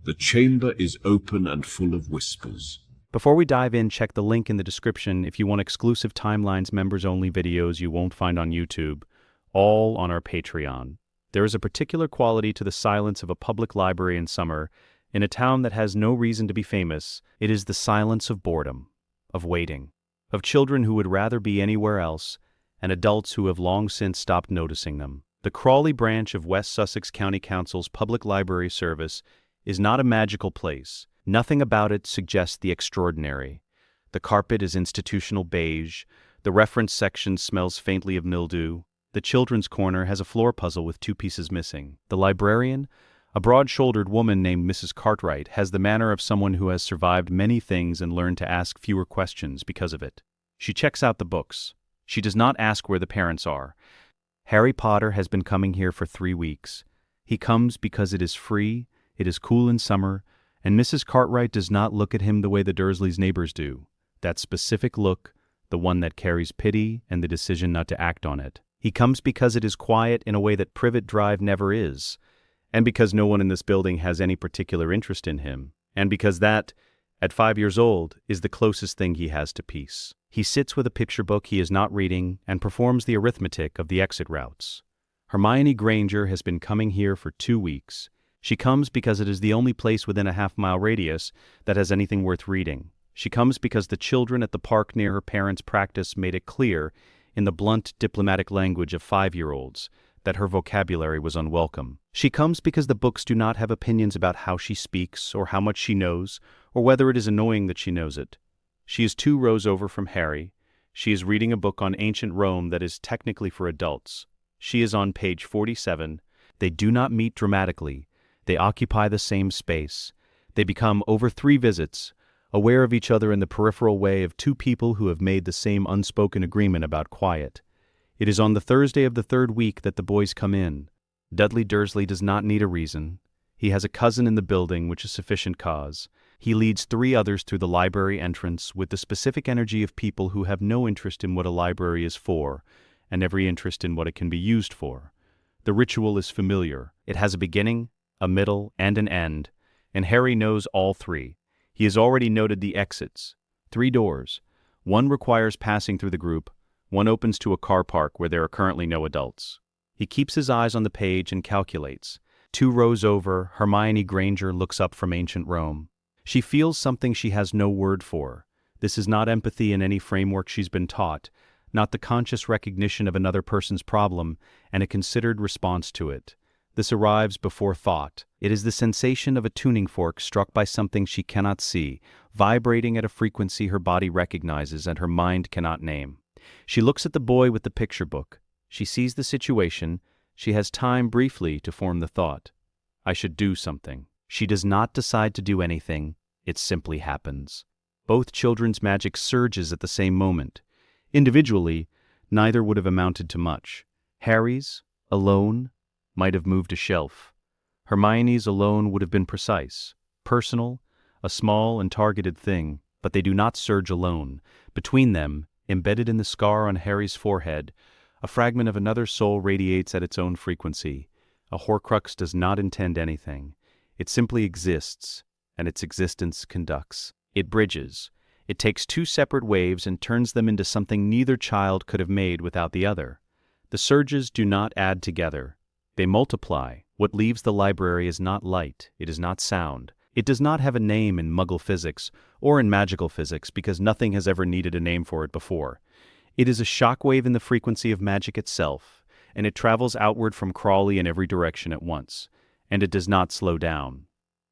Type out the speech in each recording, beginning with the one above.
The chamber is open and full of whispers. Before we dive in, check the link in the description if you want exclusive Timelines members-only videos you won't find on YouTube, all on our Patreon. There is a particular quality to the silence of a public library in summer, in a town that has no reason to be famous. It is the silence of boredom, of waiting, of children who would rather be anywhere else, and adults who have long since stopped noticing them. The Crawley branch of West Sussex County Council's Public Library Service is not a magical place. Nothing about it suggests the extraordinary. The carpet is institutional beige, the reference section smells faintly of mildew, the children's corner has a floor puzzle with 2 pieces missing. The librarian, a broad-shouldered woman named Mrs. Cartwright, has the manner of someone who has survived many things and learned to ask fewer questions because of it. She checks out the books. She does not ask where the parents are. Harry Potter has been coming here for 3 weeks. He comes because it is free, it is cool in summer, and Mrs. Cartwright does not look at him the way the Dursleys' neighbors do. That specific look, the one that carries pity and the decision not to act on it. He comes because it is quiet in a way that Privet Drive never is, and because no one in this building has any particular interest in him, and because that, at 5 years old, is the closest thing he has to peace. He sits with a picture book he is not reading and performs the arithmetic of the exit routes. Hermione Granger has been coming here for 2 weeks. She comes because it is the only place within a half-mile radius that has anything worth reading. She comes because the children at the park near her parents' practice made it clear, in the blunt, diplomatic language of 5-year-olds, that her vocabulary was unwelcome. She comes because the books do not have opinions about how she speaks, or how much she knows, or whether it is annoying that she knows it. She is 2 rows over from Harry. She is reading a book on ancient Rome that is technically for adults. She is on page 47. They do not meet dramatically. They occupy the same space. They become, over 3 visits, aware of each other in the peripheral way of 2 people who have made the same unspoken agreement about quiet. It is on the Thursday of the 3rd week that the boys come in. Dudley Dursley does not need a reason. He has a cousin in the building, which is sufficient cause. He leads 3 others through the library entrance with the specific energy of people who have no interest in what a library is for, and every interest in what it can be used for. The ritual is familiar. It has a beginning, a middle, and an end, and Harry knows all 3. He has already noted the exits. 3 doors. One requires passing through the group. One opens to a car park where there are currently no adults. He keeps his eyes on the page and calculates. 2 rows over, Hermione Granger looks up from ancient Rome. She feels something she has no word for. This is not empathy in any framework she's been taught, not the conscious recognition of another person's problem and a considered response to it. This arrives before thought. It is the sensation of a tuning fork struck by something she cannot see, vibrating at a frequency her body recognizes and her mind cannot name. She looks at the boy with the picture book. She sees the situation. She has time briefly to form the thought. I should do something. She does not decide to do anything. It simply happens. Both children's magic surges at the same moment. Individually, neither would have amounted to much. Harry's, alone, might have moved a shelf. Hermione's alone would have been precise, personal, a small and targeted thing, but they do not surge alone. Between them, embedded in the scar on Harry's forehead, a fragment of another soul radiates at its own frequency. A Horcrux does not intend anything. It simply exists, and its existence conducts. It bridges. It takes 2 separate waves and turns them into something neither child could have made without the other. The surges do not add together. They multiply. What leaves the library is not light, it is not sound. It does not have a name in Muggle physics or in magical physics because nothing has ever needed a name for it before. It is a shockwave in the frequency of magic itself, and it travels outward from Crawley in every direction at once, and it does not slow down.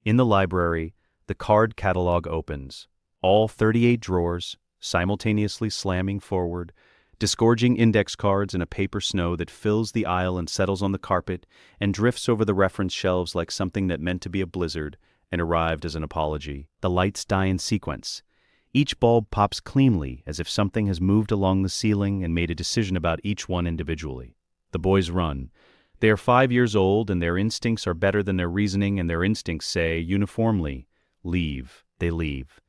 In the library, the card catalog opens. All 38 drawers, simultaneously slamming forward, disgorging index cards in a paper snow that fills the aisle and settles on the carpet and drifts over the reference shelves like something that meant to be a blizzard and arrived as an apology. The lights die in sequence. Each bulb pops cleanly as if something has moved along the ceiling and made a decision about each one individually. The boys run. They are 5 years old and their instincts are better than their reasoning, and their instincts say, uniformly, leave. They leave.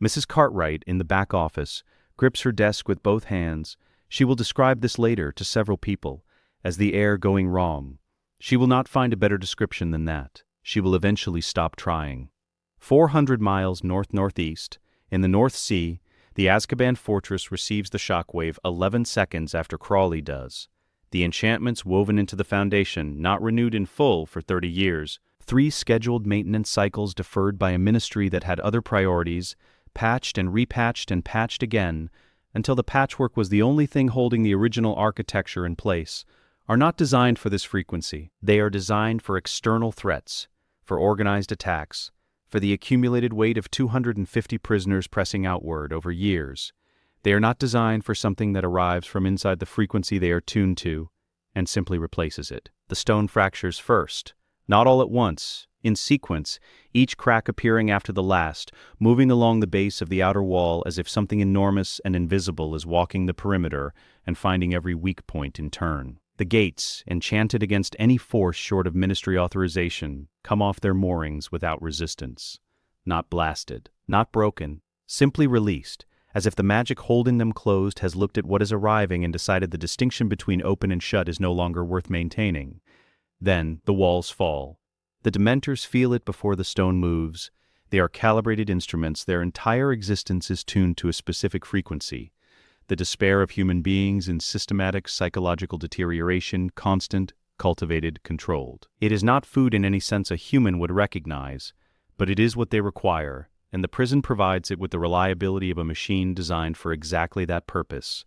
Mrs. Cartwright, in the back office, grips her desk with both hands. She will describe this later to several people as the air going wrong. She will not find a better description than that. She will eventually stop trying. 400 miles north-northeast, in the North Sea, the Azkaban fortress receives the shockwave 11 seconds after Crawley does. The enchantments woven into the foundation, not renewed in full for 30 years, 3 scheduled maintenance cycles deferred by a ministry that had other priorities, patched and repatched and patched again, until the patchwork was the only thing holding the original architecture in place, are not designed for this frequency. They are designed for external threats, for organized attacks, for the accumulated weight of 250 prisoners pressing outward over years. They are not designed for something that arrives from inside the frequency they are tuned to and simply replaces it. The stone fractures first, not all at once, in sequence, each crack appearing after the last, moving along the base of the outer wall as if something enormous and invisible is walking the perimeter and finding every weak point in turn. The gates, enchanted against any force short of ministry authorization, come off their moorings without resistance. Not blasted, not broken, simply released, as if the magic holding them closed has looked at what is arriving and decided the distinction between open and shut is no longer worth maintaining. Then the walls fall. The Dementors feel it before the stone moves. They are calibrated instruments. Their entire existence is tuned to a specific frequency. The despair of human beings in systematic psychological deterioration, constant, cultivated, controlled. It is not food in any sense a human would recognize, but it is what they require, and the prison provides it with the reliability of a machine designed for exactly that purpose.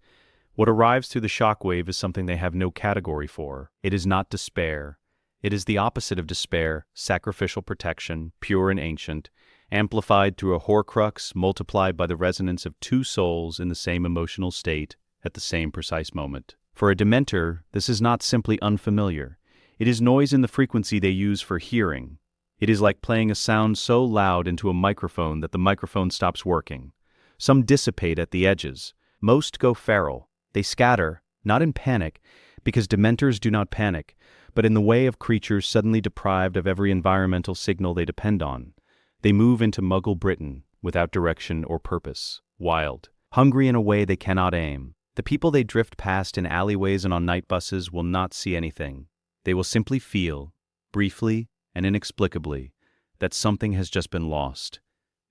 What arrives through the shockwave is something they have no category for. It is not despair. It is the opposite of despair, sacrificial protection, pure and ancient, amplified through a Horcrux multiplied by the resonance of 2 souls in the same emotional state at the same precise moment. For a Dementor, this is not simply unfamiliar. It is noise in the frequency they use for hearing. It is like playing a sound so loud into a microphone that the microphone stops working. Some dissipate at the edges. Most go feral. They scatter, not in panic, because Dementors do not panic, but in the way of creatures suddenly deprived of every environmental signal they depend on. They move into Muggle Britain, without direction or purpose, wild, hungry in a way they cannot aim. The people they drift past in alleyways and on night buses will not see anything. They will simply feel, briefly and inexplicably, that something has just been lost.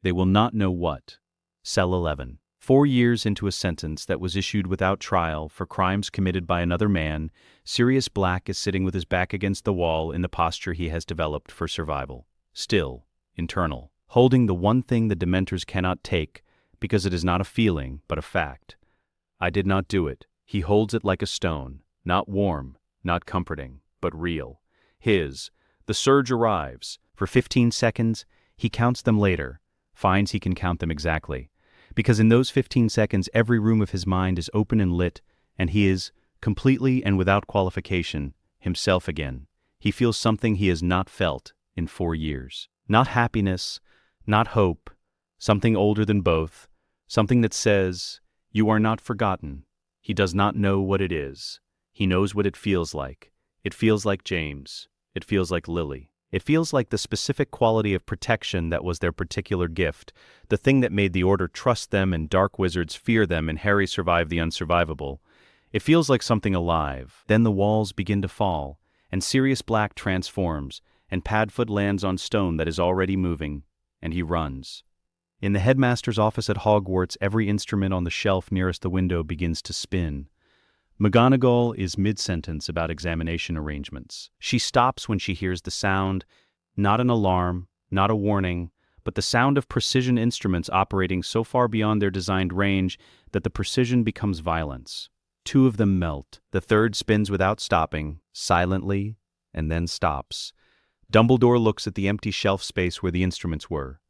They will not know what. Cell 11. 4 years into a sentence that was issued without trial for crimes committed by another man, Sirius Black is sitting with his back against the wall in the posture he has developed for survival. Still, internal, holding the one thing the Dementors cannot take, because it is not a feeling, but a fact. I did not do it. He holds it like a stone, not warm, not comforting, but real. His. The surge arrives. For 15 seconds, he counts them later, finds he can count them exactly. Because in those 15 seconds every room of his mind is open and lit, and he is, completely and without qualification, himself again. He feels something he has not felt in 4 years. Not happiness, not hope, something older than both, something that says, you are not forgotten. He does not know what it is. He knows what it feels like. It feels like James. It feels like Lily. It feels like the specific quality of protection that was their particular gift, the thing that made the Order trust them and dark wizards fear them and Harry survive the unsurvivable. It feels like something alive. Then the walls begin to fall, and Sirius Black transforms, and Padfoot lands on stone that is already moving, and he runs. In the headmaster's office at Hogwarts, every instrument on the shelf nearest the window begins to spin. McGonagall is mid-sentence about examination arrangements. She stops when she hears the sound, not an alarm, not a warning, but the sound of precision instruments operating so far beyond their designed range that the precision becomes violence. 2 of them melt. The third spins without stopping, silently, and then stops. Dumbledore looks at the empty shelf space where the instruments were.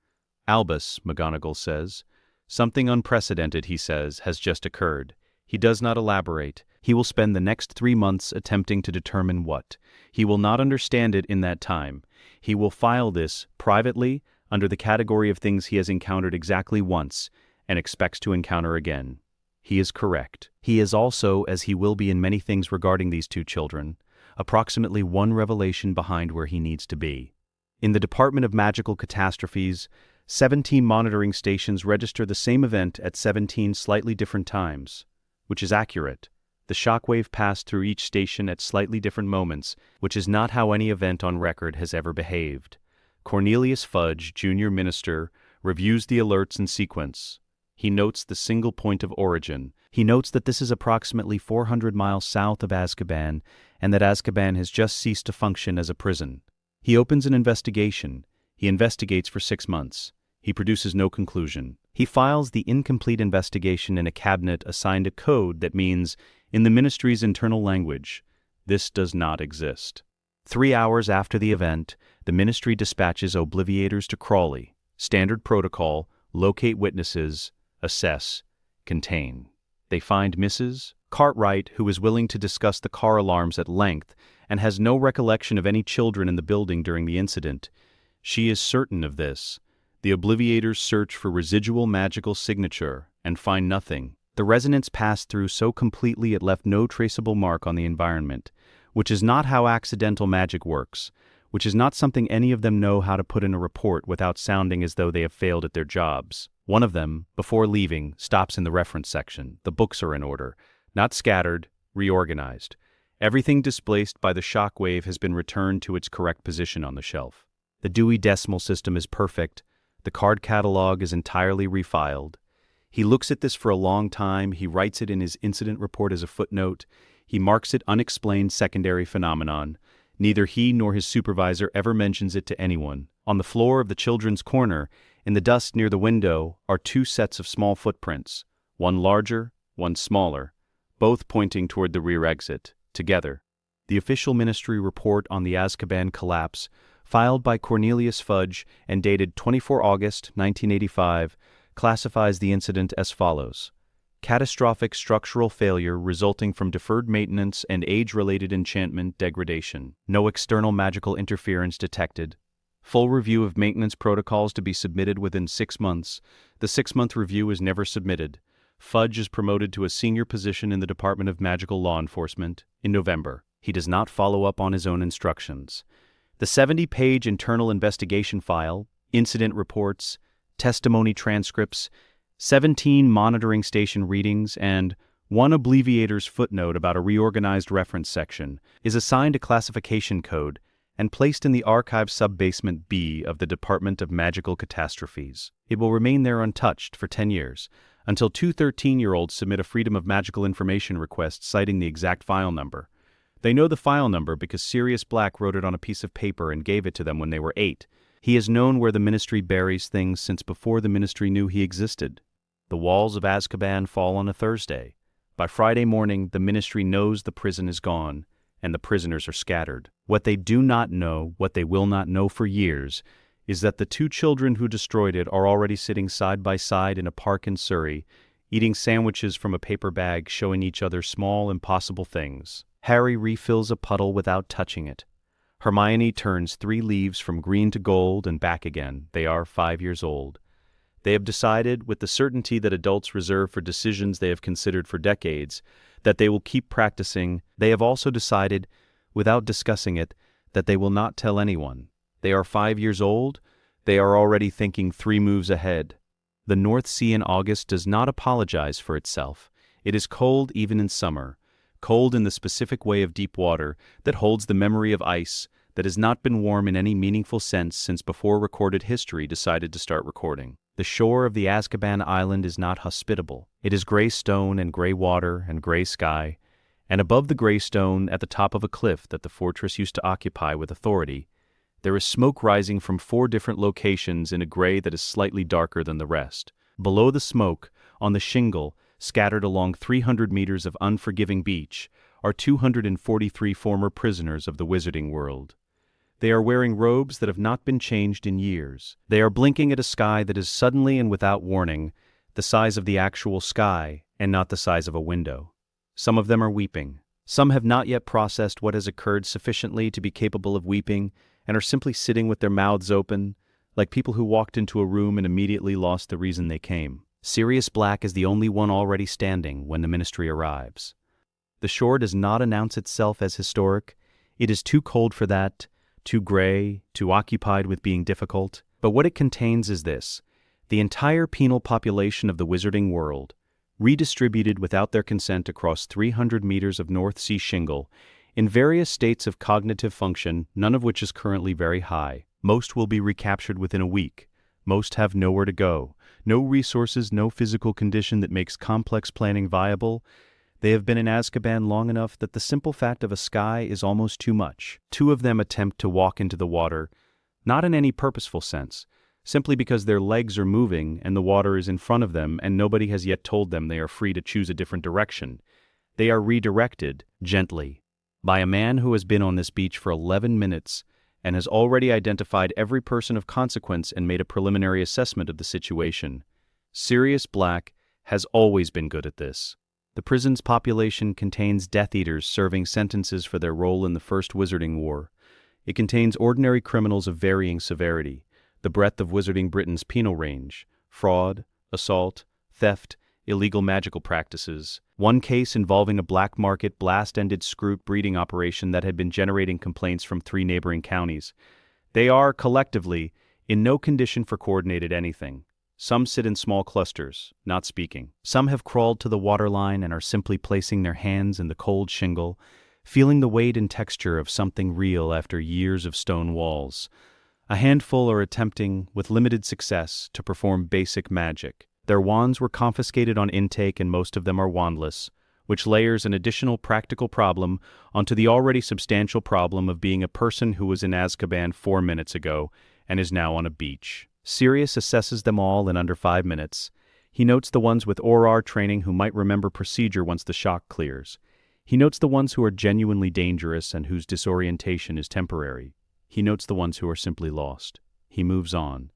Albus, McGonagall says. Something unprecedented, he says, has just occurred. He does not elaborate. He will spend the next 3 months attempting to determine what. He will not understand it in that time. He will file this, privately, under the category of things he has encountered exactly once, and expects to encounter again. He is correct. He is also, as he will be in many things regarding these 2 children, approximately 1 revelation behind where he needs to be. In the Department of Magical Catastrophes, 17 monitoring stations register the same event at 17 slightly different times, which is accurate. The shockwave passed through each station at slightly different moments, which is not how any event on record has ever behaved. Cornelius Fudge, junior minister, reviews the alerts in sequence. He notes the single point of origin. He notes that this is approximately 400 miles south of Azkaban and that Azkaban has just ceased to function as a prison. He opens an investigation. He investigates for 6 months. He produces no conclusion. He files the incomplete investigation in a cabinet assigned a code that means, in the ministry's internal language, this does not exist. 3 hours after the event, the ministry dispatches obliviators to Crawley. Standard protocol: locate witnesses, assess, contain. They find Mrs. Cartwright, who is willing to discuss the car alarms at length and has no recollection of any children in the building during the incident. She is certain of this. The obliviators search for residual magical signature and find nothing. The resonance passed through so completely it left no traceable mark on the environment, which is not how accidental magic works, which is not something any of them know how to put in a report without sounding as though they have failed at their jobs. One of them, before leaving, stops in the reference section. The books are in order, not scattered, reorganized. Everything displaced by the shock wave has been returned to its correct position on the shelf. The Dewey Decimal System is perfect. The card catalog is entirely refiled. He looks at this for a long time. He writes it in his incident report as a footnote. He marks it unexplained secondary phenomenon. Neither he nor his supervisor ever mentions it to anyone. On the floor of the children's corner, in the dust near the window, are 2 sets of small footprints, one larger, one smaller, both pointing toward the rear exit, together. The official ministry report on the Azkaban collapse, filed by Cornelius Fudge and dated 24 August 1985, classifies the incident as follows: catastrophic structural failure resulting from deferred maintenance and age-related enchantment degradation. No external magical interference detected. Full review of maintenance protocols to be submitted within 6 months. The 6-month review is never submitted. Fudge is promoted to a senior position in the Department of Magical Law Enforcement in November. He does not follow up on his own instructions. The 70-page internal investigation file, incident reports, testimony transcripts, 17 monitoring station readings, and 1 obliviator's footnote about a reorganized reference section is assigned a classification code and placed in the archive sub-basement B of the Department of Magical Catastrophes. It will remain there untouched for 10 years, until 2 13-year-olds submit a Freedom of Magical Information request citing the exact file number. They know the file number because Sirius Black wrote it on a piece of paper and gave it to them when they were 8. He has known where the ministry buries things since before the ministry knew he existed. The walls of Azkaban fall on a Thursday. By Friday morning, the ministry knows the prison is gone, and the prisoners are scattered. What they do not know, what they will not know for years, is that the 2 children who destroyed it are already sitting side by side in a park in Surrey, eating sandwiches from a paper bag, showing each other small, impossible things. Harry refills a puddle without touching it. Hermione turns 3 leaves from green to gold and back again. They are 5 years old. They have decided, with the certainty that adults reserve for decisions they have considered for decades, that they will keep practicing. They have also decided, without discussing it, that they will not tell anyone. They are 5 years old. They are already thinking 3 moves ahead. The North Sea in August does not apologize for itself. It is cold even in summer, cold in the specific way of deep water that holds the memory of ice that has not been warm in any meaningful sense since before recorded history decided to start recording. The shore of the Azkaban island is not hospitable. It is gray stone and gray water and gray sky, and above the gray stone, at the top of a cliff that the fortress used to occupy with authority, there is smoke rising from 4 different locations in a gray that is slightly darker than the rest. Below the smoke, on the shingle, scattered along 300 meters of unforgiving beach, are 243 former prisoners of the wizarding world. They are wearing robes that have not been changed in years. They are blinking at a sky that is suddenly and without warning the size of the actual sky and not the size of a window. Some of them are weeping. Some have not yet processed what has occurred sufficiently to be capable of weeping and are simply sitting with their mouths open, like people who walked into a room and immediately lost the reason they came. Sirius Black is the only one already standing when the ministry arrives. The shore does not announce itself as historic. It is too cold for that, too gray, too occupied with being difficult. But what it contains is this: the entire penal population of the wizarding world, redistributed without their consent across 300 meters of North Sea shingle, in various states of cognitive function, none of which is currently very high. Most will be recaptured within a week. Most have nowhere to go, no resources, no physical condition that makes complex planning viable. They have been in Azkaban long enough that the simple fact of a sky is almost too much. 2 of them attempt to walk into the water, not in any purposeful sense, simply because their legs are moving and the water is in front of them and nobody has yet told them they are free to choose a different direction. They are redirected, gently, by a man who has been on this beach for 11 minutes and has already identified every person of consequence and made a preliminary assessment of the situation. Sirius Black has always been good at this. The prison's population contains Death Eaters serving sentences for their role in the First Wizarding War. It contains ordinary criminals of varying severity, the breadth of Wizarding Britain's penal range: fraud, assault, theft, illegal magical practices. One case involving a black market blast-ended scroot breeding operation that had been generating complaints from 3 neighboring counties. They are, collectively, in no condition for coordinated anything. Some sit in small clusters, not speaking. Some have crawled to the waterline and are simply placing their hands in the cold shingle, feeling the weight and texture of something real after years of stone walls. A handful are attempting, with limited success, to perform basic magic. Their wands were confiscated on intake and most of them are wandless, which layers an additional practical problem onto the already substantial problem of being a person who was in Azkaban 4 minutes ago and is now on a beach. Sirius assesses them all in under 5 minutes. He notes the ones with ORR training who might remember procedure once the shock clears. He notes the ones who are genuinely dangerous and whose disorientation is temporary. He notes the ones who are simply lost. He moves on.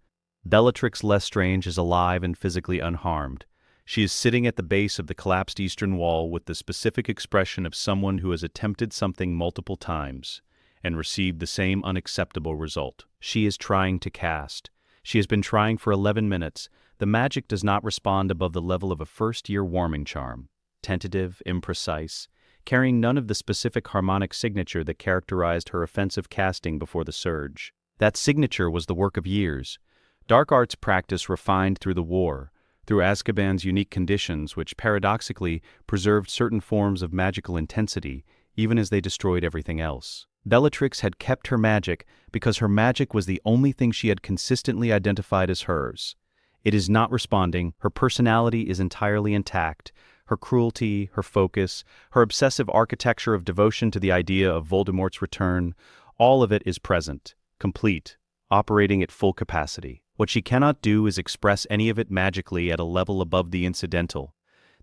Bellatrix Lestrange is alive and physically unharmed. She is sitting at the base of the collapsed eastern wall with the specific expression of someone who has attempted something multiple times and received the same unacceptable result. She is trying to cast. She has been trying for 11 minutes. The magic does not respond above the level of a first-year warming charm. Tentative, imprecise, carrying none of the specific harmonic signature that characterized her offensive casting before the surge. That signature was the work of years. Dark arts practice refined through the war, through Azkaban's unique conditions which paradoxically preserved certain forms of magical intensity, even as they destroyed everything else. Bellatrix had kept her magic because her magic was the only thing she had consistently identified as hers. It is not responding, her personality is entirely intact, her cruelty, her focus, her obsessive architecture of devotion to the idea of Voldemort's return, all of it is present, complete, operating at full capacity. What she cannot do is express any of it magically at a level above the incidental.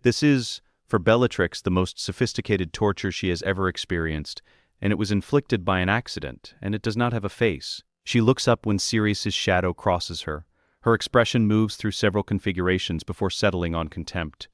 This is, for Bellatrix, the most sophisticated torture she has ever experienced, and it was inflicted by an accident, and it does not have a face. She looks up when Sirius's shadow crosses her. Her expression moves through several configurations before settling on contempt.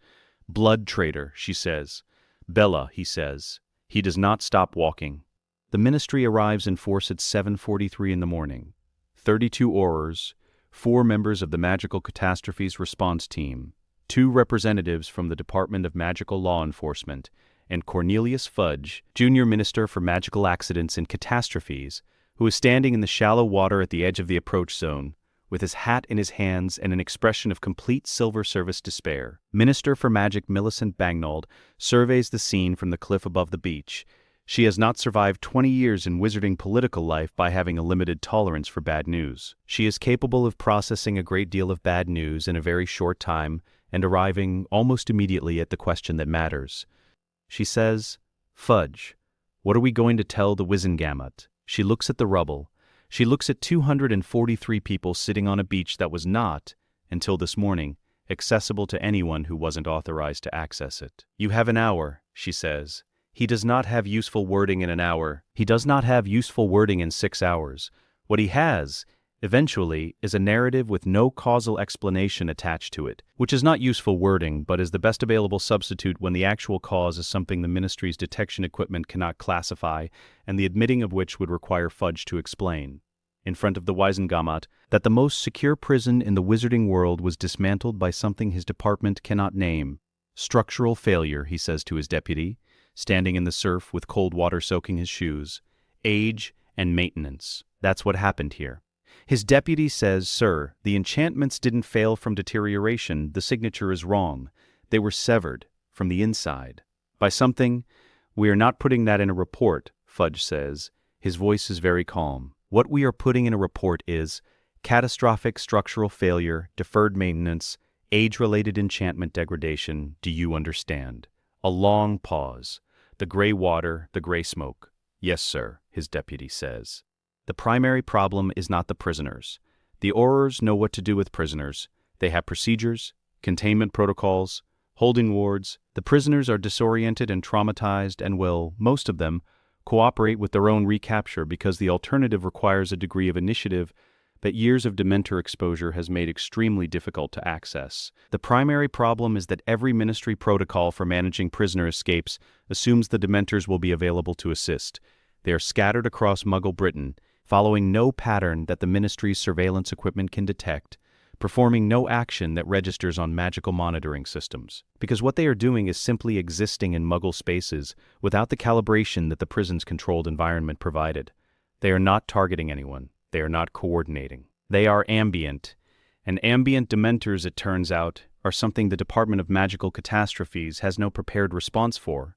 "Blood traitor," she says. "Bella," he says. He does not stop walking. The Ministry arrives in force at 7:43 in the morning. 32 Aurors, 4 members of the Magical Catastrophes Response Team, 2 representatives from the Department of Magical Law Enforcement, and Cornelius Fudge, Junior Minister for Magical Accidents and Catastrophes, who is standing in the shallow water at the edge of the approach zone, with his hat in his hands and an expression of complete Silver Service despair. Minister for Magic Millicent Bagnold surveys the scene from the cliff above the beach. She has not survived 20 years in wizarding political life by having a limited tolerance for bad news. She is capable of processing a great deal of bad news in a very short time and arriving almost immediately at the question that matters. She says, "Fudge, what are we going to tell the Wizengamot?" She looks at the rubble. She looks at 243 people sitting on a beach that was not, until this morning, accessible to anyone who wasn't authorized to access it. "You have an hour," she says. He does not have useful wording in an hour. He does not have useful wording in 6 hours. What he has, eventually, is a narrative with no causal explanation attached to it, which is not useful wording, but is the best available substitute when the actual cause is something the Ministry's detection equipment cannot classify, and the admitting of which would require Fudge to explain, in front of the Wizengamot, that the most secure prison in the wizarding world was dismantled by something his department cannot name. "Structural failure," he says to his deputy, standing in the surf with cold water soaking his shoes. "Age and maintenance. That's what happened here." His deputy says, "Sir, the enchantments didn't fail from deterioration. The signature is wrong. They were severed, from the inside, by something. We are not putting that in a report," Fudge says. His voice is very calm. What we are putting in a report is catastrophic structural failure, deferred maintenance, age-related enchantment degradation. Do you understand? A long pause. The gray water, the gray smoke. Yes, sir, his deputy says. The primary problem is not the prisoners. The Aurors know what to do with prisoners. They have procedures, containment protocols, holding wards. The prisoners are disoriented and traumatized and will, most of them, cooperate with their own recapture because the alternative requires a degree of initiative that years of Dementor exposure has made extremely difficult to access. The primary problem is that every ministry protocol for managing prisoner escapes assumes the Dementors will be available to assist. They are scattered across Muggle Britain, following no pattern that the ministry's surveillance equipment can detect, performing no action that registers on magical monitoring systems. Because what they are doing is simply existing in Muggle spaces without the calibration that the prison's controlled environment provided. They are not targeting anyone. They are not coordinating. They are ambient. And ambient Dementors, it turns out, are something the Department of Magical Catastrophes has no prepared response for,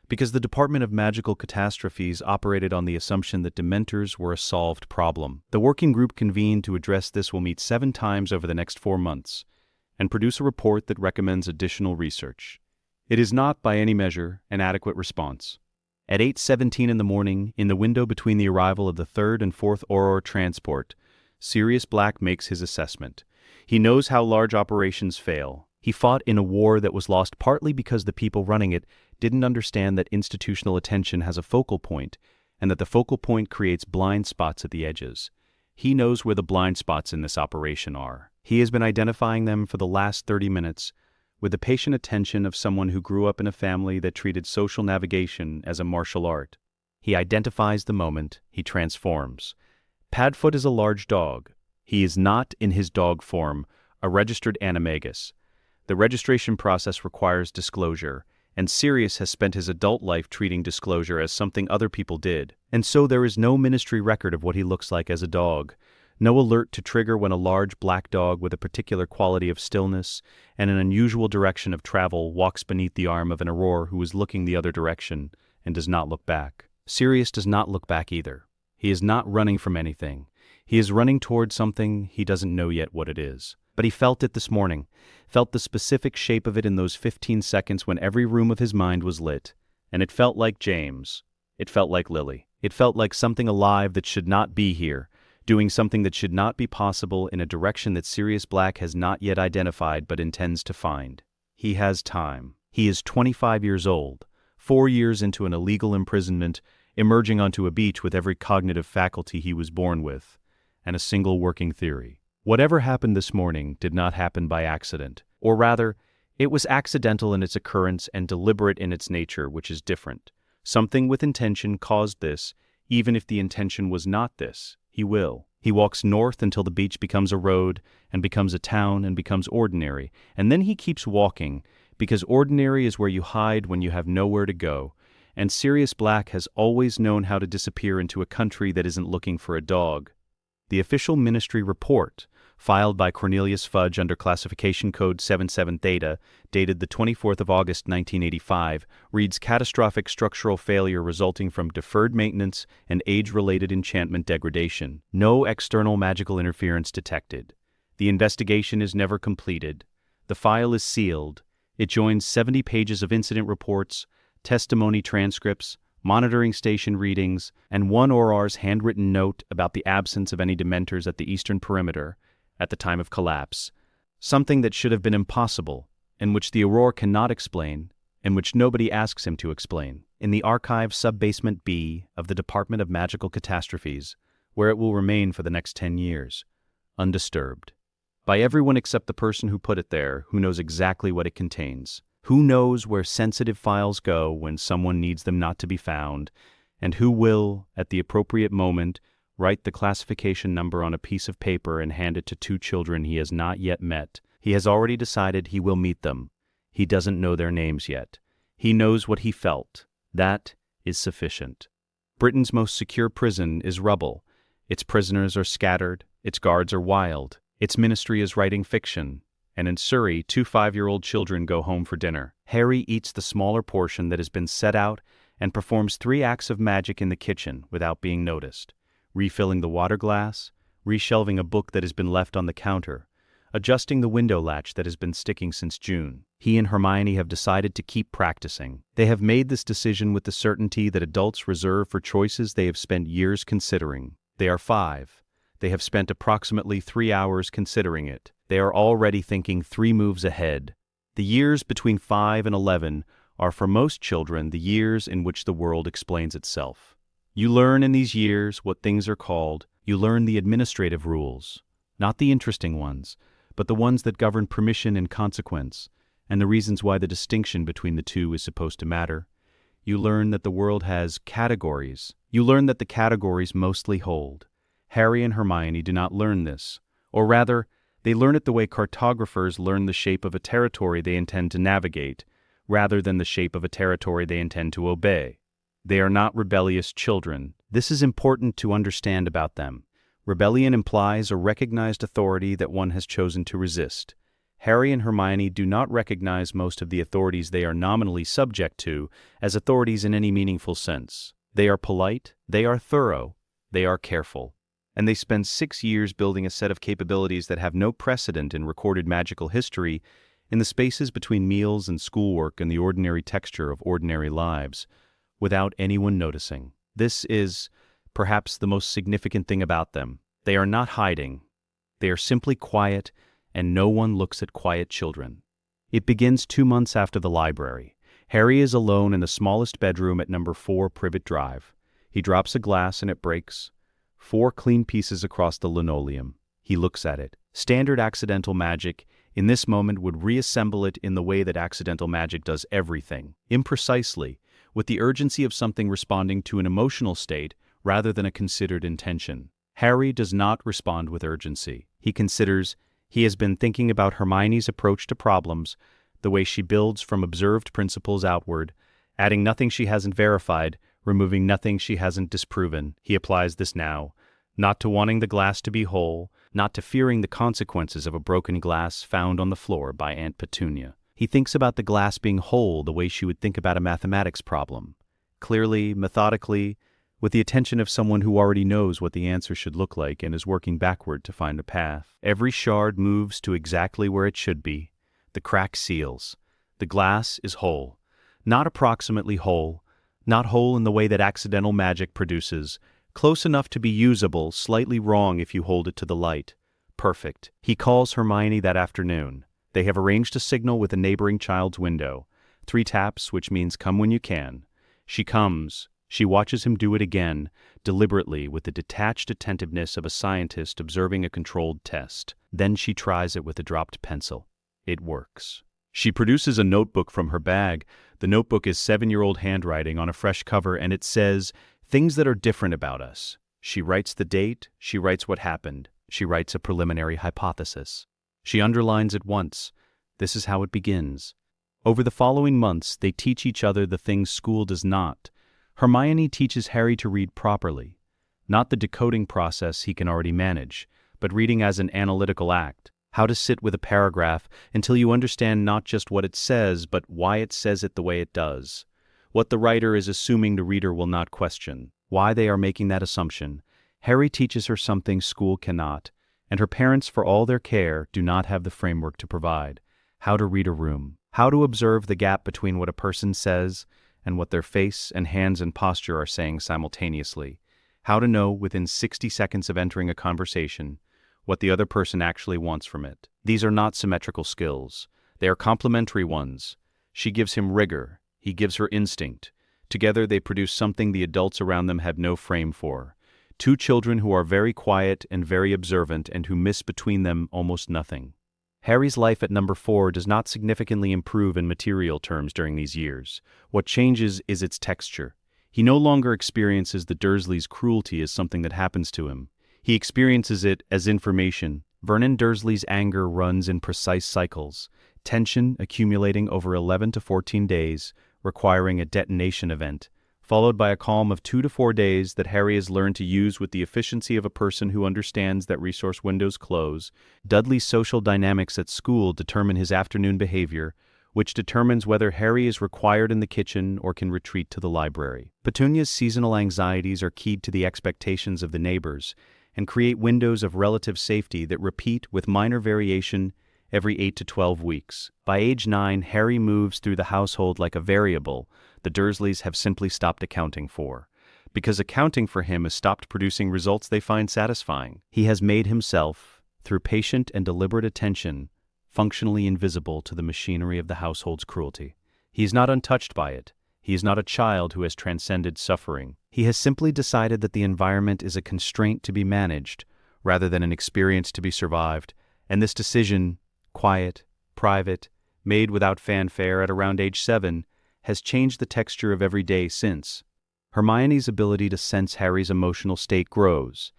because the Department of Magical Catastrophes operated on the assumption that Dementors were a solved problem. The working group convened to address this will meet 7 times over the next 4 months and produce a report that recommends additional research. It is not, by any measure, an adequate response. At 8:17 in the morning, in the window between the arrival of the 3rd and 4th Auror transport, Sirius Black makes his assessment. He knows how large operations fail. He fought in a war that was lost partly because the people running it didn't understand that institutional attention has a focal point, and that the focal point creates blind spots at the edges. He knows where the blind spots in this operation are. He has been identifying them for the last 30 minutes, with the patient attention of someone who grew up in a family that treated social navigation as a martial art. He identifies the moment, he transforms. Padfoot is a large dog. He is not, in his dog form, a registered animagus. The registration process requires disclosure, and Sirius has spent his adult life treating disclosure as something other people did. And so there is no ministry record of what he looks like as a dog. No alert to trigger when a large black dog with a particular quality of stillness and an unusual direction of travel walks beneath the arm of an Auror who is looking the other direction and does not look back. Sirius does not look back either. He is not running from anything. He is running toward something he doesn't know yet what it is. But he felt it this morning, felt the specific shape of it in those 15 seconds when every room of his mind was lit. And it felt like James. It felt like Lily. It felt like something alive that should not be here, doing something that should not be possible in a direction that Sirius Black has not yet identified but intends to find. He has time. He is 25 years old, 4 years into an illegal imprisonment, emerging onto a beach with every cognitive faculty he was born with, and a single working theory. Whatever happened this morning did not happen by accident, or rather, it was accidental in its occurrence and deliberate in its nature, which is different. Something with intention caused this, even if the intention was not this. He will. He walks north until the beach becomes a road, and becomes a town, and becomes ordinary, and then he keeps walking, because ordinary is where you hide when you have nowhere to go, and Sirius Black has always known how to disappear into a country that isn't looking for a dog. The official ministry report, filed by Cornelius Fudge under classification code 77 Theta, dated the 24th of August 1985, reads catastrophic structural failure resulting from deferred maintenance and age-related enchantment degradation. No external magical interference detected. The investigation is never completed. The file is sealed. It joins 70 pages of incident reports, testimony transcripts, monitoring station readings, and one Auror's handwritten note about the absence of any Dementors at the eastern perimeter at the time of collapse, something that should have been impossible, and which the Auror cannot explain, and which nobody asks him to explain, in the archive sub-basement B of the Department of Magical Catastrophes, where it will remain for the next 10 years, undisturbed. By everyone except the person who put it there, who knows exactly what it contains. Who knows where sensitive files go when someone needs them not to be found, and who will, at the appropriate moment, write the classification number on a piece of paper and hand it to 2 children he has not yet met. He has already decided he will meet them. He doesn't know their names yet. He knows what he felt. That is sufficient. Britain's most secure prison is rubble. Its prisoners are scattered. Its guards are wild. Its ministry is writing fiction. And in Surrey, 2 5-year-old children go home for dinner. Harry eats the smaller portion that has been set out and performs 3 acts of magic in the kitchen without being noticed. refilling the water glass, reshelving a book that has been left on the counter, adjusting the window latch that has been sticking since June. He and Hermione have decided to keep practicing. They have made this decision with the certainty that adults reserve for choices they have spent years considering. They are 5. They have spent approximately 3 hours considering it. They are already thinking 3 moves ahead. The years between 5 and 11 are for most children the years in which the world explains itself. You learn in these years what things are called. You learn the administrative rules, not the interesting ones, but the ones that govern permission and consequence, and the reasons why the distinction between the two is supposed to matter. You learn that the world has categories. You learn that the categories mostly hold. Harry and Hermione do not learn this, or rather, they learn it the way cartographers learn the shape of a territory they intend to navigate, rather than the shape of a territory they intend to obey. They are not rebellious children. This is important to understand about them. Rebellion implies a recognized authority that one has chosen to resist. Harry and Hermione do not recognize most of the authorities they are nominally subject to as authorities in any meaningful sense. They are polite, they are thorough, they are careful. And they spend 6 years building a set of capabilities that have no precedent in recorded magical history in the spaces between meals and schoolwork and the ordinary texture of ordinary lives, without anyone noticing. This is perhaps the most significant thing about them. They are not hiding. They are simply quiet, and no one looks at quiet children. It begins 2 months after the library. Harry is alone in the smallest bedroom at number 4 Privet Drive. He drops a glass and it breaks. 4 clean pieces across the linoleum. He looks at it. Standard accidental magic, in this moment, would reassemble it in the way that accidental magic does everything, imprecisely, with the urgency of something responding to an emotional state rather than a considered intention. Harry does not respond with urgency. He considers. He has been thinking about Hermione's approach to problems, the way she builds from observed principles outward, adding nothing she hasn't verified, removing nothing she hasn't disproven. He applies this now, not to wanting the glass to be whole, not to fearing the consequences of a broken glass found on the floor by Aunt Petunia. He thinks about the glass being whole the way she would think about a mathematics problem, clearly, methodically, with the attention of someone who already knows what the answer should look like and is working backward to find a path. Every shard moves to exactly where it should be. The crack seals. The glass is whole. Not approximately whole, not whole in the way that accidental magic produces, close enough to be usable, slightly wrong if you hold it to the light. Perfect. He calls Hermione that afternoon. They have arranged a signal with a neighboring child's window. 3 taps, which means come when you can. She comes. She watches him do it again, deliberately, with the detached attentiveness of a scientist observing a controlled test. Then she tries it with a dropped pencil. It works. She produces a notebook from her bag. The notebook is 7-year-old handwriting on a fresh cover, and it says, "Things that are different about us." She writes the date, she writes what happened, she writes a preliminary hypothesis. She underlines it once. This is how it begins. Over the following months, they teach each other the things school does not. Hermione teaches Harry to read properly, not the decoding process he can already manage, but reading as an analytical act, how to sit with a paragraph until you understand not just what it says, but why it says it the way it does, what the writer is assuming the reader will not question, why they are making that assumption. Harry teaches her something school cannot, and her parents, for all their care, do not have the framework to provide: how to read a room, how to observe the gap between what a person says and what their face and hands and posture are saying simultaneously, how to know within 60 seconds of entering a conversation what the other person actually wants from it. These are not symmetrical skills. They are complementary ones. She gives him rigor. He gives her instinct. Together they produce something the adults around them have no frame for. 2 children who are very quiet and very observant and who miss between them almost nothing. Harry's life at number 4 does not significantly improve in material terms during these years. What changes is its texture. He no longer experiences the Dursleys' cruelty as something that happens to him. He experiences it as information. Vernon Dursley's anger runs in precise cycles, tension accumulating over 11 to 14 days, requiring a detonation event, followed by a calm of 2 to 4 days that Harry has learned to use with the efficiency of a person who understands that resource windows close. Dudley's social dynamics at school determine his afternoon behavior, which determines whether Harry is required in the kitchen or can retreat to the library. Petunia's seasonal anxieties are keyed to the expectations of the neighbors and create windows of relative safety that repeat with minor variation every 8 to 12 weeks. By age 9, Harry moves through the household like a variable the Dursleys have simply stopped accounting for, because accounting for him has stopped producing results they find satisfying. He has made himself, through patient and deliberate attention, functionally invisible to the machinery of the household's cruelty. He is not untouched by it. He is not a child who has transcended suffering. He has simply decided that the environment is a constraint to be managed, rather than an experience to be survived, and this decision, quiet, private, made without fanfare at around age 7, has changed the texture of every day since. Hermione's ability to sense Harry's emotional state grows.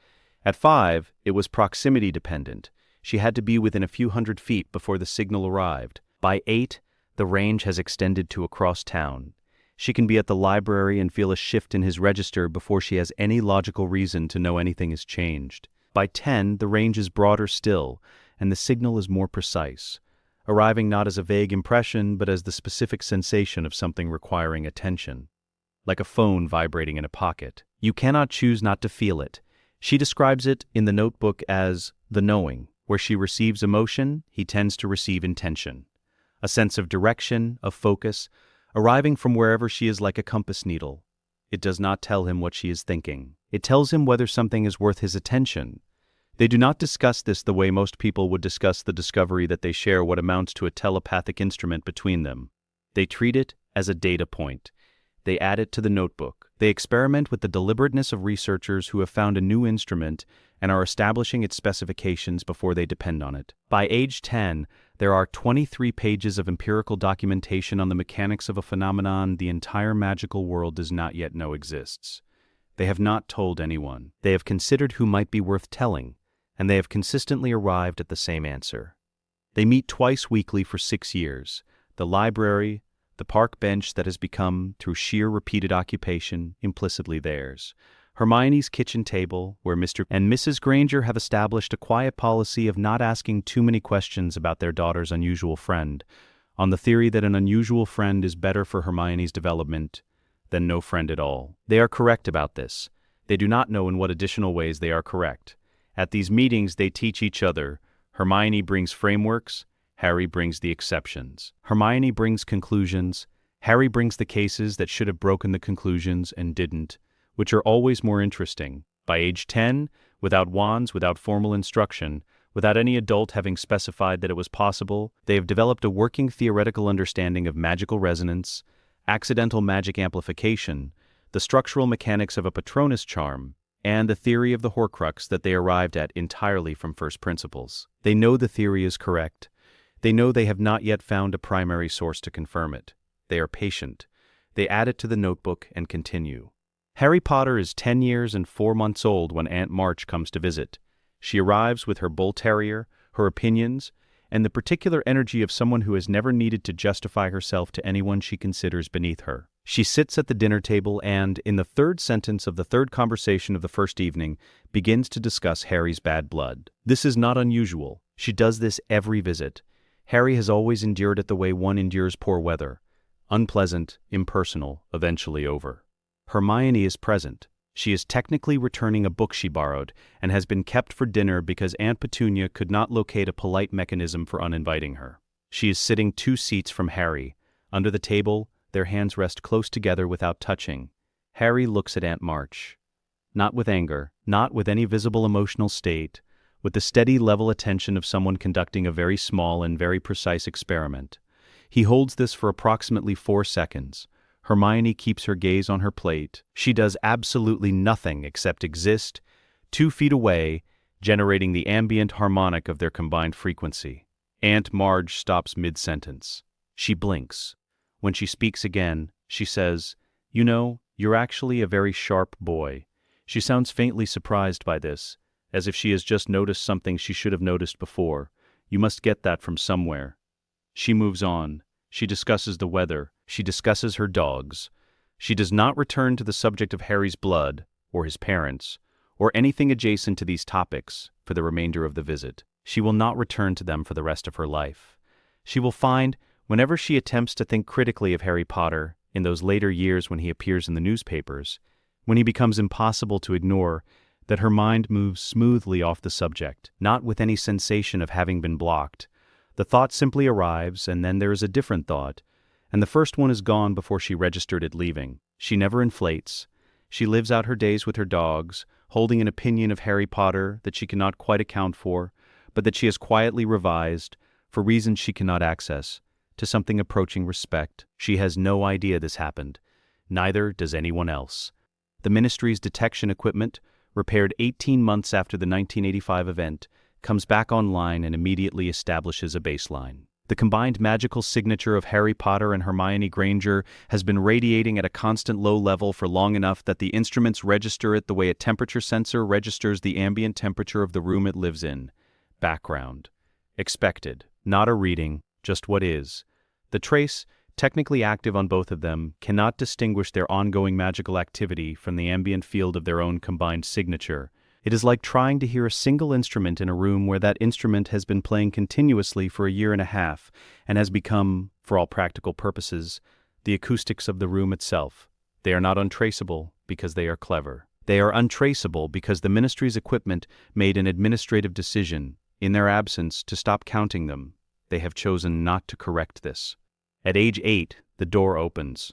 At 5, it was proximity dependent. She had to be within a few hundred feet before the signal arrived. By 8, the range has extended to across town. She can be at the library and feel a shift in his register before she has any logical reason to know anything has changed. By 10, the range is broader still, and the signal is more precise, arriving not as a vague impression but as the specific sensation of something requiring attention. Like a phone vibrating in a pocket. You cannot choose not to feel it. She describes it in the notebook as the knowing. Where she receives emotion, he tends to receive intention. A sense of direction, of focus, arriving from wherever she is like a compass needle. It does not tell him what she is thinking. It tells him whether something is worth his attention. They do not discuss this the way most people would discuss the discovery that they share what amounts to a telepathic instrument between them. They treat it as a data point. They add it to the notebook. They experiment with the deliberateness of researchers who have found a new instrument and are establishing its specifications before they depend on it. By age 10, there are 23 pages of empirical documentation on the mechanics of a phenomenon the entire magical world does not yet know exists. They have not told anyone. They have considered who might be worth telling, and they have consistently arrived at the same answer. They meet twice weekly for 6 years. The library, the park bench that has become, through sheer repeated occupation, implicitly theirs. Hermione's kitchen table, where Mr. and Mrs. Granger have established a quiet policy of not asking too many questions about their daughter's unusual friend, on the theory that an unusual friend is better for Hermione's development than no friend at all. They are correct about this. They do not know in what additional ways they are correct. At these meetings, they teach each other. Hermione brings frameworks, Harry brings the exceptions. Hermione brings conclusions, Harry brings the cases that should have broken the conclusions and didn't, which are always more interesting. By age 10, without wands, without formal instruction, without any adult having specified that it was possible, they have developed a working theoretical understanding of magical resonance, accidental magic amplification, the structural mechanics of a Patronus charm, and the theory of the Horcrux that they arrived at entirely from first principles. They know the theory is correct. They know they have not yet found a primary source to confirm it. They are patient. They add it to the notebook and continue. Harry Potter is 10 years and 4 months old when Aunt March comes to visit. She arrives with her bull terrier, her opinions, and the particular energy of someone who has never needed to justify herself to anyone she considers beneath her. She sits at the dinner table and, in the third sentence of the third conversation of the first evening, begins to discuss Harry's bad blood. This is not unusual. She does this every visit. Harry has always endured it the way one endures poor weather. Unpleasant, impersonal, eventually over. Hermione is present. She is technically returning a book she borrowed and has been kept for dinner because Aunt Petunia could not locate a polite mechanism for uninviting her. She is sitting 2 seats from Harry. Under the table, their hands rest close together without touching. Harry looks at Aunt March. Not with anger, not with any visible emotional state, with the steady level attention of someone conducting a very small and very precise experiment. He holds this for approximately 4 seconds. Hermione keeps her gaze on her plate. She does absolutely nothing except exist, 2 feet away, generating the ambient harmonic of their combined frequency. Aunt Marge stops mid-sentence. She blinks. When she speaks again, she says, "You know, you're actually a very sharp boy." She sounds faintly surprised by this, as if she has just noticed something she should have noticed before. You must get that from somewhere. She moves on. She discusses the weather. She discusses her dogs. She does not return to the subject of Harry's blood, or his parents, or anything adjacent to these topics for the remainder of the visit. She will not return to them for the rest of her life. She will find, Whenever she attempts to think critically of Harry Potter, in those later years when he appears in the newspapers, when he becomes impossible to ignore, that her mind moves smoothly off the subject, not with any sensation of having been blocked. The thought simply arrives, and then there is a different thought, and the first one is gone before she registered it leaving. She never inflates. She lives out her days with her dogs, holding an opinion of Harry Potter that she cannot quite account for, but that she has quietly revised, for reasons she cannot access, to something approaching respect. She has no idea this happened. Neither does anyone else. The Ministry's detection equipment, repaired 18 months after the 1985 event, comes back online and immediately establishes a baseline. The combined magical signature of Harry Potter and Hermione Granger has been radiating at a constant low level for long enough that the instruments register it the way a temperature sensor registers the ambient temperature of the room it lives in. Background. Expected. Not a reading, just what is. The trace, technically active on both of them, cannot distinguish their ongoing magical activity from the ambient field of their own combined signature. It is like trying to hear a single instrument in a room where that instrument has been playing continuously for a year and a half and has become, for all practical purposes, the acoustics of the room itself. They are not untraceable because they are clever. They are untraceable because the Ministry's equipment made an administrative decision, in their absence, to stop counting them. They have chosen not to correct this. At age 8, the door opens.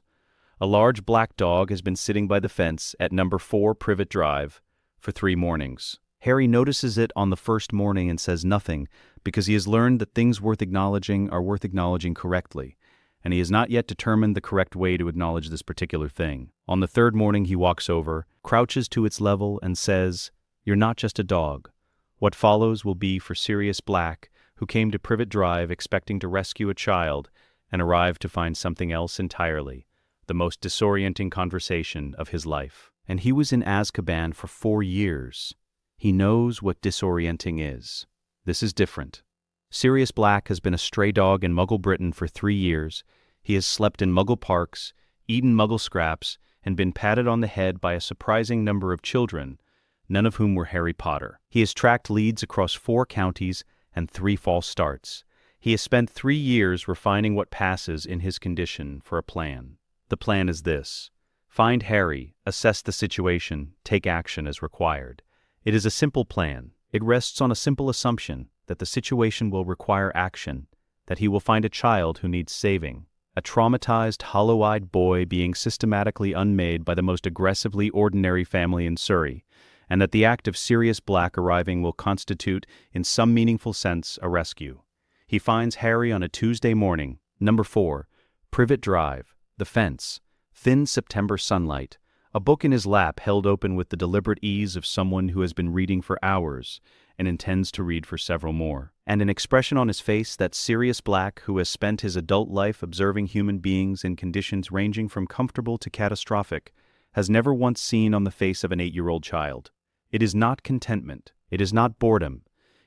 A large black dog has been sitting by the fence at number 4 Privet Drive for 3 mornings. Harry notices it on the first morning and says nothing because he has learned that things worth acknowledging are worth acknowledging correctly, and he has not yet determined the correct way to acknowledge this particular thing. On the 3rd morning he walks over, crouches to its level, and says, "You're not just a dog." What follows will be for Sirius Black, who came to Privet Drive expecting to rescue a child and arrived to find something else entirely, the most disorienting conversation of his life. And he was in Azkaban for 4 years. He knows what disorienting is. This is different. Sirius Black has been a stray dog in Muggle Britain for 3 years. He has slept in Muggle parks, eaten Muggle scraps, and been patted on the head by a surprising number of children, none of whom were Harry Potter. He has tracked leads across 4 counties and 3 false starts. He has spent 3 years refining what passes in his condition for a plan. The plan is this. Find Harry, assess the situation, take action as required. It is a simple plan. It rests on a simple assumption that the situation will require action, that he will find a child who needs saving, a traumatized, hollow-eyed boy being systematically unmade by the most aggressively ordinary family in Surrey, and that the act of Sirius Black arriving will constitute, in some meaningful sense, a rescue. He finds Harry on a Tuesday morning, number 4, Privet Drive, the fence, thin September sunlight, a book in his lap held open with the deliberate ease of someone who has been reading for hours and intends to read for several more, and an expression on his face that Sirius Black, who has spent his adult life observing human beings in conditions ranging from comfortable to catastrophic, has never once seen on the face of an 8-year-old child. It is not contentment. It is not boredom.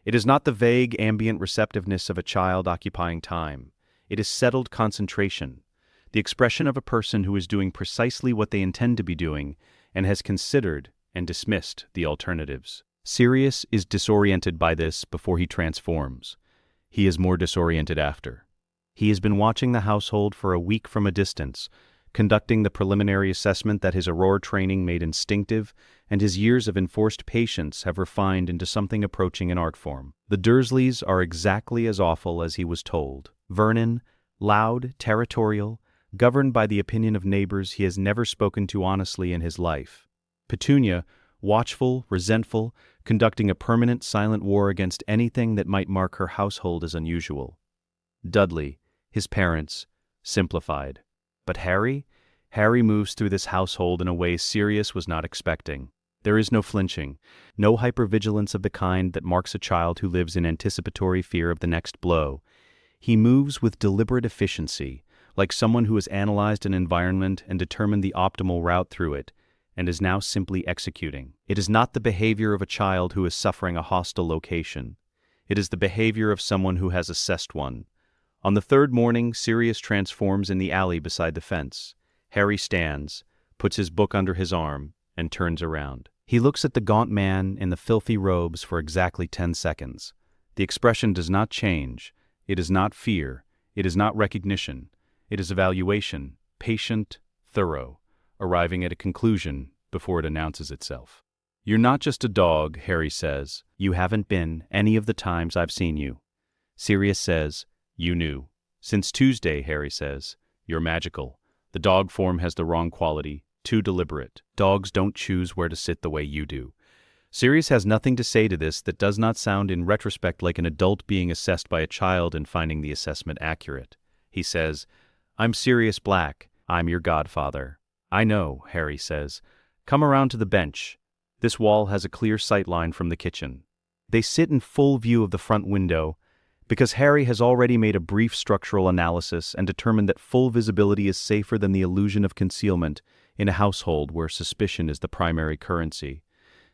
It is not the vague ambient receptiveness of a child occupying time. It is settled concentration, the expression of a person who is doing precisely what they intend to be doing and has considered and dismissed the alternatives. Sirius is disoriented by this before he transforms. He is more disoriented after. He has been watching the household for a week from a distance, conducting the preliminary assessment that his Aurora training made instinctive and his years of enforced patience have refined into something approaching an art form. The Dursleys are exactly as awful as he was told. Vernon, loud, territorial, governed by the opinion of neighbors he has never spoken to honestly in his life. Petunia, watchful, resentful, conducting a permanent silent war against anything that might mark her household as unusual. Dudley, his parents, simplified. But Harry? Harry moves through this household in a way Sirius was not expecting. There is no flinching, no hypervigilance of the kind that marks a child who lives in anticipatory fear of the next blow. He moves with deliberate efficiency, like someone who has analyzed an environment and determined the optimal route through it, and is now simply executing. It is not the behavior of a child who is suffering a hostile location. It is the behavior of someone who has assessed one. On the 3rd morning, Sirius transforms in the alley beside the fence. Harry stands, puts his book under his arm, and turns around. He looks at the gaunt man in the filthy robes for exactly 10 seconds. The expression does not change. It is not fear. It is not recognition. It is evaluation, patient, thorough, arriving at a conclusion before it announces itself. You're not just a dog, Harry says. You haven't been any of the times I've seen you. Sirius says, you knew. Since Tuesday, Harry says. You're magical. The dog form has the wrong quality, too deliberate. Dogs don't choose where to sit the way you do. Sirius has nothing to say to this that does not sound in retrospect like an adult being assessed by a child and finding the assessment accurate. He says, I'm Sirius Black. I'm your godfather. I know, Harry says. Come around to the bench. This wall has a clear sight line from the kitchen. They sit in full view of the front window because Harry has already made a brief structural analysis and determined that full visibility is safer than the illusion of concealment in a household where suspicion is the primary currency.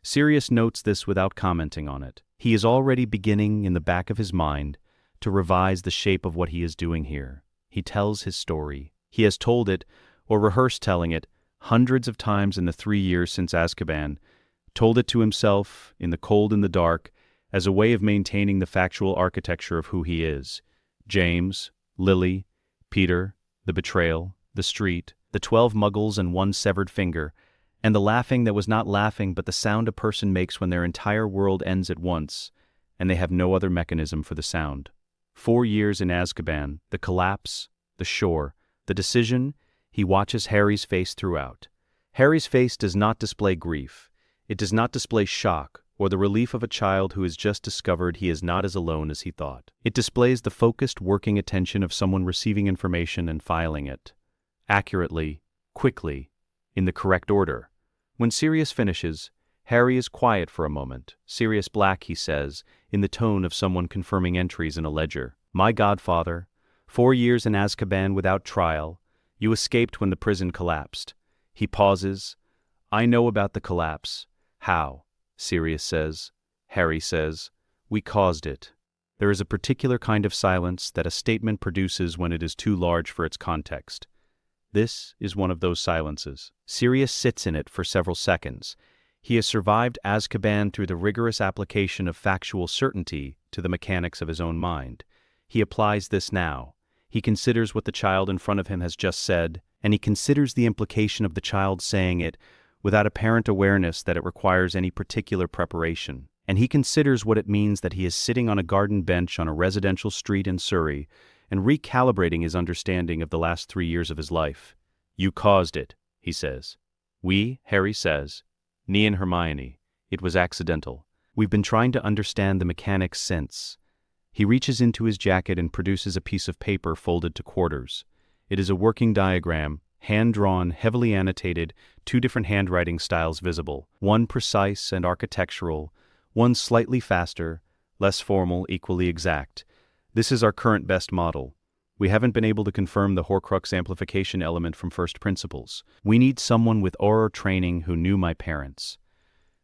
Sirius notes this without commenting on it. He is already beginning, in the back of his mind, to revise the shape of what he is doing here. He tells his story. He has told it, or rehearsed telling it, hundreds of times in the 3 years since Azkaban, told it to himself, in the cold and the dark, as a way of maintaining the factual architecture of who he is. James, Lily, Peter, the betrayal, the street, the 12 muggles and 1 severed finger, and the laughing that was not laughing but the sound a person makes when their entire world ends at once, and they have no other mechanism for the sound. 4 years in Azkaban, the collapse, the shore, the decision. He watches Harry's face throughout. Harry's face does not display grief. It does not display shock or the relief of a child who has just discovered he is not as alone as he thought. It displays the focused working attention of someone receiving information and filing it. Accurately, quickly, in the correct order. When Sirius finishes, Harry is quiet for a moment. Sirius Black, he says, in the tone of someone confirming entries in a ledger. My godfather, 4 years in Azkaban without trial. You escaped when the prison collapsed. He pauses. I know about the collapse. How? Sirius says. Harry says, we caused it. There is a particular kind of silence that a statement produces when it is too large for its context. This is one of those silences. Sirius sits in it for several seconds. He has survived Azkaban through the rigorous application of factual certainty to the mechanics of his own mind. He applies this now. He considers what the child in front of him has just said, and he considers the implication of the child saying it without apparent awareness that it requires any particular preparation. And he considers what it means that he is sitting on a garden bench on a residential street in Surrey and recalibrating his understanding of the last 3 years of his life. You caused it, he says. We, Harry says. Me and Hermione. It was accidental. We've been trying to understand the mechanics since. He reaches into his jacket and produces a piece of paper folded to quarters. It is a working diagram, hand-drawn, heavily annotated, 2 different handwriting styles visible, one precise and architectural, one slightly faster, less formal, equally exact. This is our current best model. We haven't been able to confirm the Horcrux amplification element from first principles. We need someone with Auror training who knew my parents.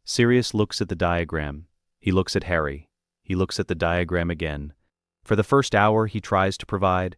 Sirius looks at the diagram. He looks at Harry. He looks at the diagram again. For the first hour he tries to provide.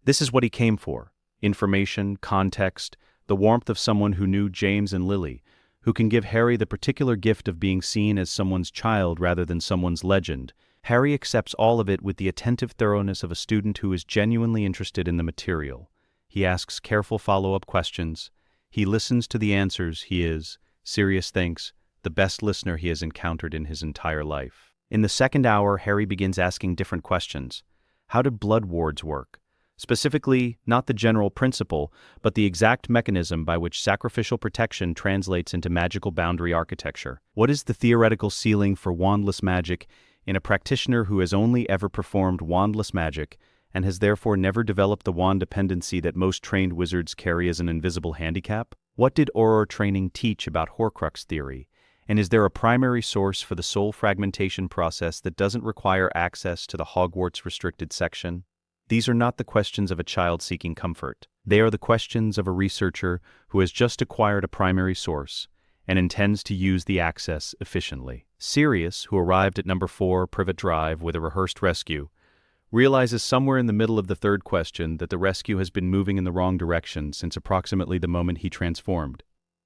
This is what he came for. Information, context, the warmth of someone who knew James and Lily, who can give Harry the particular gift of being seen as someone's child rather than someone's legend. Harry accepts all of it with the attentive thoroughness of a student who is genuinely interested in the material. He asks careful follow-up questions. He listens to the answers. He is, Sirius thinks, the best listener he has encountered in his entire life. In the second hour, Harry begins asking different questions. How do blood wards work? Specifically, not the general principle, but the exact mechanism by which sacrificial protection translates into magical boundary architecture. What is the theoretical ceiling for wandless magic in a practitioner who has only ever performed wandless magic and has therefore never developed the wand dependency that most trained wizards carry as an invisible handicap? What did Auror training teach about Horcrux theory? And is there a primary source for the soul fragmentation process that doesn't require access to the Hogwarts restricted section? These are not the questions of a child seeking comfort. They are the questions of a researcher who has just acquired a primary source and intends to use the access efficiently. Sirius, who arrived at number 4 Privet Drive with a rehearsed rescue, realizes somewhere in the middle of the third question that the rescue has been moving in the wrong direction since approximately the moment he transformed.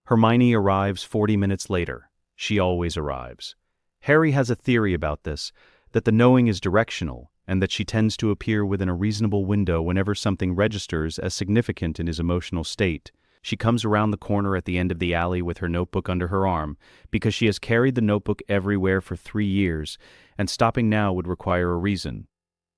Hermione arrives 40 minutes later. She always arrives. Harry has a theory about this, that the knowing is directional, and that she tends to appear within a reasonable window whenever something registers as significant in his emotional state. She comes around the corner at the end of the alley with her notebook under her arm, because she has carried the notebook everywhere for 3 years, and stopping now would require a reason.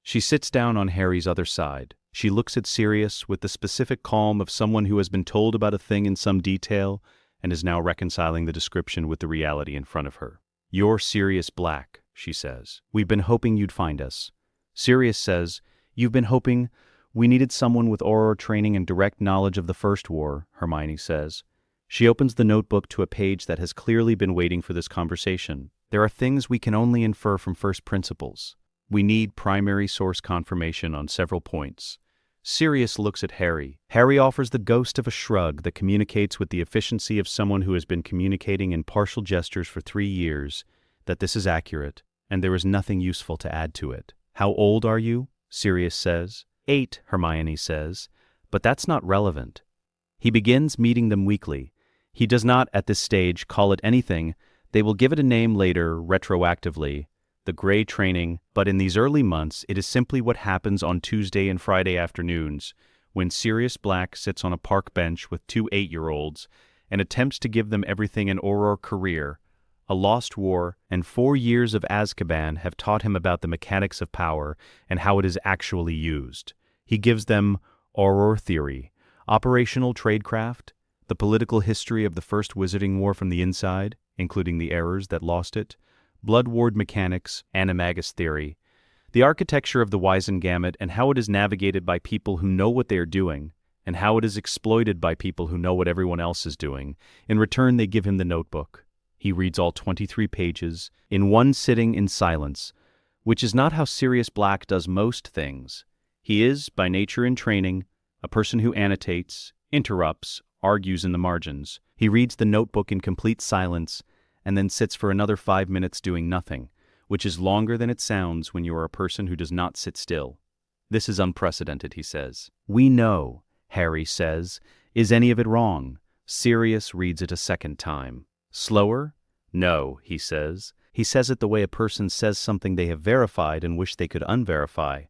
She sits down on Harry's other side. She looks at Sirius with the specific calm of someone who has been told about a thing in some detail and is now reconciling the description with the reality in front of her. "You're Sirius Black," she says. "We've been hoping you'd find us." Sirius says, "You've been hoping? We needed someone with Auror training and direct knowledge of the First War," Hermione says. She opens the notebook to a page that has clearly been waiting for this conversation. "There are things we can only infer from first principles. We need primary source confirmation on several points." Sirius looks at Harry. Harry offers the ghost of a shrug that communicates with the efficiency of someone who has been communicating in partial gestures for 3 years that this is accurate, and there is nothing useful to add to it. "How old are you?" Sirius says. 8, Hermione says, but that's not relevant. He begins meeting them weekly. He does not, at this stage, call it anything. They will give it a name later, retroactively, the Grey Training, but in these early months, it is simply what happens on Tuesday and Friday afternoons, when Sirius Black sits on a park bench with 2 8-year-olds and attempts to give them everything an Auror career. A lost war and 4 years of Azkaban have taught him about the mechanics of power and how it is actually used. He gives them Auror theory, operational tradecraft, the political history of the First Wizarding War from the inside, including the errors that lost it, Blood Ward mechanics, animagus theory, the architecture of the Wizengamot and how it is navigated by people who know what they are doing, and how it is exploited by people who know what everyone else is doing. In return, they give him the notebook. He reads all 23 pages, in one sitting in silence, which is not how Sirius Black does most things. He is, by nature and training, a person who annotates, interrupts, argues in the margins. He reads the notebook in complete silence, and then sits for another 5 minutes doing nothing, which is longer than it sounds when you are a person who does not sit still. "This is unprecedented," he says. "We know," Harry says. "Is any of it wrong?" Sirius reads it a second time. "Slower?" "No," he says. He says it the way a person says something they have verified and wish they could unverify,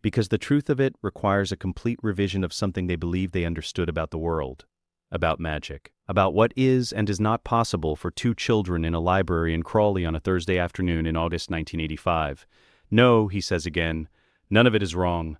because the truth of it requires a complete revision of something they believe they understood about the world, about magic, about what is and is not possible for 2 children in a library in Crawley on a Thursday afternoon in August 1985. "No," he says again, "none of it is wrong."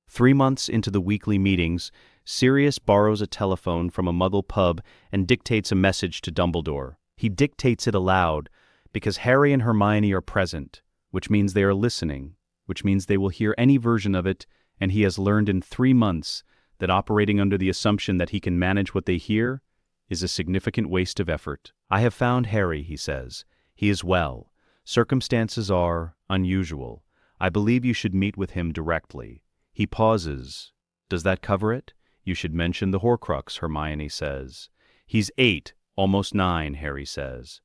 3 months into the weekly meetings, Sirius borrows a telephone from a Muggle pub and dictates a message to Dumbledore. He dictates it aloud because Harry and Hermione are present, which means they are listening, which means they will hear any version of it, and he has learned in 3 months that operating under the assumption that he can manage what they hear is a significant waste of effort. "I have found Harry," he says. "He is well. Circumstances are unusual. I believe you should meet with him directly." He pauses. "Does that cover it?" "You should mention the Horcrux," Hermione says. "He's 8, almost 9, Harry says.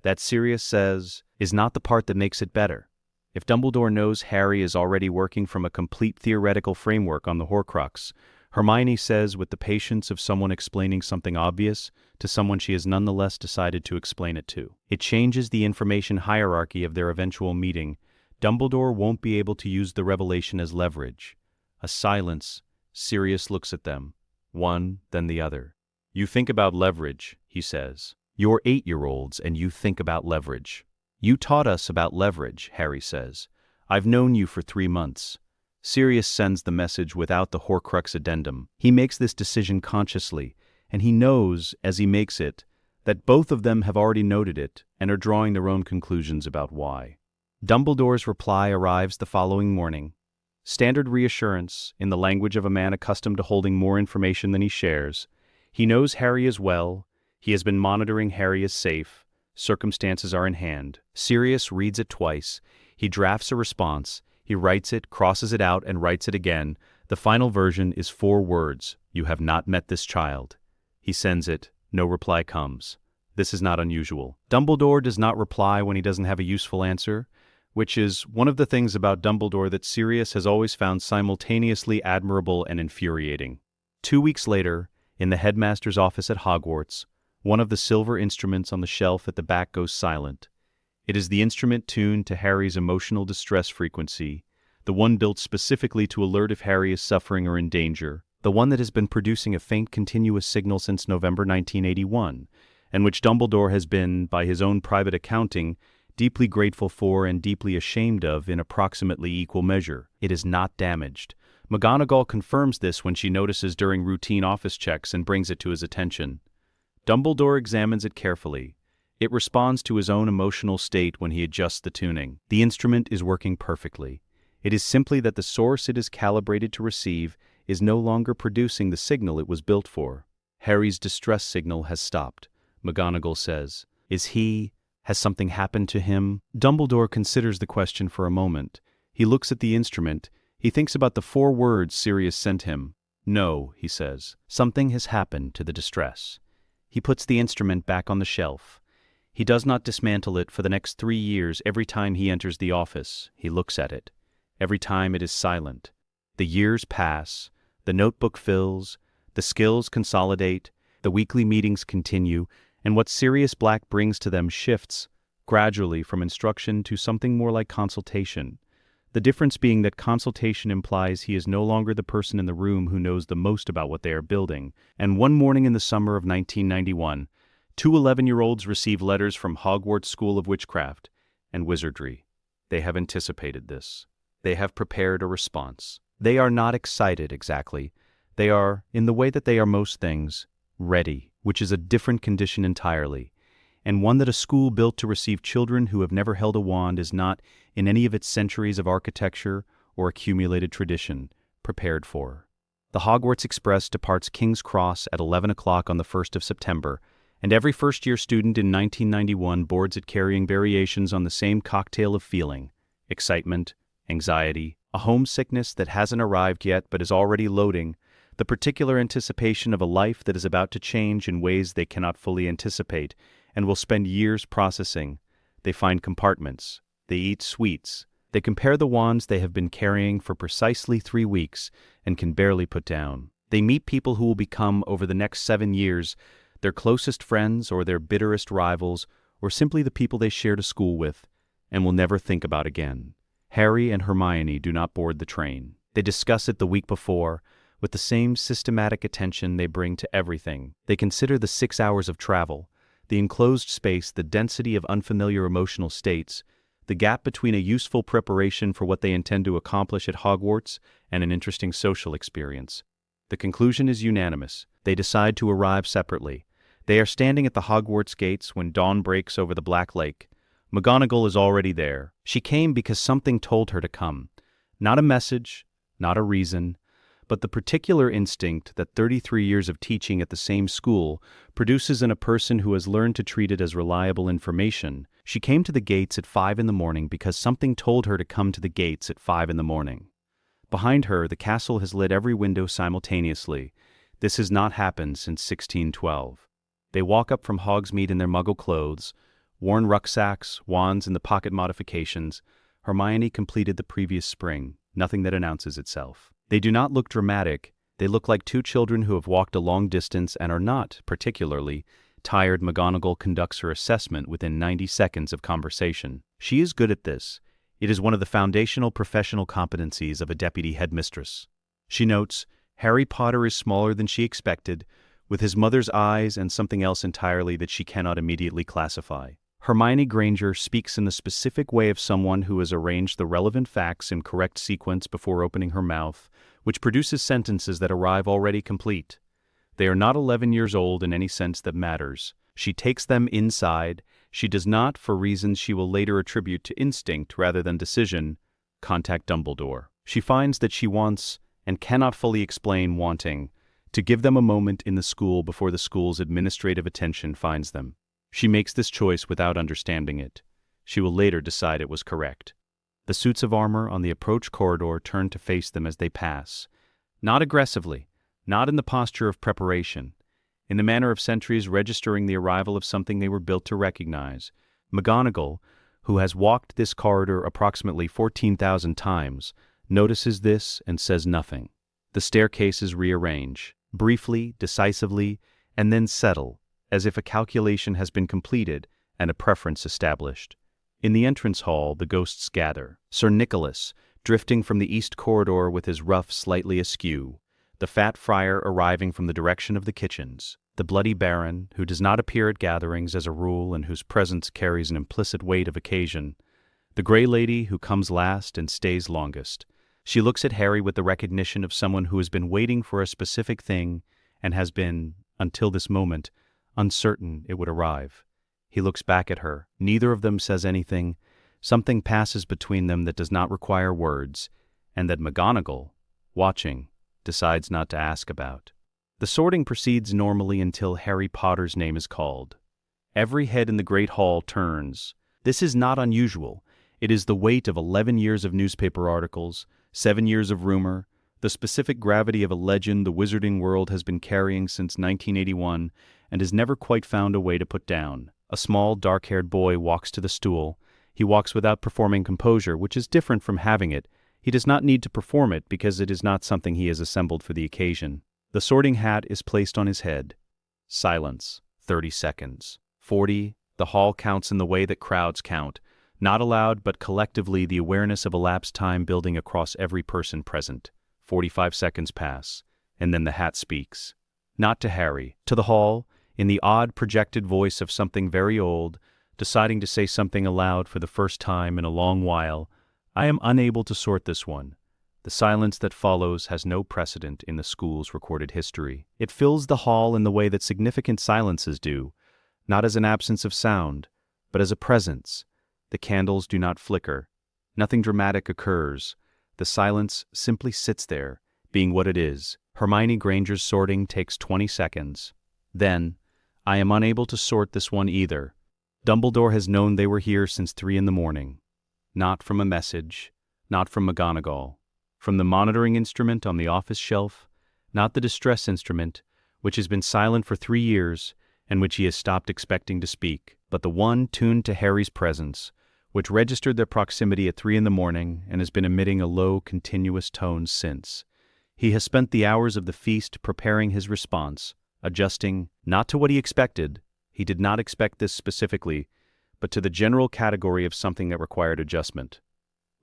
That, Sirius says, is not the part that makes it better. If Dumbledore knows Harry is already working from a complete theoretical framework on the Horcrux, Hermione says with the patience of someone explaining something obvious to someone she has nonetheless decided to explain it to. It changes the information hierarchy of their eventual meeting. Dumbledore won't be able to use the revelation as leverage. A silence. Sirius looks at them, one, then the other. "You think about leverage," he says. "You're 8-year-olds and you think about leverage." "You taught us about leverage," Harry says. "I've known you for 3 months." Sirius sends the message without the Horcrux addendum. He makes this decision consciously, and he knows, as he makes it, that both of them have already noted it and are drawing their own conclusions about why. Dumbledore's reply arrives the following morning. Standard reassurance, in the language of a man accustomed to holding more information than he shares. He knows Harry is well. He has been monitoring Harry is safe. Circumstances are in hand. Sirius reads it twice. He drafts a response. He writes it, crosses it out, and writes it again. The final version is 4 words. "You have not met this child." He sends it. No reply comes. This is not unusual. Dumbledore does not reply when he doesn't have a useful answer, which is one of the things about Dumbledore that Sirius has always found simultaneously admirable and infuriating. 2 weeks later, in the headmaster's office at Hogwarts, one of the silver instruments on the shelf at the back goes silent. It is the instrument tuned to Harry's emotional distress frequency, the one built specifically to alert if Harry is suffering or in danger, the one that has been producing a faint continuous signal since November 1981, and which Dumbledore has been, by his own private accounting, deeply grateful for and deeply ashamed of in approximately equal measure. It is not damaged. McGonagall confirms this when she notices during routine office checks and brings it to his attention. Dumbledore examines it carefully. It responds to his own emotional state when he adjusts the tuning. The instrument is working perfectly. It is simply that the source it is calibrated to receive is no longer producing the signal it was built for. Harry's distress signal has stopped, McGonagall says. Has something happened to him? Dumbledore considers the question for a moment. He looks at the instrument. He thinks about the 4 words Sirius sent him. No, he says. Something has happened to the distress. He puts the instrument back on the shelf. He does not dismantle it for the next 3 years. Every time he enters the office, he looks at it. Every time it is silent. The years pass. The notebook fills. The skills consolidate. The weekly meetings continue. And what Sirius Black brings to them shifts, gradually from instruction to something more like consultation. The difference being that consultation implies he is no longer the person in the room who knows the most about what they are building. And one morning in the summer of 1991, 2 11-year-olds receive letters from Hogwarts School of Witchcraft and Wizardry. They have anticipated this. They have prepared a response. They are not excited exactly. They are, in the way that they are most things, ready, which is a different condition entirely, and one that a school built to receive children who have never held a wand is not, in any of its centuries of architecture or accumulated tradition, prepared for. The Hogwarts Express departs King's Cross at 11 o'clock on the 1st of September, and every first-year student in 1991 boards it carrying variations on the same cocktail of feeling: excitement, anxiety, a homesickness that hasn't arrived yet but is already loading, the particular anticipation of a life that is about to change in ways they cannot fully anticipate and will spend years processing. They find compartments. They eat sweets. They compare the wands they have been carrying for precisely 3 weeks and can barely put down. They meet people who will become, over the next 7 years, their closest friends or their bitterest rivals, or simply the people they shared a school with and will never think about again. Harry and Hermione do not board the train. They discuss it the week before, with the same systematic attention they bring to everything. They consider the 6 hours of travel, the enclosed space, the density of unfamiliar emotional states, the gap between a useful preparation for what they intend to accomplish at Hogwarts and an interesting social experience. The conclusion is unanimous. They decide to arrive separately. They are standing at the Hogwarts gates when dawn breaks over the Black Lake. McGonagall is already there. She came because something told her to come. Not a message, not a reason, but the particular instinct that 33 years of teaching at the same school produces in a person who has learned to treat it as reliable information. She came to the gates at 5 in the morning because something told her to come to the gates at 5 in the morning. Behind her, the castle has lit every window simultaneously. This has not happened since 1612. They walk up from Hogsmeade in their muggle clothes, worn rucksacks, wands, and the pocket modifications. Hermione completed the previous spring, nothing that announces itself. They do not look dramatic. They look like 2 children who have walked a long distance and are not, particularly, tired. McGonagall conducts her assessment within 90 seconds of conversation. She is good at this. It is one of the foundational professional competencies of a deputy headmistress. She notes, Harry Potter is smaller than she expected, with his mother's eyes and something else entirely that she cannot immediately classify. Hermione Granger speaks in the specific way of someone who has arranged the relevant facts in correct sequence before opening her mouth, which produces sentences that arrive already complete. They are not 11 years old in any sense that matters. She takes them inside. She does not, for reasons she will later attribute to instinct rather than decision, contact Dumbledore. She finds that she wants, and cannot fully explain wanting, to give them a moment in the school before the school's administrative attention finds them. She makes this choice without understanding it. She will later decide it was correct. The suits of armor on the approach corridor turn to face them as they pass. Not aggressively, not in the posture of preparation, in the manner of sentries registering the arrival of something they were built to recognize. McGonagall, who has walked this corridor approximately 14,000 times, notices this and says nothing. The staircases rearrange, briefly, decisively, and then settle, as if a calculation has been completed and a preference established. In the entrance hall, the ghosts gather. Sir Nicholas, drifting from the east corridor with his ruff slightly askew, the fat friar arriving from the direction of the kitchens, the bloody baron, who does not appear at gatherings as a rule and whose presence carries an implicit weight of occasion, the gray lady who comes last and stays longest. She looks at Harry with the recognition of someone who has been waiting for a specific thing and has been, until this moment, uncertain it would arrive. He looks back at her. Neither of them says anything. Something passes between them that does not require words, and that McGonagall, watching, decides not to ask about. The sorting proceeds normally until Harry Potter's name is called. Every head in the Great Hall turns. This is not unusual. It is the weight of 11 years of newspaper articles, 7 years of rumor, the specific gravity of a legend the wizarding world has been carrying since 1981 and has never quite found a way to put down. A small, dark-haired boy walks to the stool. He walks without performing composure, which is different from having it. He does not need to perform it because it is not something he has assembled for the occasion. The sorting hat is placed on his head. Silence. 30 seconds. 40. The hall counts in the way that crowds count. Not aloud, but collectively, the awareness of elapsed time building across every person present. 45 seconds pass, and then the hat speaks. Not to Harry, to the hall, in the odd projected voice of something very old, deciding to say something aloud for the first time in a long while. I am unable to sort this one. The silence that follows has no precedent in the school's recorded history. It fills the hall in the way that significant silences do, not as an absence of sound, but as a presence. The candles do not flicker. Nothing dramatic occurs. The silence simply sits there, being what it is. Hermione Granger's sorting takes 20 seconds. Then, I am unable to sort this one either. Dumbledore has known they were here since 3 in the morning. Not from a message, not from McGonagall. From the monitoring instrument on the office shelf, not the distress instrument, which has been silent for 3 years and which he has stopped expecting to speak, but the one tuned to Harry's presence, which registered their proximity at 3 in the morning and has been emitting a low, continuous tone since. He has spent the hours of the feast preparing his response, adjusting, not to what he expected. He did not expect this specifically, but to the general category of something that required adjustment.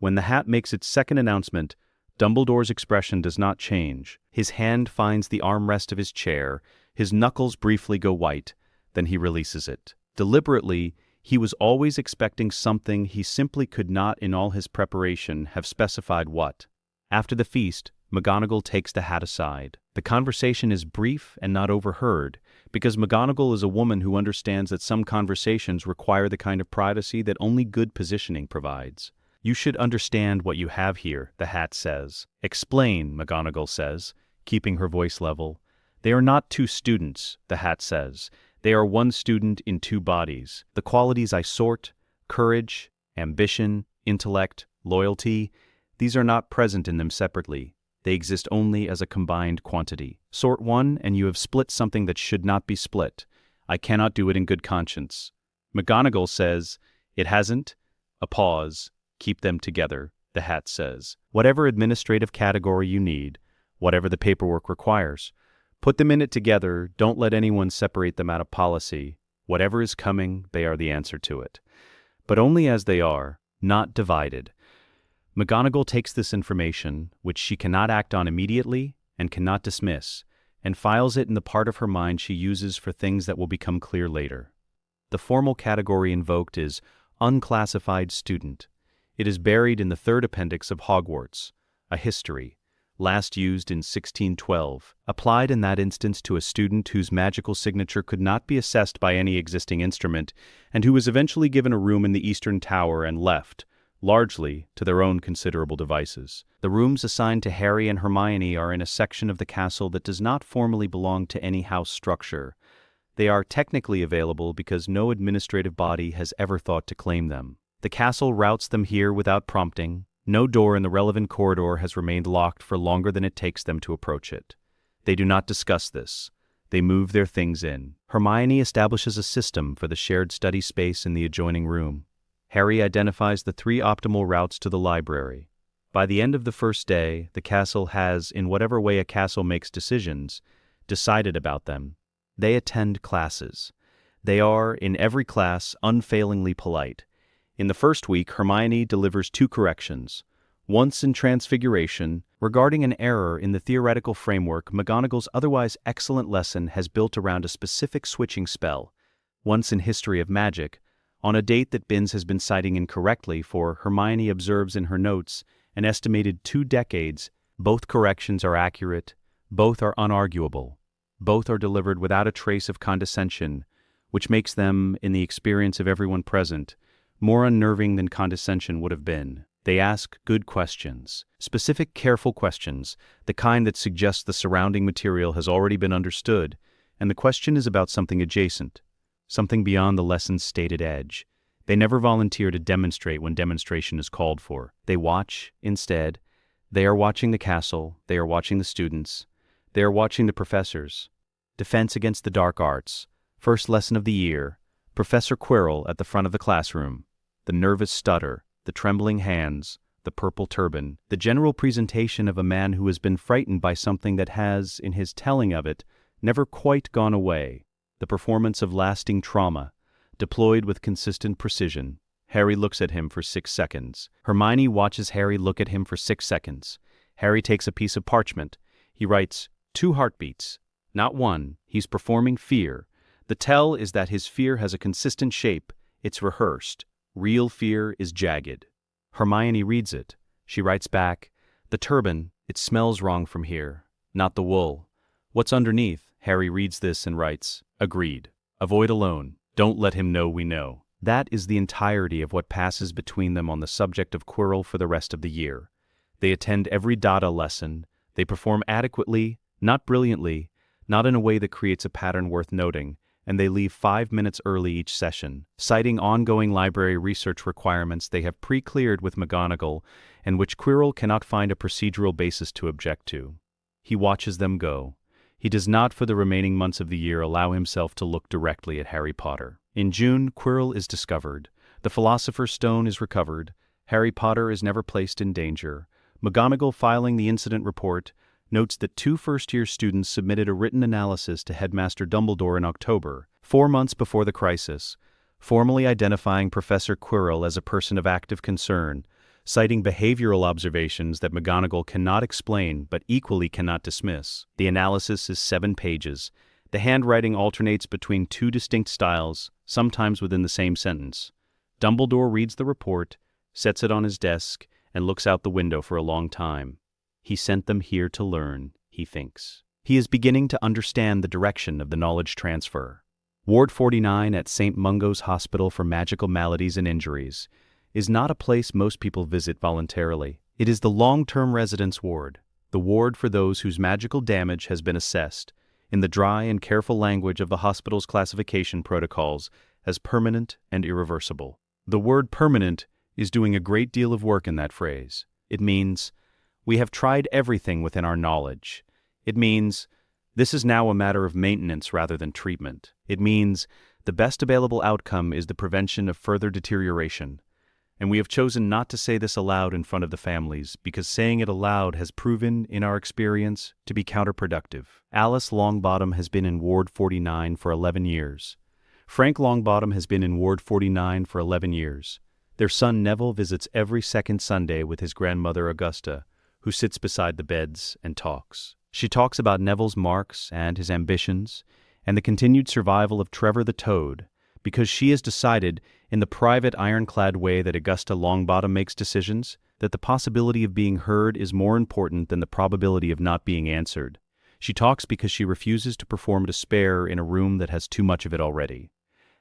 When the hat makes its second announcement, Dumbledore's expression does not change. His hand finds the armrest of his chair, his knuckles briefly go white, then he releases it. Deliberately, he was always expecting something he simply could not in all his preparation have specified what. After the feast, McGonagall takes the hat aside. The conversation is brief and not overheard, because McGonagall is a woman who understands that some conversations require the kind of privacy that only good positioning provides. You should understand what you have here, the hat says. Explain, McGonagall says, keeping her voice level. They are not 2 students, the hat says. They are 1 student in 2 bodies. The qualities I sort, courage, ambition, intellect, loyalty, these are not present in them separately. They exist only as a combined quantity. Sort 1 and you have split something that should not be split. I cannot do it in good conscience. McGonagall says, it hasn't. A pause. Keep them together, the hat says. Whatever administrative category you need, whatever the paperwork requires, put them in it together. Don't let anyone separate them out of policy. Whatever is coming, they are the answer to it. But only as they are, not divided. McGonagall takes this information, which she cannot act on immediately and cannot dismiss, and files it in the part of her mind she uses for things that will become clear later. The formal category invoked is unclassified student. It is buried in the 3rd appendix of Hogwarts, a history, last used in 1612, applied in that instance to a student whose magical signature could not be assessed by any existing instrument, and who was eventually given a room in the Eastern Tower and left, largely to their own considerable devices. The rooms assigned to Harry and Hermione are in a section of the castle that does not formally belong to any house structure. They are technically available because no administrative body has ever thought to claim them. The castle routes them here without prompting. No door in the relevant corridor has remained locked for longer than it takes them to approach it. They do not discuss this. They move their things in. Hermione establishes a system for the shared study space in the adjoining room. Harry identifies the 3 optimal routes to the library. By the end of the first day, the castle has, in whatever way a castle makes decisions, decided about them. They attend classes. They are, in every class, unfailingly polite. In the first week, Hermione delivers 2 corrections. Once in Transfiguration, regarding an error in the theoretical framework, McGonagall's otherwise excellent lesson has built around a specific switching spell. Once in History of Magic, on a date that Binns has been citing incorrectly for, Hermione observes in her notes an estimated 2 decades. Both corrections are accurate, both are unarguable, both are delivered without a trace of condescension, which makes them, in the experience of everyone present, more unnerving than condescension would have been. They ask good questions, specific, careful questions, the kind that suggests the surrounding material has already been understood, and the question is about something adjacent, something beyond the lesson's stated edge. They never volunteer to demonstrate when demonstration is called for. They watch, instead. They are watching the castle, they are watching the students, they are watching the professors. Defense against the dark arts, first lesson of the year, Professor Quirrell at the front of the classroom, the nervous stutter, the trembling hands, the purple turban, the general presentation of a man who has been frightened by something that has, in his telling of it, never quite gone away, the performance of lasting trauma, deployed with consistent precision. Harry looks at him for 6 seconds. Hermione watches Harry look at him for 6 seconds. Harry takes a piece of parchment. He writes 2 heartbeats, not 1. He's performing fear. The tell is that his fear has a consistent shape. It's rehearsed. Real fear is jagged. Hermione reads it. She writes back, "The turban, it smells wrong from here. Not the wool. What's underneath?" Harry reads this and writes, "Agreed. Avoid alone. Don't let him know we know." That is the entirety of what passes between them on the subject of Quirrell for the rest of the year. They attend every data lesson. They perform adequately, not brilliantly, not in a way that creates a pattern worth noting, and they leave 5 minutes early each session, citing ongoing library research requirements they have pre-cleared with McGonagall and which Quirrell cannot find a procedural basis to object to. He watches them go. He does not for the remaining months of the year allow himself to look directly at Harry Potter. In June, Quirrell is discovered. The Philosopher's Stone is recovered. Harry Potter is never placed in danger. McGonagall, filing the incident report, notes that 2 first-year students submitted a written analysis to Headmaster Dumbledore in October, 4 months before the crisis, formally identifying Professor Quirrell as a person of active concern, citing behavioral observations that McGonagall cannot explain but equally cannot dismiss. The analysis is 7 pages. The handwriting alternates between 2 distinct styles, sometimes within the same sentence. Dumbledore reads the report, sets it on his desk, and looks out the window for a long time. He sent them here to learn, he thinks. He is beginning to understand the direction of the knowledge transfer. Ward 49 at St. Mungo's Hospital for Magical Maladies and Injuries is not a place most people visit voluntarily. It is the long-term residence ward, the ward for those whose magical damage has been assessed, in the dry and careful language of the hospital's classification protocols, as permanent and irreversible. The word permanent is doing a great deal of work in that phrase. It means, we have tried everything within our knowledge. It means, this is now a matter of maintenance rather than treatment. It means, the best available outcome is the prevention of further deterioration. And we have chosen not to say this aloud in front of the families, because saying it aloud has proven, in our experience, to be counterproductive. Alice Longbottom has been in Ward 49 for 11 years. Frank Longbottom has been in Ward 49 for 11 years. Their son Neville visits every second Sunday with his grandmother Augusta, who sits beside the beds and talks. She talks about Neville's marks and his ambitions, and the continued survival of Trevor the Toad, because she has decided, in the private ironclad way that Augusta Longbottom makes decisions, that the possibility of being heard is more important than the probability of not being answered. She talks because she refuses to perform despair in a room that has too much of it already.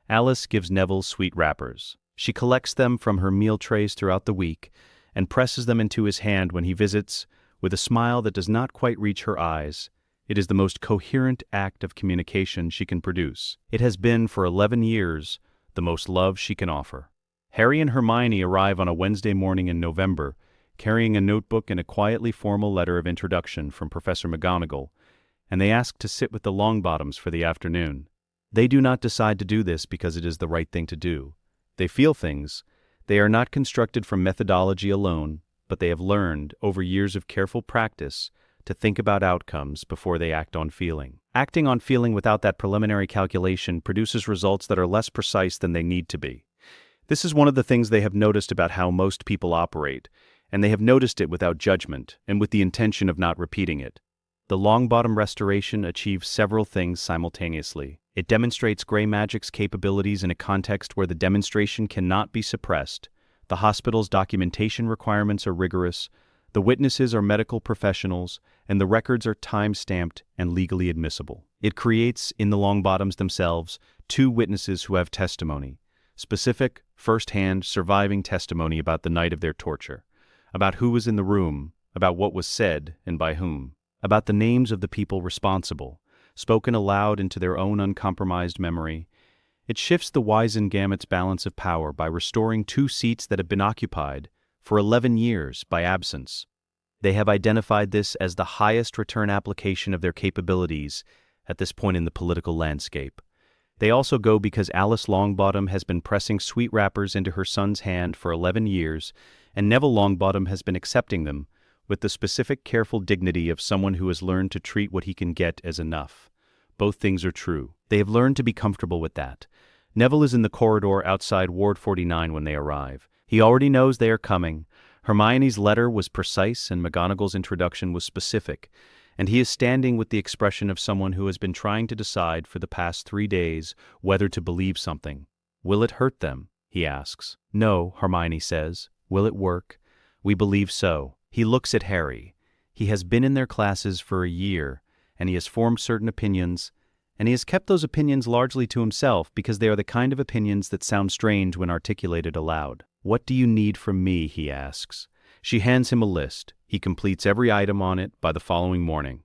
Alice gives Neville sweet wrappers. She collects them from her meal trays throughout the week and presses them into his hand when he visits, with a smile that does not quite reach her eyes. It is the most coherent act of communication she can produce. It has been, for 11 years, the most love she can offer. Harry and Hermione arrive on a Wednesday morning in November, carrying a notebook and a quietly formal letter of introduction from Professor McGonagall, and they ask to sit with the Longbottoms for the afternoon. They do not decide to do this because it is the right thing to do. They feel things. They are not constructed from methodology alone, but they have learned, over years of careful practice, to think about outcomes before they act on feeling. Acting on feeling without that preliminary calculation produces results that are less precise than they need to be. This is one of the things they have noticed about how most people operate, and they have noticed it without judgment and with the intention of not repeating it. The Longbottom restoration achieves several things simultaneously. It demonstrates gray magic's capabilities in a context where the demonstration cannot be suppressed. The hospital's documentation requirements are rigorous, the witnesses are medical professionals, and the records are time-stamped and legally admissible. It creates, in the Longbottoms themselves, two witnesses who have testimony, specific, first-hand, surviving testimony about the night of their torture, about who was in the room, about what was said and by whom, about the names of the people responsible, spoken aloud into their own uncompromised memory. It shifts the Wisengamot's balance of power by restoring two seats that have been occupied for 11 years by absence. They have identified this as the highest return application of their capabilities at this point in the political landscape. They also go because Alice Longbottom has been pressing sweet wrappers into her son's hand for 11 years, and Neville Longbottom has been accepting them with the specific careful dignity of someone who has learned to treat what he can get as enough. Both things are true. They have learned to be comfortable with that. Neville is in the corridor outside Ward 49 when they arrive. He already knows they are coming. Hermione's letter was precise and McGonagall's introduction was specific, and he is standing with the expression of someone who has been trying to decide for the past 3 days whether to believe something. Will it hurt them? He asks. No, Hermione says. Will it work? We believe so. He looks at Harry. He has been in their classes for a year, and he has formed certain opinions, and he has kept those opinions largely to himself because they are the kind of opinions that sound strange when articulated aloud. What do you need from me? He asks. She hands him a list. He completes every item on it by the following morning.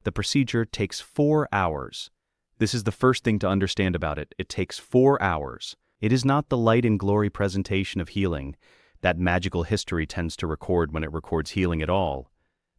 The procedure takes 4 hours. This is the first thing to understand about it. It takes 4 hours. It is not the light and glory presentation of healing that magical history tends to record when it records healing at all.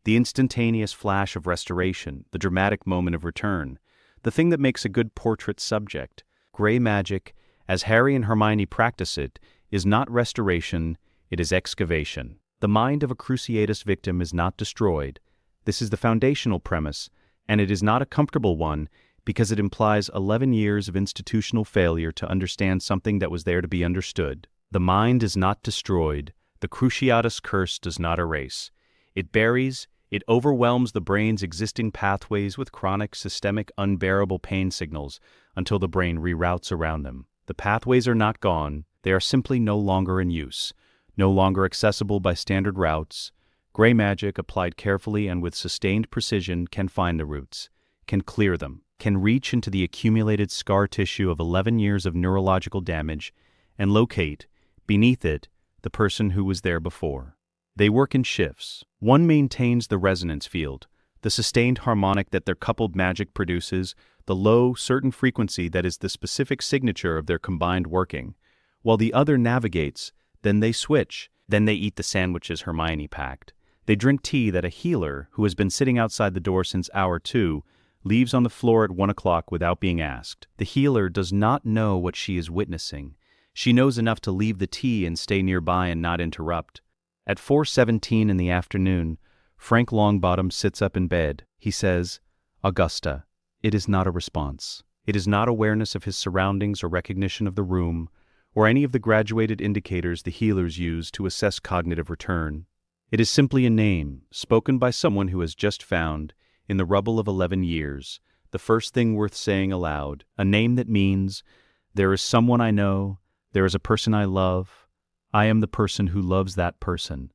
The instantaneous flash of restoration, the dramatic moment of return, the thing that makes a good portrait subject. Gray magic, as Harry and Hermione practice it, is not restoration, it is excavation. The mind of a Cruciatus victim is not destroyed. This is the foundational premise, and it is not a comfortable one because it implies 11 years of institutional failure to understand something that was there to be understood. The mind is not destroyed. The Cruciatus curse does not erase. It buries, it overwhelms the brain's existing pathways with chronic, systemic, unbearable pain signals until the brain reroutes around them. The pathways are not gone. They are simply no longer in use, no longer accessible by standard routes. Gray magic, applied carefully and with sustained precision, can find the roots, can clear them, can reach into the accumulated scar tissue of 11 years of neurological damage and locate, beneath it, the person who was there before. They work in shifts. One maintains the resonance field, the sustained harmonic that their coupled magic produces, the low, certain frequency that is the specific signature of their combined working, while the other navigates. Then they switch. Then they eat the sandwiches Hermione packed. They drink tea that a healer, who has been sitting outside the door since hour 2, leaves on the floor at 1 o'clock without being asked. The healer does not know what she is witnessing. She knows enough to leave the tea and stay nearby and not interrupt. At 4:17 in the afternoon, Frank Longbottom sits up in bed. He says, "Augusta." It is not a response. It is not awareness of his surroundings or recognition of the room, or any of the graduated indicators the healers use to assess cognitive return. It is simply a name, spoken by someone who has just found, in the rubble of 11 years, the first thing worth saying aloud, a name that means, there is someone I know, there is a person I love, I am the person who loves that person.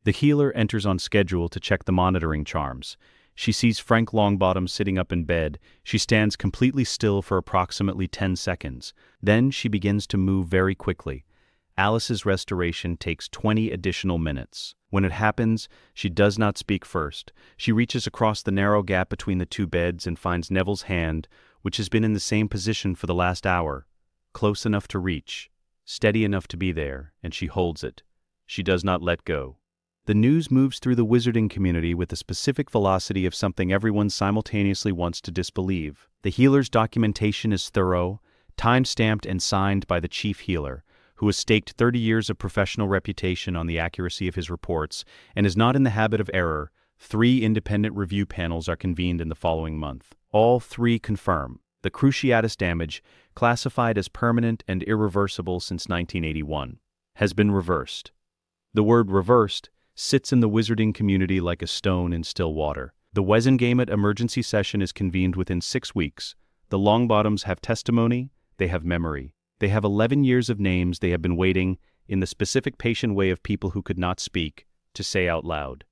The healer enters on schedule to check the monitoring charms. She sees Frank Longbottom sitting up in bed. She stands completely still for approximately 10 seconds. Then she begins to move very quickly. Alice's restoration takes 20 additional minutes. When it happens, she does not speak first. She reaches across the narrow gap between the two beds and finds Neville's hand, which has been in the same position for the last hour. Close enough to reach, steady enough to be there, and she holds it. She does not let go. The news moves through the wizarding community with the specific velocity of something everyone simultaneously wants to disbelieve. The healer's documentation is thorough, time-stamped and signed by the chief healer, who has staked 30 years of professional reputation on the accuracy of his reports and is not in the habit of error. 3 independent review panels are convened in the following month. All 3 confirm the Cruciatus damage, classified as permanent and irreversible since 1981, has been reversed. The word reversed sits in the wizarding community like a stone in still water. The Wizengamot emergency session is convened within 6 weeks. The Longbottoms have testimony, they have memory. They have 11 years of names they have been waiting, in the specific patient way of people who could not speak, to say out loud.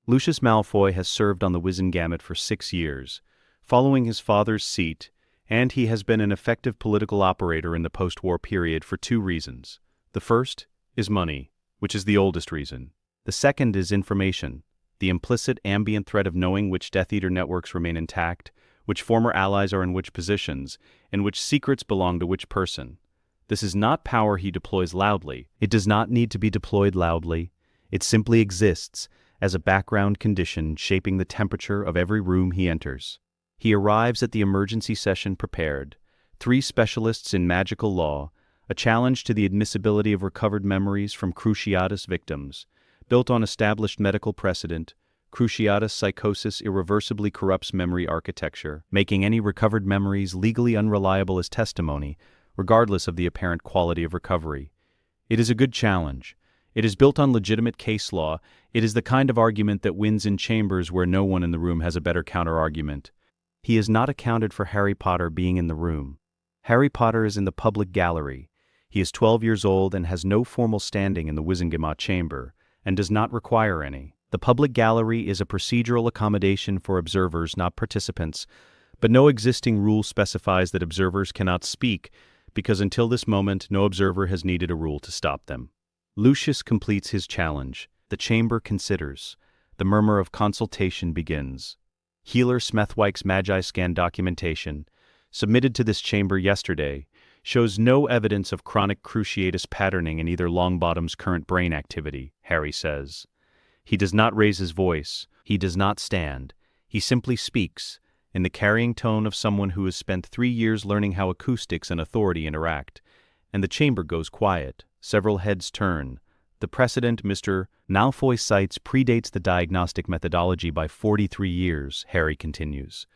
Lucius Malfoy has served on the Wizengamot for 6 years, following his father's seat, and he has been an effective political operator in the post-war period for 2 reasons. The first is money, which is the oldest reason. The second is information, the implicit ambient threat of knowing which Death Eater networks remain intact, which former allies are in which positions, and which secrets belong to which person. This is not power he deploys loudly. It does not need to be deployed loudly. It simply exists as a background condition shaping the temperature of every room he enters. He arrives at the emergency session prepared. 3 specialists in magical law, a challenge to the admissibility of recovered memories from Cruciatus victims. Built on established medical precedent, Cruciatus psychosis irreversibly corrupts memory architecture, making any recovered memories legally unreliable as testimony, regardless of the apparent quality of recovery. It is a good challenge. It is built on legitimate case law. It is the kind of argument that wins in chambers where no one in the room has a better counter-argument. He is not accounted for Harry Potter being in the room. Harry Potter is in the public gallery. He is 12 years old and has no formal standing in the Wizengamot chamber, and does not require any. The public gallery is a procedural accommodation for observers, not participants, but no existing rule specifies that observers cannot speak, because until this moment no observer has needed a rule to stop them. Lucius completes his challenge. The chamber considers. The murmur of consultation begins. Healer Smethwick's Magi scan documentation, submitted to this chamber yesterday, shows no evidence of chronic cruciatus patterning in either Longbottom's current brain activity, Harry says. He does not raise his voice. He does not stand. He simply speaks, in the carrying tone of someone who has spent 3 years learning how acoustics and authority interact, and the chamber goes quiet. Several heads turn. The precedent Mr. Malfoy cites predates the diagnostic methodology by 43 years, Harry continues.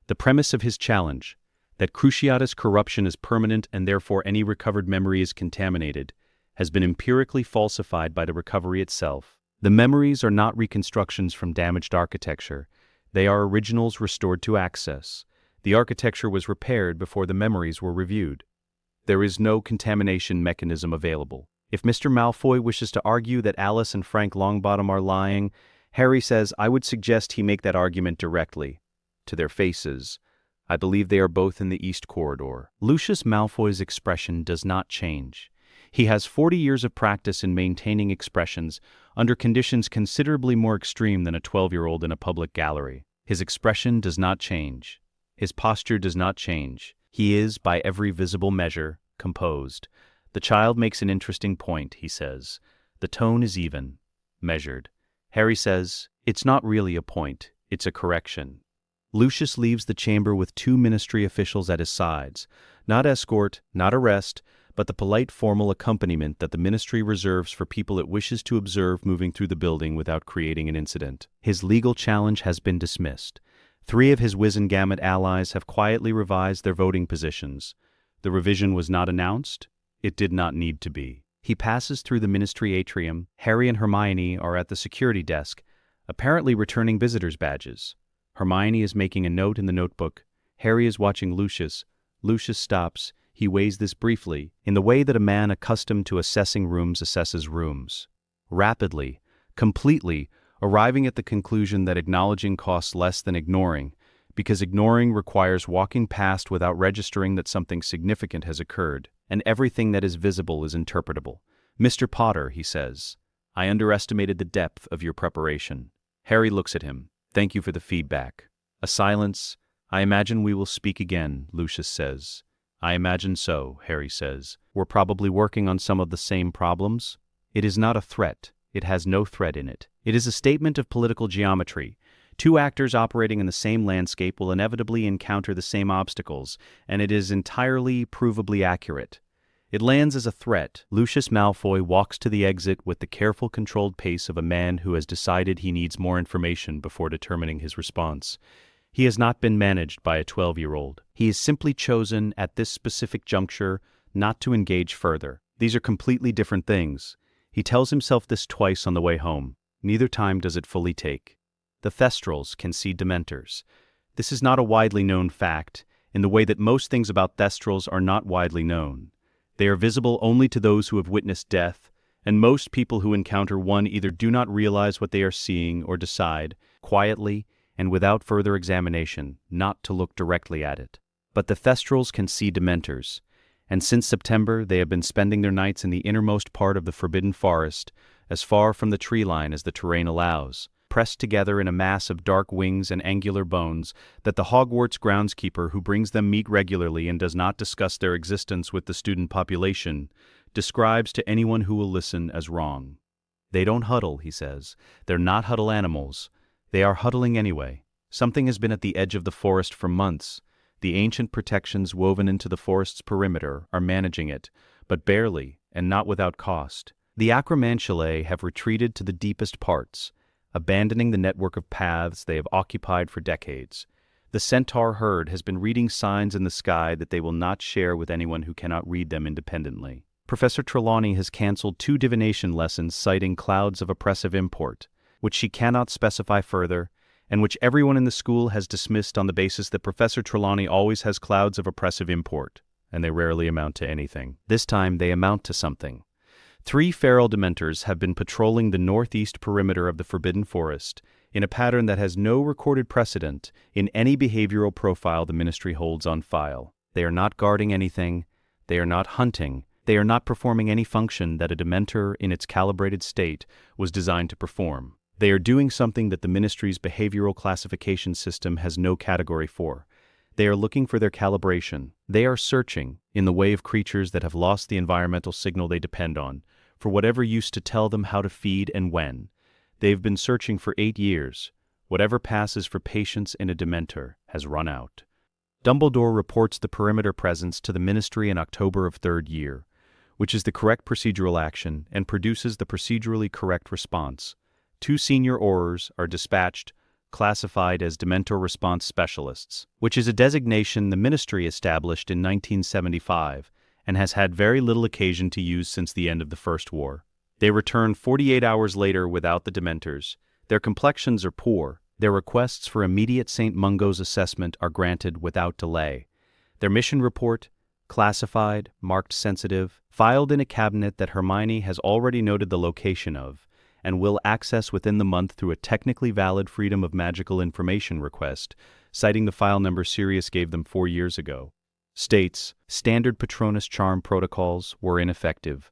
The premise of his challenge, that Cruciatus corruption is permanent and therefore any recovered memory is contaminated, has been empirically falsified by the recovery itself. The memories are not reconstructions from damaged architecture. They are originals restored to access. The architecture was repaired before the memories were reviewed. There is no contamination mechanism available. If Mr. Malfoy wishes to argue that Alice and Frank Longbottom are lying, Harry says, I would suggest he make that argument directly. To their faces. I believe they are both in the East Corridor. Lucius Malfoy's expression does not change. He has 40 years of practice in maintaining expressions under conditions considerably more extreme than a 12-year-old in a public gallery. His expression does not change. His posture does not change. He is, by every visible measure, composed. The child makes an interesting point, he says. The tone is even, measured. Harry says, it's not really a point, it's a correction. Lucius leaves the chamber with 2 ministry officials at his sides. Not escort, not arrest, but the polite formal accompaniment that the ministry reserves for people it wishes to observe moving through the building without creating an incident. His legal challenge has been dismissed. 3 of his Wizengamot allies have quietly revised their voting positions. The revision was not announced. It did not need to be. He passes through the ministry atrium. Harry and Hermione are at the security desk, apparently returning visitors' badges. Hermione is making a note in the notebook. Harry is watching Lucius. Lucius stops. He weighs this briefly, in the way that a man accustomed to assessing rooms assesses rooms. Rapidly, completely, arriving at the conclusion that acknowledging costs less than ignoring, because ignoring requires walking past without registering that something significant has occurred, and everything that is visible is interpretable. Mr. Potter, he says, I underestimated the depth of your preparation. Harry looks at him. Thank you for the feedback. A silence. I imagine we will speak again, Lucius says. I imagine so, Harry says. We're probably working on some of the same problems. It is not a threat. It has no threat in it. It is a statement of political geometry. 2 actors operating in the same landscape will inevitably encounter the same obstacles, and it is entirely provably accurate. It lands as a threat. Lucius Malfoy walks to the exit with the careful, controlled pace of a man who has decided he needs more information before determining his response. He has not been managed by a 12-year-old. He has simply chosen, at this specific juncture, not to engage further. These are completely different things. He tells himself this twice on the way home. neither time does it fully take. The Thestrals can see Dementors. This is not a widely known fact, in the way that most things about Thestrals are not widely known. They are visible only to those who have witnessed death, and most people who encounter one either do not realize what they are seeing or decide, quietly and without further examination, not to look directly at it. But the Thestrals can see Dementors, and since September they have been spending their nights in the innermost part of the Forbidden Forest, as far from the tree line as the terrain allows, pressed together in a mass of dark wings and angular bones that the Hogwarts groundskeeper who brings them meat regularly and does not discuss their existence with the student population describes to anyone who will listen as wrong. They don't huddle, he says. They're not huddle animals. They are huddling anyway. Something has been at the edge of the forest for months. The ancient protections woven into the forest's perimeter are managing it, but barely, and not without cost. The Acromantulae have retreated to the deepest parts, abandoning the network of paths they have occupied for decades. The centaur herd has been reading signs in the sky that they will not share with anyone who cannot read them independently. Professor Trelawney has canceled 2 divination lessons citing clouds of oppressive import, which she cannot specify further, and which everyone in the school has dismissed on the basis that Professor Trelawney always has clouds of oppressive import, and they rarely amount to anything. This time they amount to something. 3 feral Dementors have been patrolling the northeast perimeter of the Forbidden Forest in a pattern that has no recorded precedent in any behavioral profile the Ministry holds on file. They are not guarding anything, they are not hunting, they are not performing any function that a Dementor in its calibrated state was designed to perform. They are doing something that the Ministry's behavioral classification system has no category for. They are looking for their calibration. They are searching, in the way of creatures that have lost the environmental signal they depend on, for whatever used to tell them how to feed and when. They've been searching for 8 years. Whatever passes for patience in a Dementor has run out. Dumbledore reports the perimeter presence to the Ministry in October of 3rd year, which is the correct procedural action and produces the procedurally correct response. 2 senior Aurors are dispatched, classified as Dementor Response Specialists, which is a designation the Ministry established in 1975 and has had very little occasion to use since the end of the First War. They return 48 hours later without the Dementors. Their complexions are poor. Their requests for immediate St. Mungo's assessment are granted without delay. Their mission report, classified, marked sensitive, filed in a cabinet that Hermione has already noted the location of, and will access within the month through a technically valid Freedom of Magical Information request, citing the file number Sirius gave them 4 years ago. States, standard Patronus charm protocols were ineffective.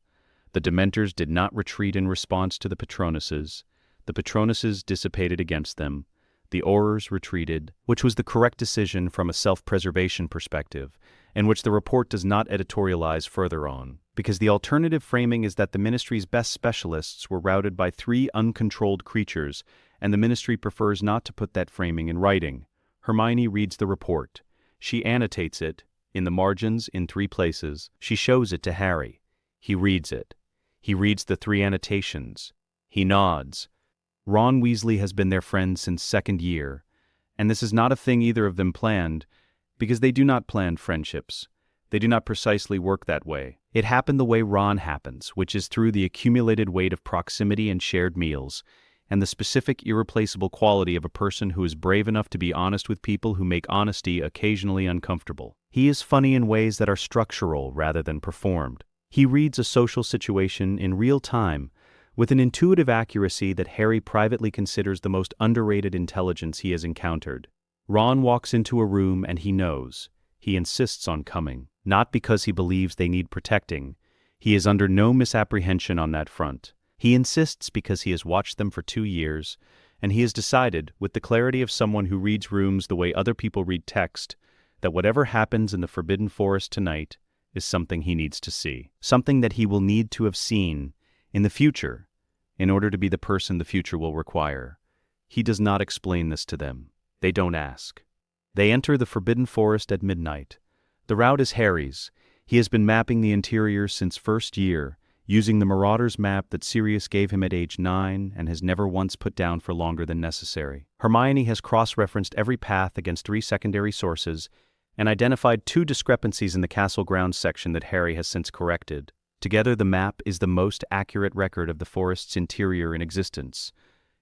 The Dementors did not retreat in response to the Patronuses. The Patronuses dissipated against them. The Aurors retreated, which was the correct decision from a self-preservation perspective, and which the report does not editorialize further on, because the alternative framing is that the Ministry's best specialists were routed by 3 uncontrolled creatures, and the Ministry prefers not to put that framing in writing. Hermione reads the report. She annotates it, in the margins in 3 places. She shows it to Harry. He reads it. He reads the 3 annotations. He nods. Ron Weasley has been their friend since 2nd year, and this is not a thing either of them planned, because they do not plan friendships. They do not precisely work that way. It happened the way Ron happens, which is through the accumulated weight of proximity and shared meals, and the specific irreplaceable quality of a person who is brave enough to be honest with people who make honesty occasionally uncomfortable. He is funny in ways that are structural rather than performed. He reads a social situation in real time, with an intuitive accuracy that Harry privately considers the most underrated intelligence he has encountered. Ron walks into a room and he knows. He insists on coming, not because he believes they need protecting. He is under no misapprehension on that front. He insists because he has watched them for 2 years, and he has decided, with the clarity of someone who reads rooms the way other people read text, that whatever happens in the Forbidden Forest tonight is something he needs to see. Something that he will need to have seen in the future, in order to be the person the future will require. He does not explain this to them. They don't ask. They enter the Forbidden Forest at midnight. The route is Harry's. He has been mapping the interior since 1st year, using the Marauder's map that Sirius gave him at age 9 and has never once put down for longer than necessary. Hermione has cross-referenced every path against 3 secondary sources and identified 2 discrepancies in the castle grounds section that Harry has since corrected. Together, the map is the most accurate record of the forest's interior in existence.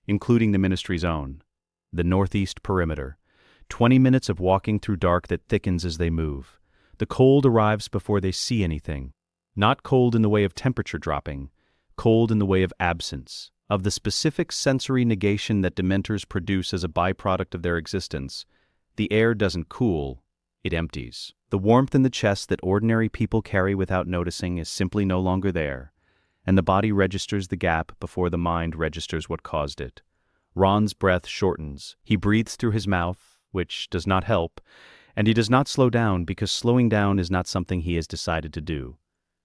including the Ministry's own. The northeast perimeter. 20 minutes of walking through dark that thickens as they move. The cold arrives before they see anything. Not cold in the way of temperature dropping, cold in the way of absence, of the specific sensory negation that Dementors produce as a byproduct of their existence. The air doesn't cool, it empties. The warmth in the chest that ordinary people carry without noticing is simply no longer there, and the body registers the gap before the mind registers what caused it. Ron's breath shortens. He breathes through his mouth, which does not help, and he does not slow down because slowing down is not something he has decided to do.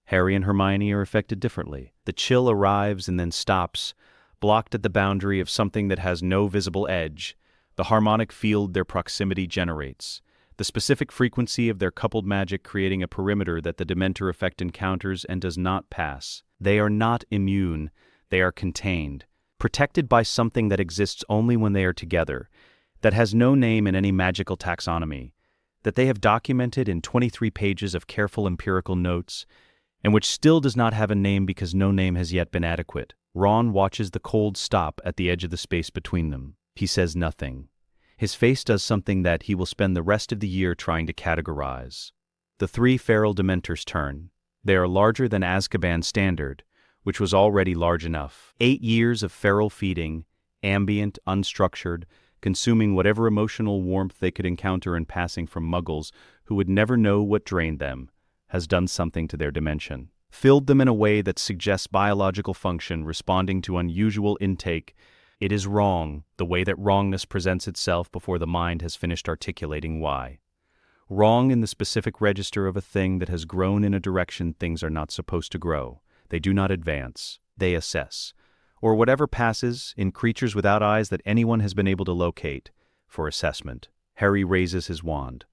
Harry and Hermione are affected differently. The chill arrives and then stops, blocked at the boundary of something that has no visible edge, the harmonic field their proximity generates, the specific frequency of their coupled magic creating a perimeter that the Dementor effect encounters and does not pass. They are not immune, they are contained, protected by something that exists only when they are together, that has no name in any magical taxonomy, that they have documented in 23 pages of careful empirical notes, and which still does not have a name because no name has yet been adequate. Ron watches the cold stop at the edge of the space between them. He says nothing. His face does something that he will spend the rest of the year trying to categorize. The three feral Dementors turn. They are larger than Azkaban's standard, which was already large enough. 8 years of feral feeding, ambient, unstructured, consuming whatever emotional warmth they could encounter in passing from muggles who would never know what drained them, has done something to their dimension. Filled them in a way that suggests biological function responding to unusual intake. It is wrong, the way that wrongness presents itself before the mind has finished articulating why. Wrong in the specific register of a thing that has grown in a direction things are not supposed to grow. They do not advance, they assess. Or whatever passes, in creatures without eyes that anyone has been able to locate, for assessment. Harry raises his wand.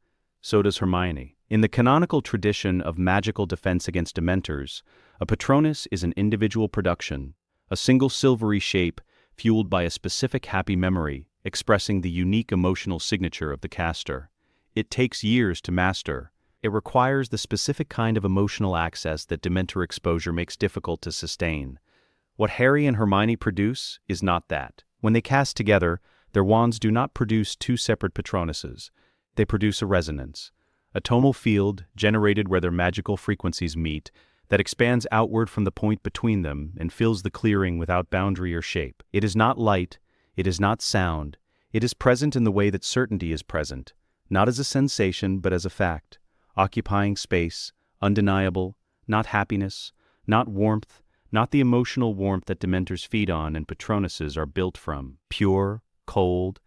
So does Hermione. In the canonical tradition of magical defense against Dementors, a Patronus is an individual production, a single silvery shape fueled by a specific happy memory, expressing the unique emotional signature of the caster. It takes years to master. It requires the specific kind of emotional access that Dementor exposure makes difficult to sustain. What Harry and Hermione produce is not that. When they cast together, their wands do not produce two separate Patronuses. They produce a resonance, a tonal field generated where their magical frequencies meet, that expands outward from the point between them and fills the clearing without boundary or shape. It is not light, it is not sound, it is present in the way that certainty is present, not as a sensation but as a fact, occupying space, undeniable, not happiness, not warmth, not the emotional warmth that Dementors feed on and Patronuses are built from, pure, cold,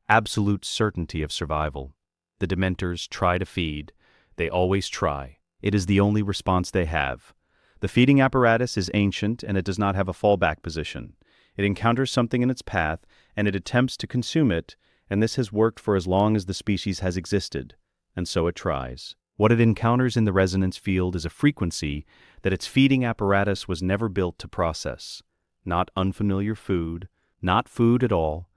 absolute certainty of survival. The Dementors try to feed. They always try. It is the only response they have. The feeding apparatus is ancient and it does not have a fallback position. It encounters something in its path and it attempts to consume it, and this has worked for as long as the species has existed, and so it tries. What it encounters in the resonance field is a frequency that its feeding apparatus was never built to process. Not unfamiliar food, not food at all,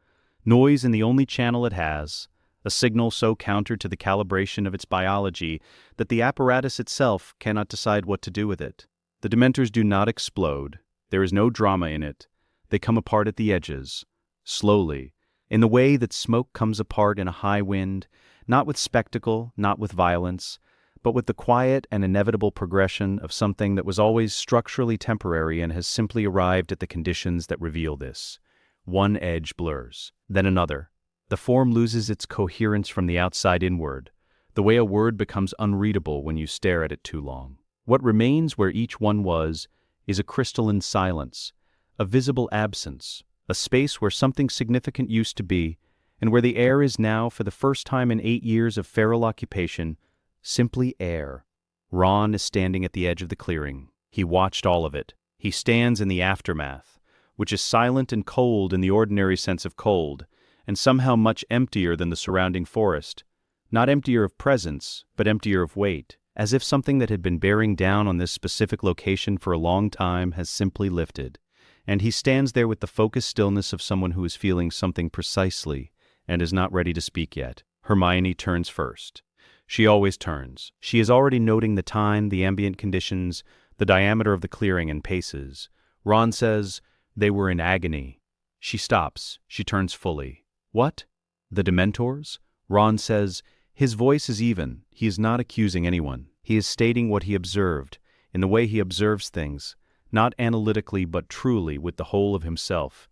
noise in the only channel it has, a signal so counter to the calibration of its biology that the apparatus itself cannot decide what to do with it. The Dementors do not explode. There is no drama in it. They come apart at the edges, slowly, in the way that smoke comes apart in a high wind, not with spectacle, not with violence, but with the quiet and inevitable progression of something that was always structurally temporary and has simply arrived at the conditions that reveal this. One edge blurs, then another. The form loses its coherence from the outside inward, the way a word becomes unreadable when you stare at it too long. What remains where each one was is a crystalline silence, a visible absence, a space where something significant used to be, and where the air is now, for the first time in 8 years of feral occupation, simply air. Ron is standing at the edge of the clearing. He watched all of it. He stands in the aftermath, which is silent and cold in the ordinary sense of cold, and somehow much emptier than the surrounding forest. Not emptier of presence, but emptier of weight, as if something that had been bearing down on this specific location for a long time has simply lifted. And he stands there with the focused stillness of someone who is feeling something precisely and is not ready to speak yet. Hermione turns first. She always turns. She is already noting the time, the ambient conditions, the diameter of the clearing, and paces. Ron says, "They were in agony." She stops. She turns fully. What? The Dementors? Ron says. His voice is even. He is not accusing anyone. He is stating what he observed, in the way he observes things, not analytically but truly with the whole of himself.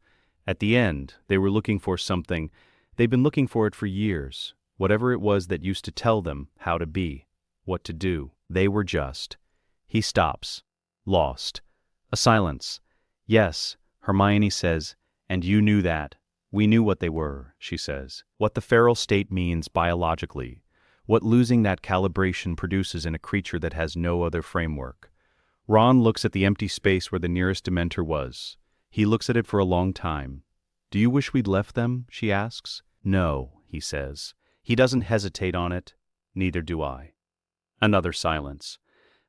At the end, they were looking for something. They've been looking for it for years. Whatever it was that used to tell them how to be, what to do. They were just. He stops. Lost. A silence. Yes, Hermione says, and you knew that. We knew what they were, she says. What the feral state means biologically. What losing that calibration produces in a creature that has no other framework. Ron looks at the empty space where the nearest Dementor was. He looks at it for a long time. Do you wish we'd left them? She asks. No, he says. He doesn't hesitate on it. Neither do I. Another silence.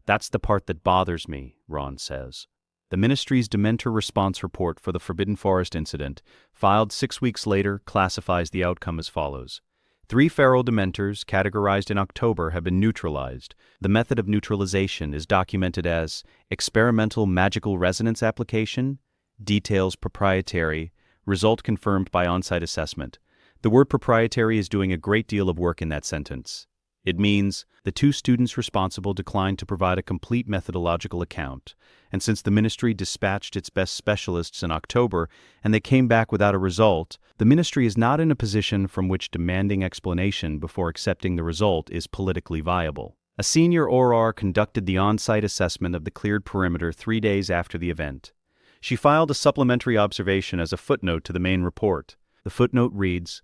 That's the part that bothers me, Ron says. The Ministry's Dementor Response Report for the Forbidden Forest incident, filed 6 weeks later, classifies the outcome as follows. 3 feral Dementors, categorized in October, have been neutralized. The method of neutralization is documented as experimental magical resonance application, details proprietary, result confirmed by on-site assessment. The word proprietary is doing a great deal of work in that sentence. It means the 2 students responsible declined to provide a complete methodological account, and since the ministry dispatched its best specialists in October and they came back without a result, the ministry is not in a position from which demanding explanation before accepting the result is politically viable. A senior ORR conducted the on-site assessment of the cleared perimeter 3 days after the event. She filed a supplementary observation as a footnote to the main report. The footnote reads,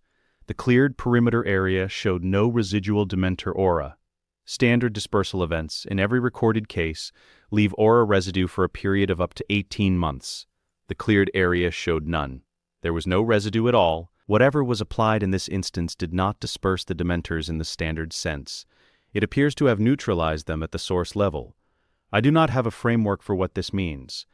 "The cleared perimeter area showed no residual Dementor aura. Standard dispersal events, in every recorded case, leave aura residue for a period of up to 18 months. The cleared area showed none. There was no residue at all. Whatever was applied in this instance did not disperse the Dementors in the standard sense. It appears to have neutralized them at the source level. I do not have a framework for what this means.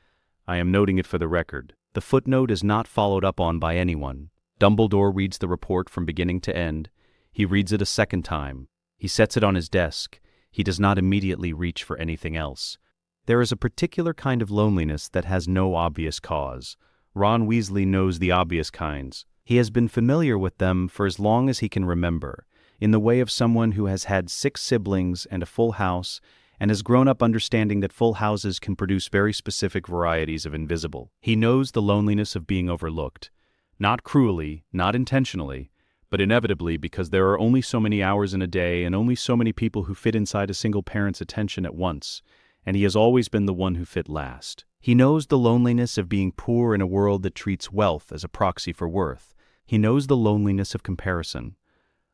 I am noting it for the record. The footnote is not followed up on by anyone. Dumbledore reads the report from beginning to end. He reads it a second time. He sets it on his desk. He does not immediately reach for anything else. There is a particular kind of loneliness that has no obvious cause. Ron Weasley knows the obvious kinds. He has been familiar with them for as long as he can remember, in the way of someone who has had 6 siblings and a full house, and has grown up understanding that full houses can produce very specific varieties of invisible. He knows the loneliness of being overlooked. Not cruelly, not intentionally, but inevitably because there are only so many hours in a day and only so many people who fit inside a single parent's attention at once, and he has always been the one who fit last. He knows the loneliness of being poor in a world that treats wealth as a proxy for worth. He knows the loneliness of comparison,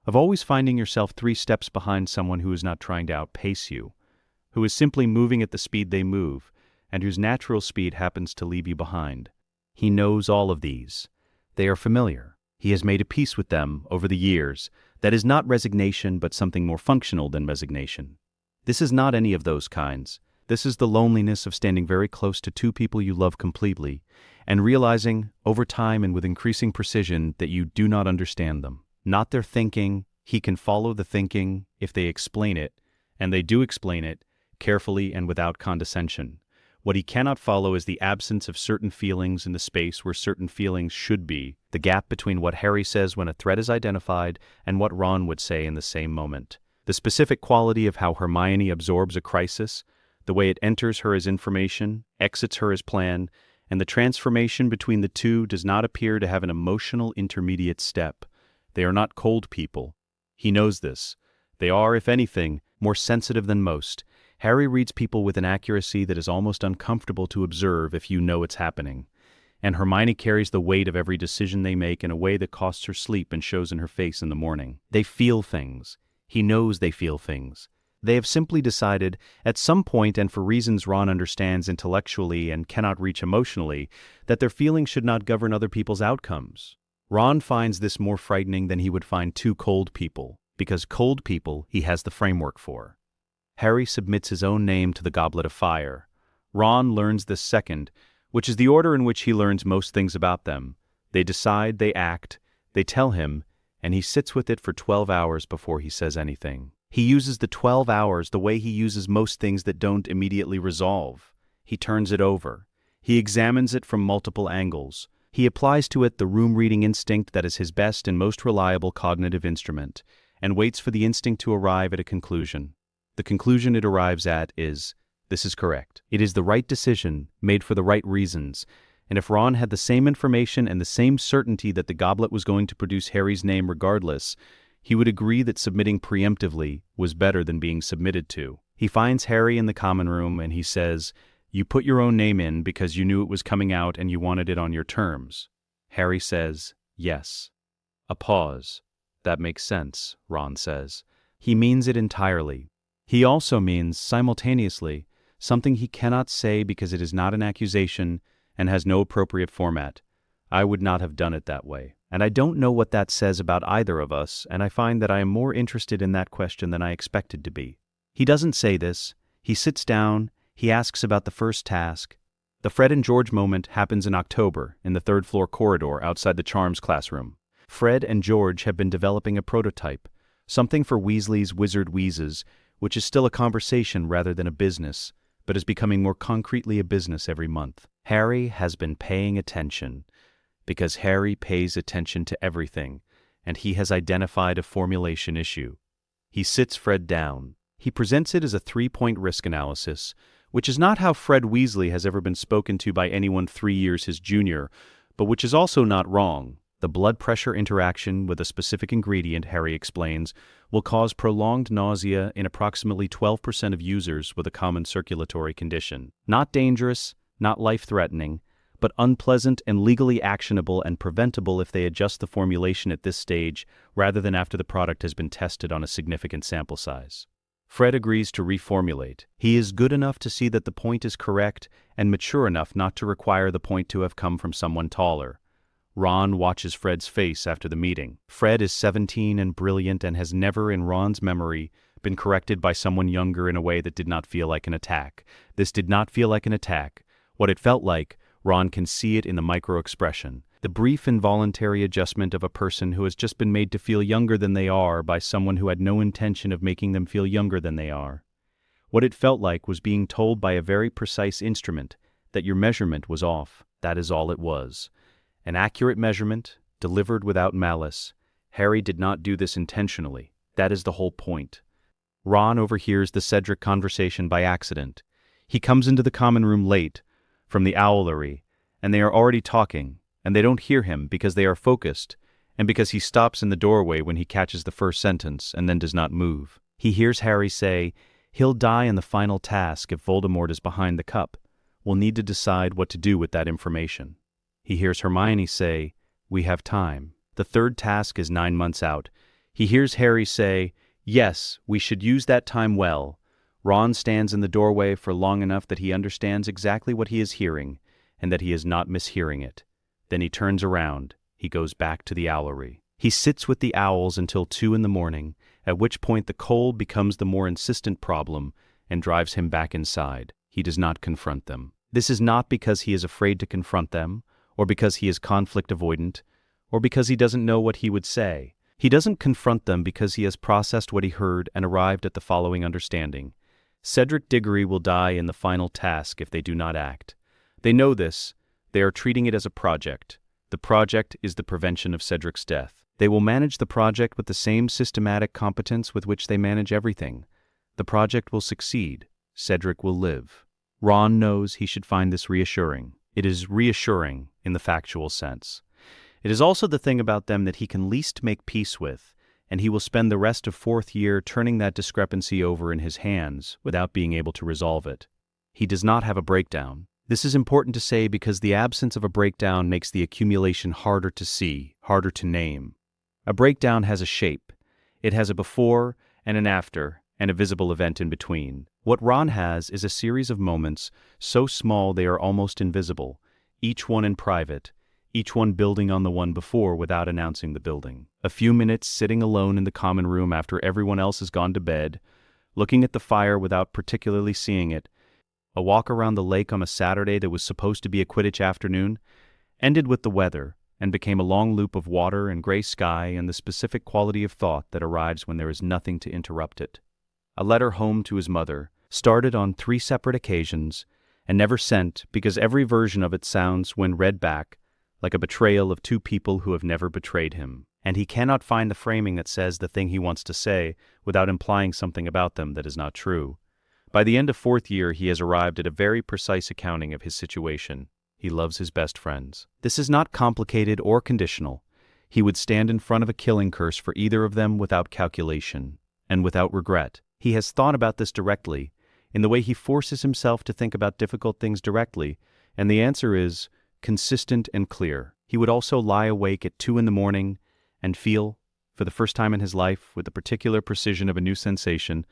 of always finding yourself 3 steps behind someone who is not trying to outpace you, who is simply moving at the speed they move, and whose natural speed happens to leave you behind. He knows all of these. They are familiar. He has made a peace with them over the years. That is not resignation, but something more functional than resignation. This is not any of those kinds. This is the loneliness of standing very close to 2 people you love completely, and realizing, over time and with increasing precision, that you do not understand them. Not their thinking. He can follow the thinking if they explain it, and they do explain it, carefully and without condescension. What he cannot follow is the absence of certain feelings in the space where certain feelings should be, the gap between what Harry says when a threat is identified and what Ron would say in the same moment. The specific quality of how Hermione absorbs a crisis, the way it enters her as information, exits her as plan, and the transformation between the two does not appear to have an emotional intermediate step. They are not cold people. He knows this. They are, if anything, more sensitive than most. Harry reads people with an accuracy that is almost uncomfortable to observe if you know it's happening. And Hermione carries the weight of every decision they make in a way that costs her sleep and shows in her face in the morning. They feel things. He knows they feel things. They have simply decided, at some point and for reasons Ron understands intellectually and cannot reach emotionally, that their feelings should not govern other people's outcomes. Ron finds this more frightening than he would find 2 cold people, because cold people he has the framework for. Harry submits his own name to the Goblet of Fire. Ron learns this second, which is the order in which he learns most things about them. They decide, they act, they tell him, and he sits with it for 12 hours before he says anything. He uses the 12 hours the way he uses most things that don't immediately resolve. He turns it over. He examines it from multiple angles. He applies to it the room-reading instinct that is his best and most reliable cognitive instrument, and waits for the instinct to arrive at a conclusion. The conclusion it arrives at is, this is correct. It is the right decision, made for the right reasons, and if Ron had the same information and the same certainty that the goblet was going to produce Harry's name regardless, he would agree that submitting preemptively was better than being submitted to. He finds Harry in the common room and he says, "You put your own name in because you knew it was coming out and you wanted it on your terms." Harry says, "Yes." A pause. "That makes sense," Ron says. He means it entirely. He also means, simultaneously, something he cannot say because it is not an accusation and has no appropriate format. I would not have done it that way. And I don't know what that says about either of us, and I find that I am more interested in that question than I expected to be. He doesn't say this. He sits down. He asks about the first task. The Fred and George moment happens in October in the third-floor corridor outside the Charms classroom. Fred and George have been developing a prototype, something for Weasley's Wizard Wheezes, which is still a conversation rather than a business, but is becoming more concretely a business every month. Harry has been paying attention, because Harry pays attention to everything, and he has identified a formulation issue. He sits Fred down. He presents it as a 3-point risk analysis, which is not how Fred Weasley has ever been spoken to by anyone 3 years his junior, but which is also not wrong. The blood pressure interaction with a specific ingredient, Harry explains, will cause prolonged nausea in approximately 12% of users with a common circulatory condition. Not dangerous, not life-threatening, but unpleasant and legally actionable and preventable if they adjust the formulation at this stage rather than after the product has been tested on a significant sample size. Fred agrees to reformulate. He is good enough to see that the point is correct and mature enough not to require the point to have come from someone taller. Ron watches Fred's face after the meeting. Fred is 17 and brilliant and has never in Ron's memory been corrected by someone younger in a way that did not feel like an attack. This did not feel like an attack. What it felt like, Ron can see it in the micro-expression. The brief involuntary adjustment of a person who has just been made to feel younger than they are by someone who had no intention of making them feel younger than they are. What it felt like was being told by a very precise instrument that your measurement was off. That is all it was. An accurate measurement, delivered without malice. Harry did not do this intentionally. That is the whole point. Ron overhears the Cedric conversation by accident. He comes into the common room late, from the owlery, and they are already talking, and they don't hear him because they are focused, and because he stops in the doorway when he catches the first sentence and then does not move. He hears Harry say, "He'll die in the final task if Voldemort is behind the cup. We'll need to decide what to do with that information." He hears Hermione say, "We have time. The third task is 9 months out." He hears Harry say, "Yes, we should use that time well." Ron stands in the doorway for long enough that he understands exactly what he is hearing, and that he is not mishearing it. Then he turns around. He goes back to the owlery. He sits with the owls until 2 in the morning, at which point the cold becomes the more insistent problem and drives him back inside. He does not confront them. This is not because he is afraid to confront them, or because he is conflict avoidant, or because he doesn't know what he would say. He doesn't confront them because he has processed what he heard and arrived at the following understanding. Cedric Diggory will die in the final task if they do not act. They know this. They are treating it as a project. The project is the prevention of Cedric's death. They will manage the project with the same systematic competence with which they manage everything. The project will succeed. Cedric will live. Ron knows he should find this reassuring. It is reassuring in the factual sense. It is also the thing about them that he can least make peace with, and he will spend the rest of 4th year turning that discrepancy over in his hands without being able to resolve it. He does not have a breakdown. This is important to say because the absence of a breakdown makes the accumulation harder to see, harder to name. A breakdown has a shape. It has a before and an after, and a visible event in between. What Ron has is a series of moments so small they are almost invisible, each one in private, each one building on the one before without announcing the building. A few minutes sitting alone in the common room after everyone else has gone to bed, looking at the fire without particularly seeing it, a walk around the lake on a Saturday that was supposed to be a Quidditch afternoon, ended with the weather and became a long loop of water and gray sky and the specific quality of thought that arrives when there is nothing to interrupt it. A letter home to his mother, started on 3 separate occasions, and never sent because every version of it sounds, when read back, like a betrayal of two people who have never betrayed him. And he cannot find the framing that says the thing he wants to say without implying something about them that is not true. By the end of fourth year, he has arrived at a very precise accounting of his situation. He loves his best friends. This is not complicated or conditional. He would stand in front of a killing curse for either of them without calculation and without regret. He has thought about this directly, in the way he forces himself to think about difficult things directly, and the answer is consistent and clear. He would also lie awake at 2 a.m. and feel, for the first time in his life, with the particular precision of a new sensation,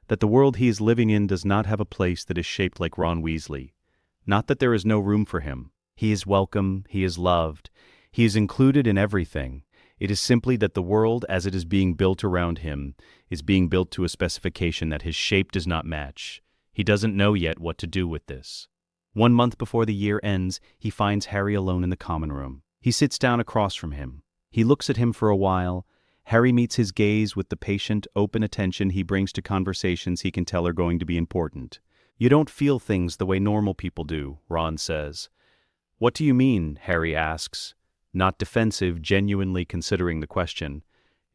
that the world he is living in does not have a place that is shaped like Ron Weasley. Not that there is no room for him. He is welcome, he is loved, he is included in everything. It is simply that the world, as it is being built around him, is being built to a specification that his shape does not match. He doesn't know yet what to do with this. 1 month before the year ends, he finds Harry alone in the common room. He sits down across from him. He looks at him for a while. Harry meets his gaze with the patient, open attention he brings to conversations he can tell are going to be important. "You don't feel things the way normal people do," Ron says. "What do you mean?" Harry asks, not defensive, genuinely considering the question.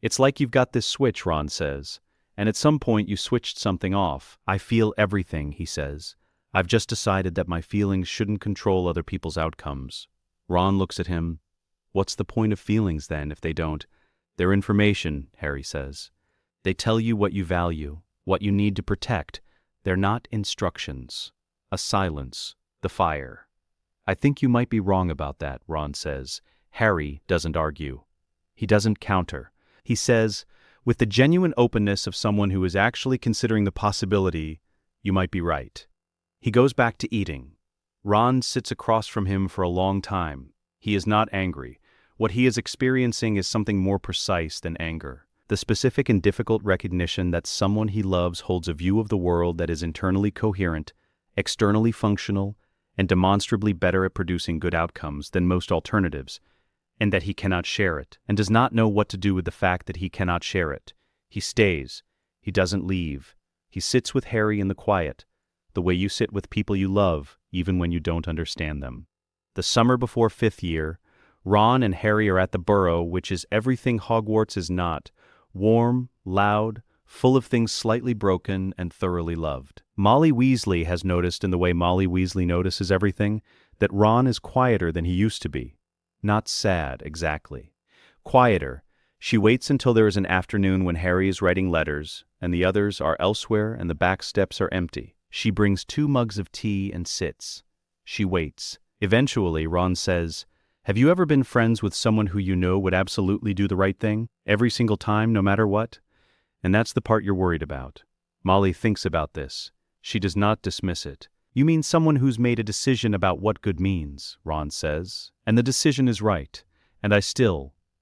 "It's like you've got this switch," Ron says, "and at some point you switched something off." "I feel everything," he says. "I've just decided that my feelings shouldn't control other people's outcomes." Ron looks at him. "What's the point of feelings, then, if they don't?" "They're information," Harry says. "They tell you what you value, what you need to protect. They're not instructions." A silence. The fire. "I think you might be wrong about that," Ron says. Harry doesn't argue. He doesn't counter. He says, with the genuine openness of someone who is actually considering the possibility, "You might be right." He goes back to eating. Ron sits across from him for a long time. He is not angry. What he is experiencing is something more precise than anger. The specific and difficult recognition that someone he loves holds a view of the world that is internally coherent, externally functional, and demonstrably better at producing good outcomes than most alternatives, and that he cannot share it, and does not know what to do with the fact that he cannot share it. He stays. He doesn't leave. He sits with Harry in the quiet, the way you sit with people you love, even when you don't understand them. The summer before fifth year, Ron and Harry are at the Burrow, which is everything Hogwarts is not: warm, loud, full of things slightly broken, and thoroughly loved. Molly Weasley has noticed, in the way Molly Weasley notices everything, that Ron is quieter than he used to be. Not sad, exactly. Quieter. She waits until there is an afternoon when Harry is writing letters, and the others are elsewhere and the back steps are empty. She brings 2 mugs of tea and sits. She waits. Eventually, Ron says, "Have you ever been friends with someone who you know would absolutely do the right thing, every single time, no matter what? And that's the part you're worried about." Molly thinks about this. She does not dismiss it. "You mean someone who's made a decision about what good means," Ron says. "And the decision is right. And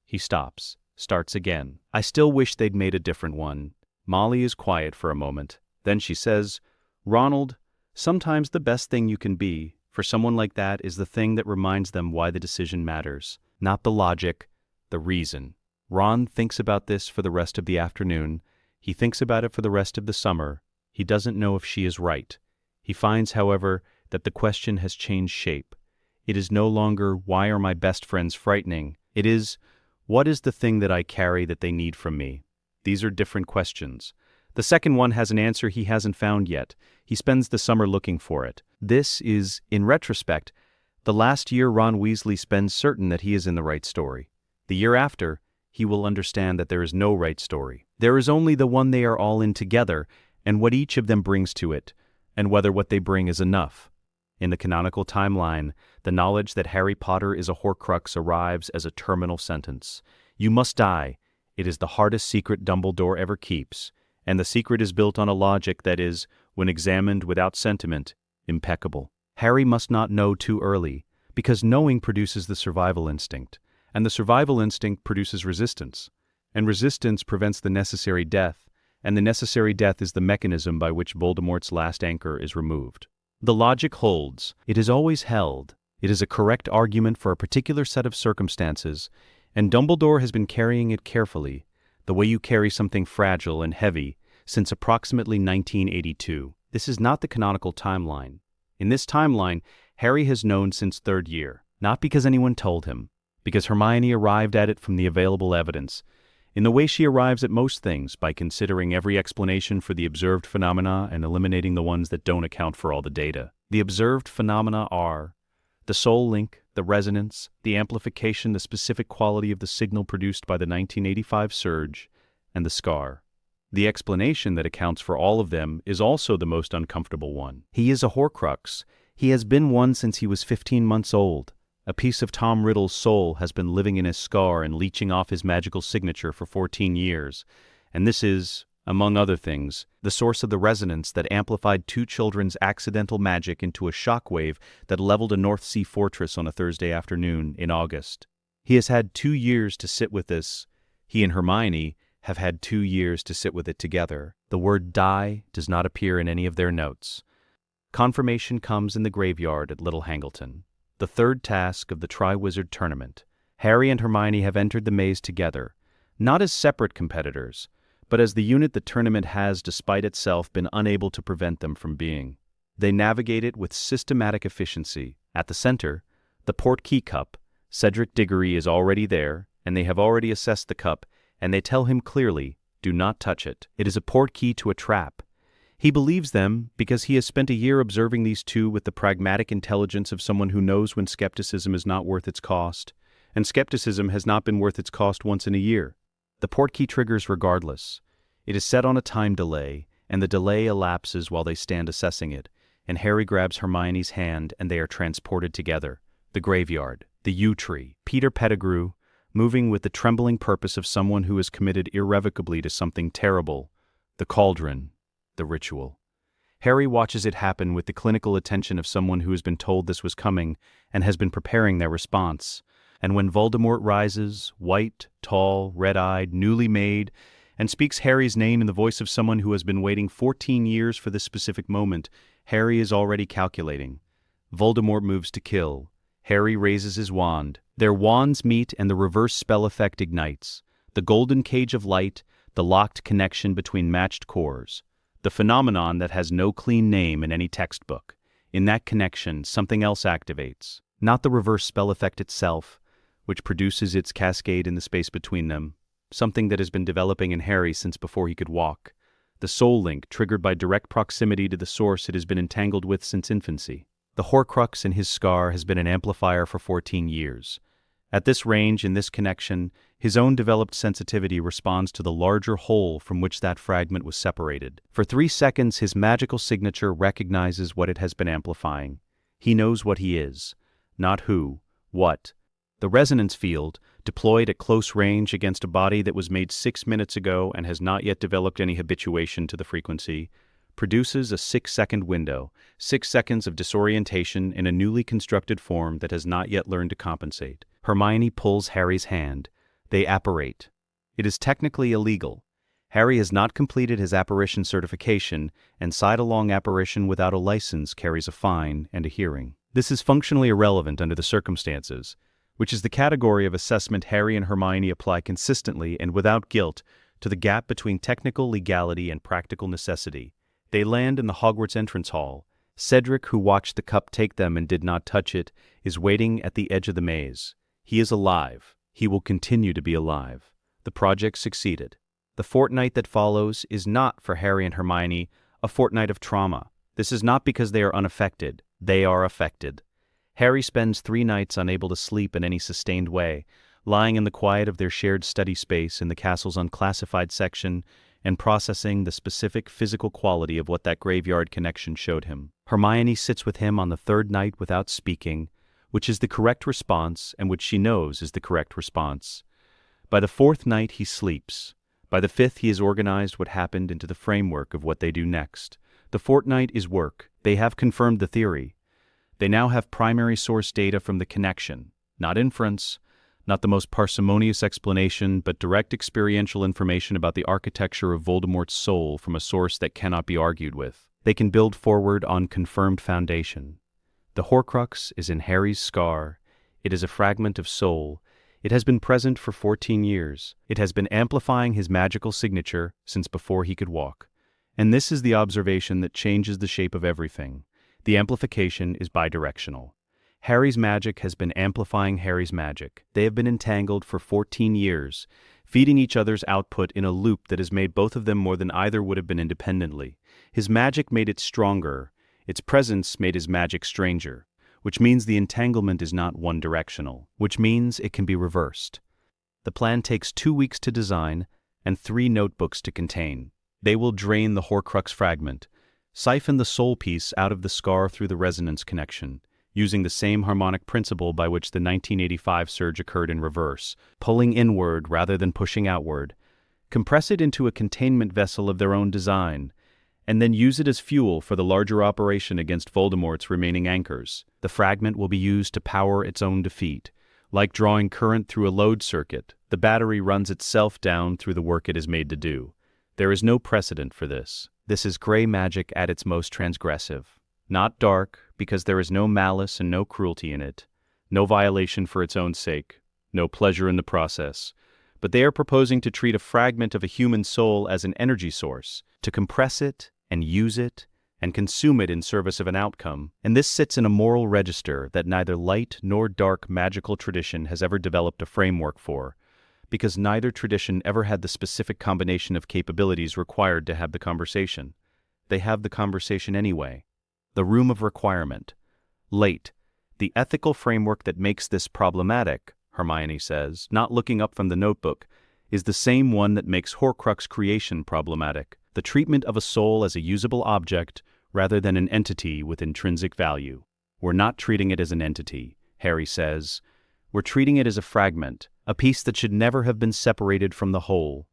He stops, starts again. "I still wish they'd made a different one." Molly is quiet for a moment. Then she says, "Ronald, sometimes the best thing you can be for someone like that is the thing that reminds them why the decision matters. Not the logic, the reason." Ron thinks about this for the rest of the afternoon. He thinks about it for the rest of the summer. He doesn't know if she is right. He finds, however, that the question has changed shape. It is no longer, "Why are my best friends frightening?" It is, "What is the thing that I carry that they need from me?" These are different questions. The second one has an answer he hasn't found yet. He spends the summer looking for it. This is, in retrospect, the last year Ron Weasley spends certain that he is in the right story. The year after, he will understand that there is no right story. There is only the one they are all in together, and what each of them brings to it, and whether what they bring is enough. In the canonical timeline, the knowledge that Harry Potter is a Horcrux arrives as a terminal sentence. You must die. It is the hardest secret Dumbledore ever keeps, and the secret is built on a logic that is, when examined without sentiment, impeccable. Harry must not know too early, because knowing produces the survival instinct, and the survival instinct produces resistance, and resistance prevents the necessary death, and the necessary death is the mechanism by which Voldemort's last anchor is removed. The logic holds. It is always held. It is a correct argument for a particular set of circumstances, and Dumbledore has been carrying it carefully, the way you carry something fragile and heavy, since approximately 1982. This is not the canonical timeline. In this timeline, Harry has known since third year. Not because anyone told him, because Hermione arrived at it from the available evidence, in the way she arrives at most things, by considering every explanation for the observed phenomena and eliminating the ones that don't account for all the data. The observed phenomena are the soul link, the resonance, the amplification, the specific quality of the signal produced by the 1985 surge, and the scar. The explanation that accounts for all of them is also the most uncomfortable one. He is a Horcrux. He has been one since he was 15 months old. A piece of Tom Riddle's soul has been living in his scar and leeching off his magical signature for 14 years. And this is, among other things, the source of the resonance that amplified two children's accidental magic into a shockwave that leveled a North Sea fortress on a Thursday afternoon in August. He has had 2 years to sit with this. He and Hermione have had 2 years to sit with it together. The word die does not appear in any of their notes. Confirmation comes in the graveyard at Little Hangleton. The third task of the Triwizard Tournament. Harry and Hermione have entered the maze together, not as separate competitors, but as the unit the tournament has, despite itself, been unable to prevent them from being. They navigate it with systematic efficiency. At the center, the Portkey Cup. Cedric Diggory is already there, and they have already assessed the cup, and they tell him clearly, do not touch it. It is a portkey to a trap. He believes them because he has spent a year observing these two with the pragmatic intelligence of someone who knows when skepticism is not worth its cost, and skepticism has not been worth its cost once in a year. The portkey triggers regardless. It is set on a time delay, and the delay elapses while they stand assessing it, and Harry grabs Hermione's hand and they are transported together. The graveyard, the yew tree, Peter Pettigrew, moving with the trembling purpose of someone who is committed irrevocably to something terrible, the cauldron, the ritual. Harry watches it happen with the clinical attention of someone who has been told this was coming and has been preparing their response. And when Voldemort rises, white, tall, red-eyed, newly made, and speaks Harry's name in the voice of someone who has been waiting 14 years for this specific moment, Harry is already calculating. Voldemort moves to kill. Harry raises his wand. Their wands meet and the reverse spell effect ignites. The golden cage of light, the locked connection between matched cores. The phenomenon that has no clean name in any textbook. In that connection, something else activates. Not the reverse spell effect itself, which produces its cascade in the space between them. Something that has been developing in Harry since before he could walk. The soul link triggered by direct proximity to the source it has been entangled with since infancy. The Horcrux in his scar has been an amplifier for 14 years. At this range, in this connection, his own developed sensitivity responds to the larger whole from which that fragment was separated. For 3 seconds, his magical signature recognizes what it has been amplifying. He knows what he is, not who, what. The resonance field, deployed at close range against a body that was made 6 minutes ago and has not yet developed any habituation to the frequency, produces a 6-second window, 6 seconds of disorientation in a newly constructed form that has not yet learned to compensate. Hermione pulls Harry's hand. They apparate. It is technically illegal. Harry has not completed his apparition certification, and side-along apparition without a license carries a fine and a hearing. This is functionally irrelevant under the circumstances, which is the category of assessment Harry and Hermione apply consistently and without guilt to the gap between technical legality and practical necessity. They land in the Hogwarts entrance hall. Cedric, who watched the cup take them and did not touch it, is waiting at the edge of the maze. He is alive. He will continue to be alive. The project succeeded. The fortnight that follows is not, for Harry and Hermione, a fortnight of trauma. This is not because they are unaffected. They are affected. Harry spends 3 nights unable to sleep in any sustained way, lying in the quiet of their shared study space in the castle's unclassified section and processing the specific physical quality of what that graveyard connection showed him. Hermione sits with him on the 3rd night without speaking, which is the correct response and which she knows is the correct response. By the 4th night he sleeps. By the 5th he has organized what happened into the framework of what they do next. The fortnight is work. They have confirmed the theory. They now have primary source data from the connection, not inference, not the most parsimonious explanation, but direct experiential information about the architecture of Voldemort's soul from a source that cannot be argued with. They can build forward on confirmed foundation. The Horcrux is in Harry's scar. It is a fragment of soul. It has been present for 14 years. It has been amplifying his magical signature since before he could walk. And this is the observation that changes the shape of everything. The amplification is bidirectional. Harry's magic has been amplifying Harry's magic. They have been entangled for 14 years, feeding each other's output in a loop that has made both of them more than either would have been independently. His magic made it stronger. Its presence made his magic stranger, which means the entanglement is not one-directional, which means it can be reversed. The plan takes 2 weeks to design and 3 notebooks to contain. They will drain the Horcrux fragment, siphon the soul piece out of the scar through the resonance connection, using the same harmonic principle by which the 1985 surge occurred in reverse, pulling inward rather than pushing outward, compress it into a containment vessel of their own design, and then use it as fuel for the larger operation against Voldemort's remaining anchors. The fragment will be used to power its own defeat. Like drawing current through a load circuit, the battery runs itself down through the work it is made to do. There is no precedent for this. This is gray magic at its most transgressive. Not dark, because there is no malice and no cruelty in it, no violation for its own sake, no pleasure in the process. But they are proposing to treat a fragment of a human soul as an energy source, to compress it and use it and consume it in service of an outcome, and this sits in a moral register that neither light nor dark magical tradition has ever developed a framework for, because neither tradition ever had the specific combination of capabilities required to have the conversation. They have the conversation anyway. The room of requirement. Late. The ethical framework that makes this problematic, Hermione says, not looking up from the notebook, is the same one that makes Horcrux creation problematic. The treatment of a soul as a usable object rather than an entity with intrinsic value. We're not treating it as an entity, Harry says. We're treating it as a fragment, a piece that should never have been separated from the whole.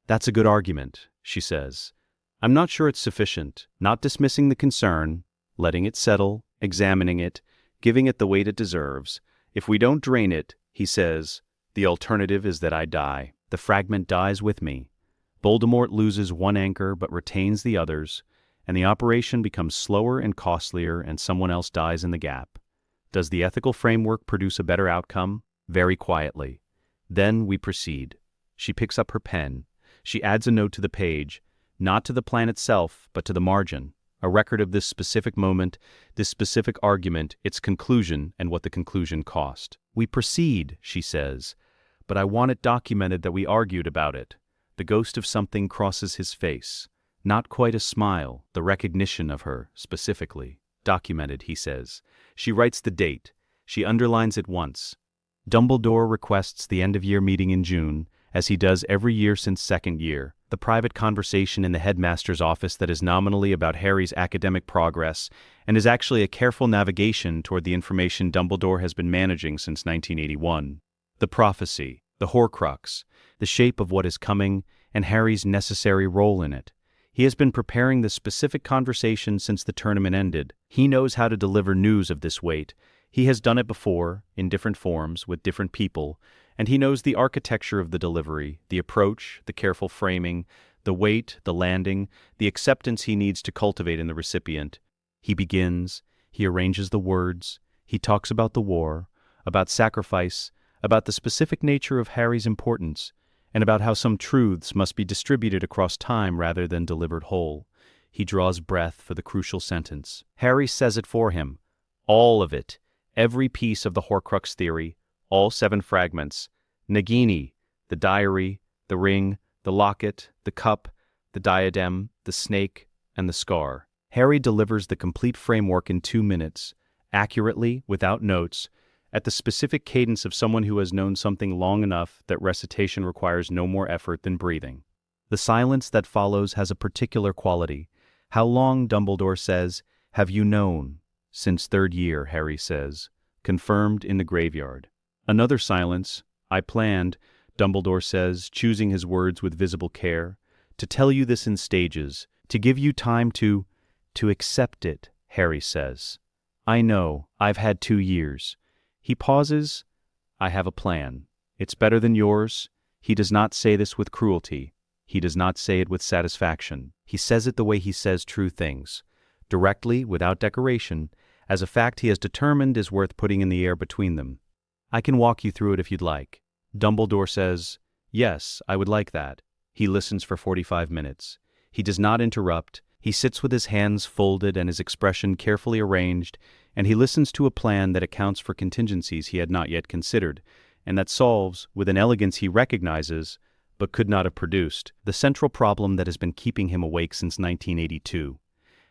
That's a good argument, she says. I'm not sure it's sufficient, not dismissing the concern, letting it settle, examining it, giving it the weight it deserves. If we don't drain it, he says, the alternative is that I die. The fragment dies with me. Voldemort loses one anchor but retains the others, and the operation becomes slower and costlier and someone else dies in the gap. Does the ethical framework produce a better outcome? Very quietly. Then we proceed. She picks up her pen. She adds a note to the page, not to the plan itself, but to the margin, a record of this specific moment, this specific argument, its conclusion, and what the conclusion cost. We proceed, she says, but I want it documented that we argued about it. The ghost of something crosses his face. Not quite a smile, the recognition of her, specifically. Documented, he says. She writes the date. She underlines it once. Dumbledore requests the end-of-year meeting in June, as he does every year since second year. The private conversation in the headmaster's office that is nominally about Harry's academic progress and is actually a careful navigation toward the information Dumbledore has been managing since 1981. The prophecy, the Horcrux, the shape of what is coming, and Harry's necessary role in it. He has been preparing this specific conversation since the tournament ended. He knows how to deliver news of this weight. He has done it before, in different forms, with different people, and he knows the architecture of the delivery, the approach, the careful framing, the weight, the landing, the acceptance he needs to cultivate in the recipient. He begins, he arranges the words, he talks about the war, about sacrifice, about the specific nature of Harry's importance, and about how some truths must be distributed across time rather than delivered whole. He draws breath for the crucial sentence. Harry says it for him. All of it. Every piece of the Horcrux theory. All 7 fragments. Nagini, the diary, the ring, the locket, the cup, the diadem, the snake, and the scar. Harry delivers the complete framework in 2 minutes, accurately, without notes, at the specific cadence of someone who has known something long enough that recitation requires no more effort than breathing. The silence that follows has a particular quality. How long, Dumbledore says, have you known? Since 3rd year, Harry says. Confirmed in the graveyard. Another silence. I planned, Dumbledore says, choosing his words with visible care, to tell you this in stages, to give you time to accept it, Harry says. I know, I've had 2 years. He pauses. I have a plan. It's better than yours. He does not say this with cruelty. He does not say it with satisfaction. He says it the way he says true things, directly, without decoration, as a fact he has determined is worth putting in the air between them. I can walk you through it if you'd like. Dumbledore says, yes, I would like that. He listens for 45 minutes. He does not interrupt. He sits with his hands folded and his expression carefully arranged, and he listens to a plan that accounts for contingencies he had not yet considered, and that solves, with an elegance he recognizes, but could not have produced, the central problem that has been keeping him awake since 1982.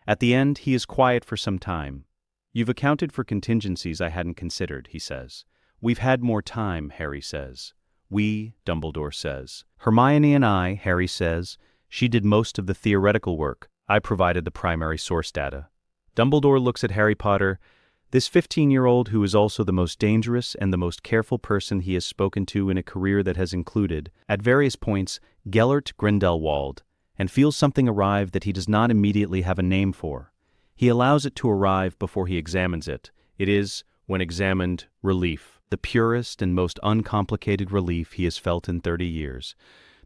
At the end, he is quiet for some time. "You've accounted for contingencies I hadn't considered," he says. "We've had more time," Harry says. "We," Dumbledore says. "Hermione and I," Harry says. "She did most of the theoretical work. I provided the primary source data." Dumbledore looks at Harry Potter, this 15-year-old who is also the most dangerous and the most careful person he has spoken to in a career that has included, at various points, Gellert Grindelwald, and feels something arrive that he does not immediately have a name for. He allows it to arrive before he examines it. It is, when examined, relief, the purest and most uncomplicated relief he has felt in 30 years.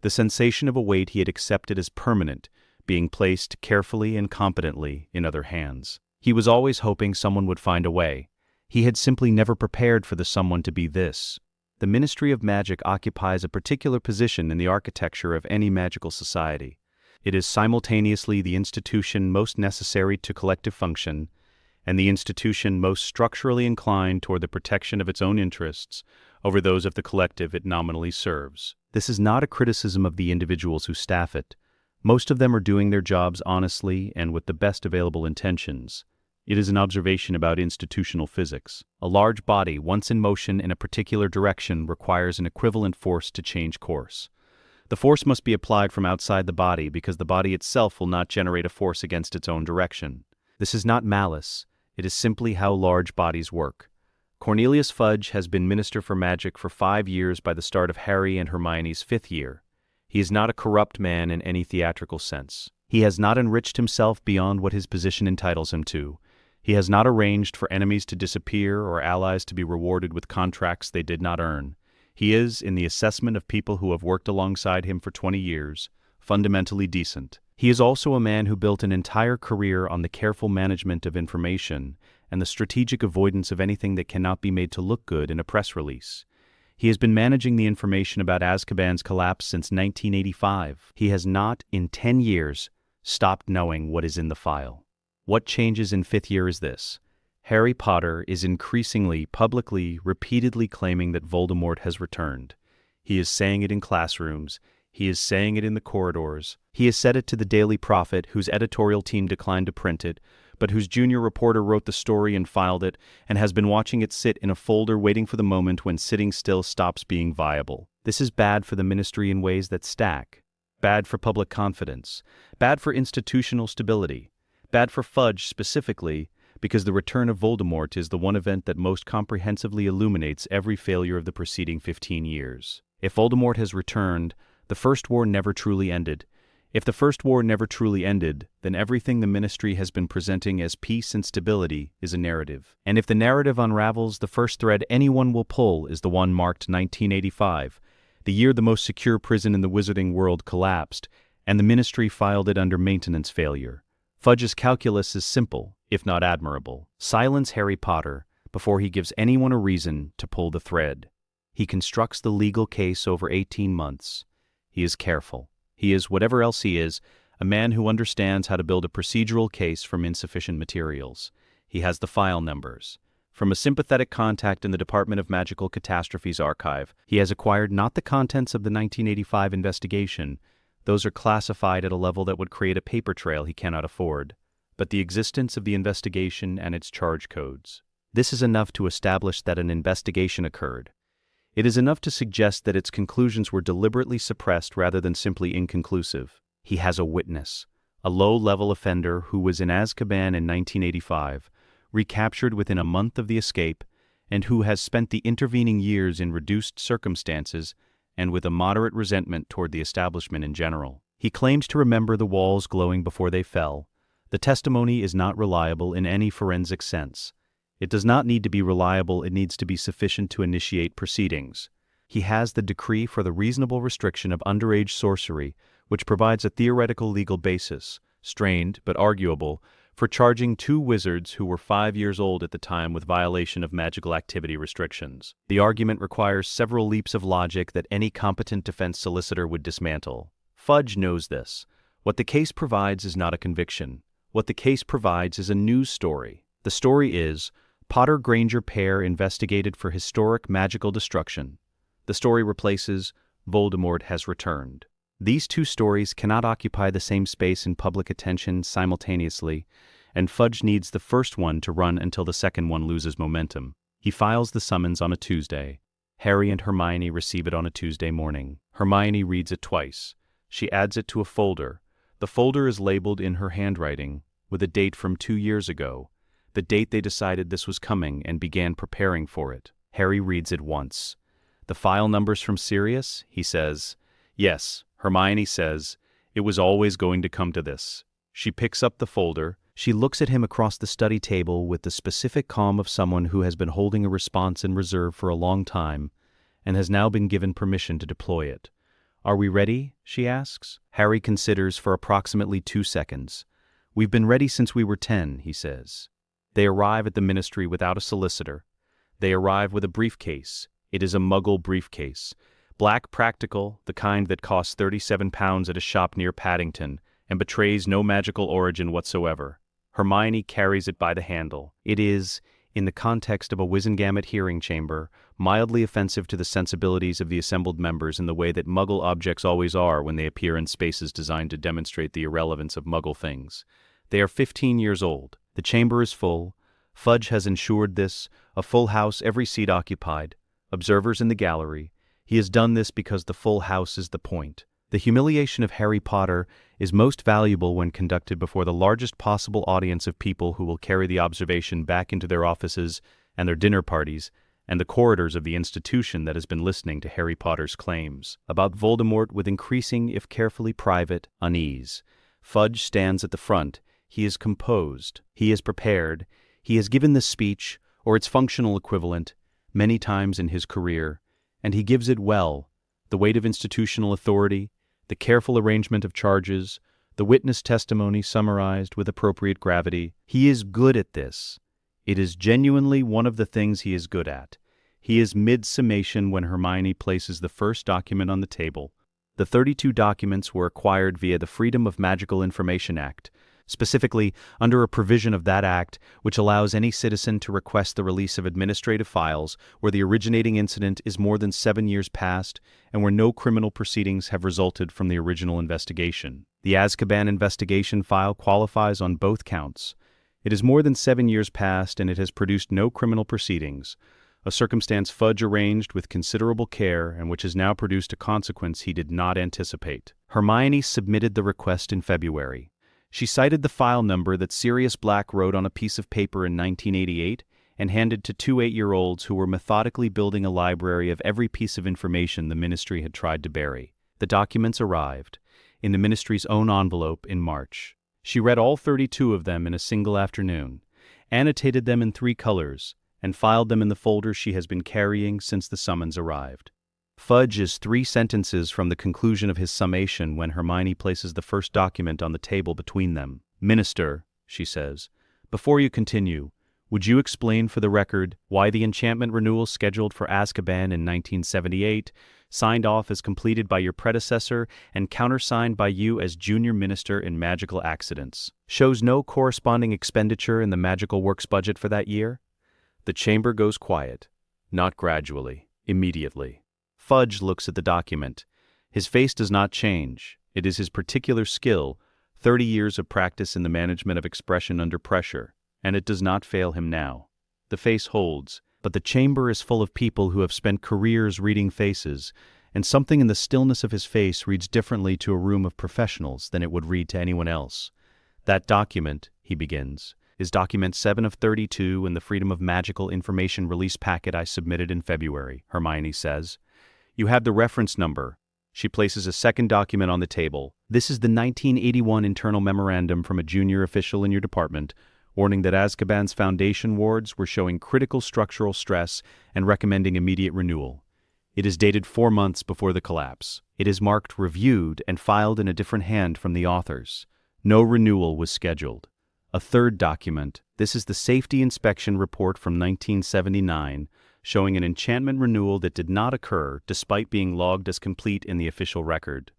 The sensation of a weight he had accepted as permanent, being placed carefully and competently in other hands. He was always hoping someone would find a way. He had simply never prepared for the someone to be this. The Ministry of Magic occupies a particular position in the architecture of any magical society. It is simultaneously the institution most necessary to collective function, and the institution most structurally inclined toward the protection of its own interests over those of the collective it nominally serves. This is not a criticism of the individuals who staff it. Most of them are doing their jobs honestly and with the best available intentions. It is an observation about institutional physics. A large body, once in motion in a particular direction, requires an equivalent force to change course. The force must be applied from outside the body because the body itself will not generate a force against its own direction. This is not malice. It is simply how large bodies work. Cornelius Fudge has been Minister for Magic for 5 years by the start of Harry and Hermione's 5th year. He is not a corrupt man in any theatrical sense. He has not enriched himself beyond what his position entitles him to. He has not arranged for enemies to disappear or allies to be rewarded with contracts they did not earn. He is, in the assessment of people who have worked alongside him for 20 years, fundamentally decent. He is also a man who built an entire career on the careful management of information and the strategic avoidance of anything that cannot be made to look good in a press release. He has been managing the information about Azkaban's collapse since 1985. He has not, in 10 years, stopped knowing what is in the file. What changes in 5th year is this. Harry Potter is increasingly, publicly, repeatedly claiming that Voldemort has returned. He is saying it in classrooms. He is saying it in the corridors. He has said it to the Daily Prophet, whose editorial team declined to print it, but whose junior reporter wrote the story and filed it, and has been watching it sit in a folder waiting for the moment when sitting still stops being viable. This is bad for the ministry in ways that stack. Bad for public confidence. Bad for institutional stability. Bad for Fudge specifically, because the return of Voldemort is the one event that most comprehensively illuminates every failure of the preceding 15 years. If Voldemort has returned, the First War never truly ended. If the First War never truly ended, then everything the Ministry has been presenting as peace and stability is a narrative. And if the narrative unravels, the first thread anyone will pull is the one marked 1985, the year the most secure prison in the wizarding world collapsed, and the Ministry filed it under maintenance failure. Fudge's calculus is simple, if not admirable. Silence Harry Potter before he gives anyone a reason to pull the thread. He constructs the legal case over 18 months. He is careful. He is, whatever else he is, a man who understands how to build a procedural case from insufficient materials. He has the file numbers. From a sympathetic contact in the Department of Magical Catastrophes archive, he has acquired not the contents of the 1985 investigation. Those are classified at a level that would create a paper trail he cannot afford, but the existence of the investigation and its charge codes. This is enough to establish that an investigation occurred. It is enough to suggest that its conclusions were deliberately suppressed rather than simply inconclusive. He has a witness, a low-level offender who was in Azkaban in 1985, recaptured within a month of the escape, and who has spent the intervening years in reduced circumstances and with a moderate resentment toward the establishment in general. He claims to remember the walls glowing before they fell. The testimony is not reliable in any forensic sense. It does not need to be reliable, it needs to be sufficient to initiate proceedings. He has the decree for the reasonable restriction of underage sorcery, which provides a theoretical legal basis, strained but arguable, for charging 2 wizards who were 5 years old at the time with violation of magical activity restrictions. The argument requires several leaps of logic that any competent defense solicitor would dismantle. Fudge knows this. What the case provides is not a conviction. What the case provides is a news story. The story is Potter-Granger pair investigated for historic magical destruction. The story replaces Voldemort has returned. These two stories cannot occupy the same space in public attention simultaneously, and Fudge needs the first one to run until the second one loses momentum. He files the summons on a Tuesday. Harry and Hermione receive it on a Tuesday morning. Hermione reads it twice. She adds it to a folder. The folder is labeled in her handwriting, with a date from 2 years ago, the date they decided this was coming and began preparing for it. Harry reads it once. The file number's from Sirius? He says. Yes, Hermione says. It was always going to come to this. She picks up the folder. She looks at him across the study table with the specific calm of someone who has been holding a response in reserve for a long time and has now been given permission to deploy it. Are we ready? She asks. Harry considers for approximately 2 seconds. We've been ready since we were 10, he says. They arrive at the ministry without a solicitor. They arrive with a briefcase. It is a Muggle briefcase. Black practical, the kind that costs £37 at a shop near Paddington and betrays no magical origin whatsoever. Hermione carries it by the handle. It is, in the context of a Wizengamot hearing chamber, mildly offensive to the sensibilities of the assembled members in the way that Muggle objects always are when they appear in spaces designed to demonstrate the irrelevance of Muggle things. They are 15 years old. The chamber is full. Fudge has ensured this, a full house, every seat occupied. Observers in the gallery. He has done this because the full house is the point. The humiliation of Harry Potter is most valuable when conducted before the largest possible audience of people who will carry the observation back into their offices and their dinner parties and the corridors of the institution that has been listening to Harry Potter's claims about Voldemort with increasing, if carefully private, unease. Fudge stands at the front. He is composed. He is prepared. He has given this speech, or its functional equivalent, many times in his career, and he gives it well. The weight of institutional authority, the careful arrangement of charges, the witness testimony summarized with appropriate gravity. He is good at this. It is genuinely one of the things he is good at. He is mid-summation when Hermione places the first document on the table. The 32 documents were acquired via the Freedom of Magical Information Act, specifically under a provision of that act which allows any citizen to request the release of administrative files where the originating incident is more than 7 years past and where no criminal proceedings have resulted from the original investigation. The Azkaban investigation file qualifies on both counts. It is more than 7 years past and it has produced no criminal proceedings, a circumstance Fudge arranged with considerable care and which has now produced a consequence he did not anticipate. Hermione submitted the request in February. She cited the file number that Sirius Black wrote on a piece of paper in 1988 and handed to 2 8-year-olds who were methodically building a library of every piece of information the ministry had tried to bury. The documents arrived, in the ministry's own envelope, in March. She read all 32 of them in a single afternoon, annotated them in 3 colors, and filed them in the folder she has been carrying since the summons arrived. Fudge is 3 sentences from the conclusion of his summation when Hermione places the first document on the table between them. Minister, she says, before you continue, would you explain for the record why the enchantment renewal scheduled for Azkaban in 1978, signed off as completed by your predecessor and countersigned by you as junior minister in magical accidents, shows no corresponding expenditure in the magical works budget for that year? The chamber goes quiet, not gradually, immediately. Fudge looks at the document. His face does not change. It is his particular skill, 30 years of practice in the management of expression under pressure, and it does not fail him now. The face holds, but the chamber is full of people who have spent careers reading faces, and something in the stillness of his face reads differently to a room of professionals than it would read to anyone else. That document, he begins, is document 7 of 32 in the Freedom of Magical Information release packet I submitted in February, Hermione says. You have the reference number. She places a second document on the table. This is the 1981 internal memorandum from a junior official in your department, warning that Azkaban's foundation wards were showing critical structural stress and recommending immediate renewal. It is dated 4 months before the collapse. It is marked reviewed and filed in a different hand from the authors. No renewal was scheduled. A third document. This is the safety inspection report from 1979, showing an enchantment renewal that did not occur despite being logged as complete in the official record.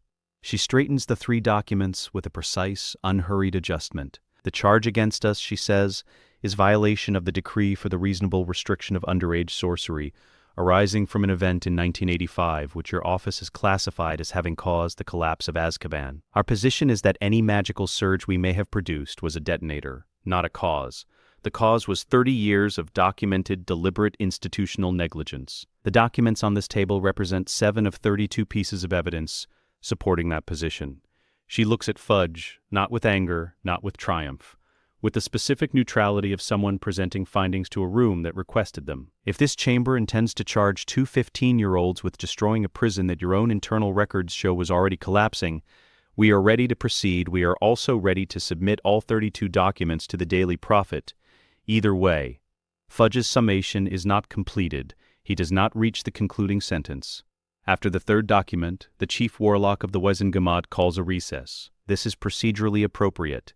She straightens the 3 documents with a precise, unhurried adjustment. The charge against us, she says, is violation of the decree for the reasonable restriction of underage sorcery, arising from an event in 1985 which your office has classified as having caused the collapse of Azkaban. Our position is that any magical surge we may have produced was a detonator, not a cause. The cause was 30 years of documented, deliberate institutional negligence. The documents on this table represent 7 of 32 pieces of evidence supporting that position. She looks at Fudge, not with anger, not with triumph, with the specific neutrality of someone presenting findings to a room that requested them. If this chamber intends to charge 2 15-year-olds with destroying a prison that your own internal records show was already collapsing, we are ready to proceed. We are also ready to submit all 32 documents to the Daily Prophet. Either way, Fudge's summation is not completed. He does not reach the concluding sentence. After the 3rd document, the chief warlock of the Wizengamot calls a recess. This is procedurally appropriate.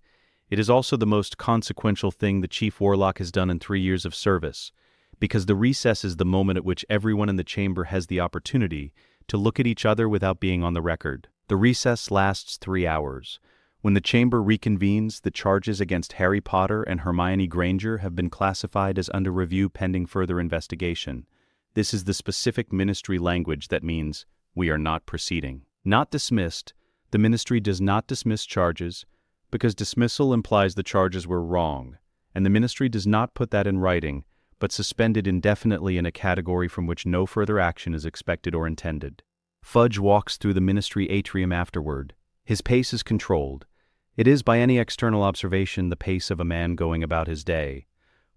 It is also the most consequential thing the chief warlock has done in 3 years of service, because the recess is the moment at which everyone in the chamber has the opportunity to look at each other without being on the record. The recess lasts 3 hours. When the chamber reconvenes, the charges against Harry Potter and Hermione Granger have been classified as under review pending further investigation. This is the specific ministry language that means we are not proceeding. Not dismissed. The ministry does not dismiss charges because dismissal implies the charges were wrong, and the ministry does not put that in writing, but suspended indefinitely in a category from which no further action is expected or intended. Fudge walks through the ministry atrium afterward. His pace is controlled. It is, by any external observation, the pace of a man going about his day.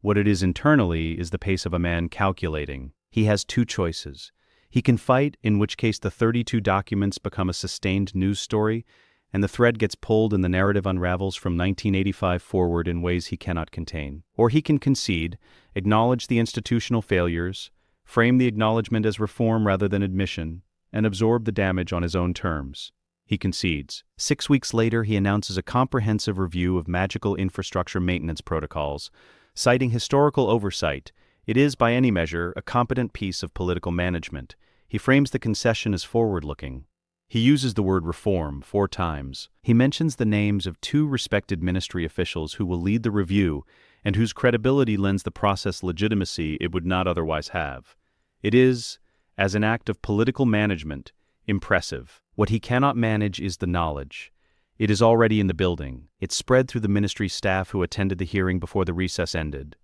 What it is internally is the pace of a man calculating. He has 2 choices. He can fight, in which case the 32 documents become a sustained news story, and the thread gets pulled and the narrative unravels from 1985 forward in ways he cannot contain. Or he can concede, acknowledge the institutional failures, frame the acknowledgement as reform rather than admission, and absorb the damage on his own terms. He concedes. 6 weeks later, he announces a comprehensive review of magical infrastructure maintenance protocols, citing historical oversight. It is, by any measure, a competent piece of political management. He frames the concession as forward-looking. He uses the word reform 4 times. He mentions the names of 2 respected ministry officials who will lead the review and whose credibility lends the process legitimacy it would not otherwise have. It is, as an act of political management, impressive. What he cannot manage is the knowledge. It is already in the building. It spread through the ministry staff who attended the hearing before the recess ended,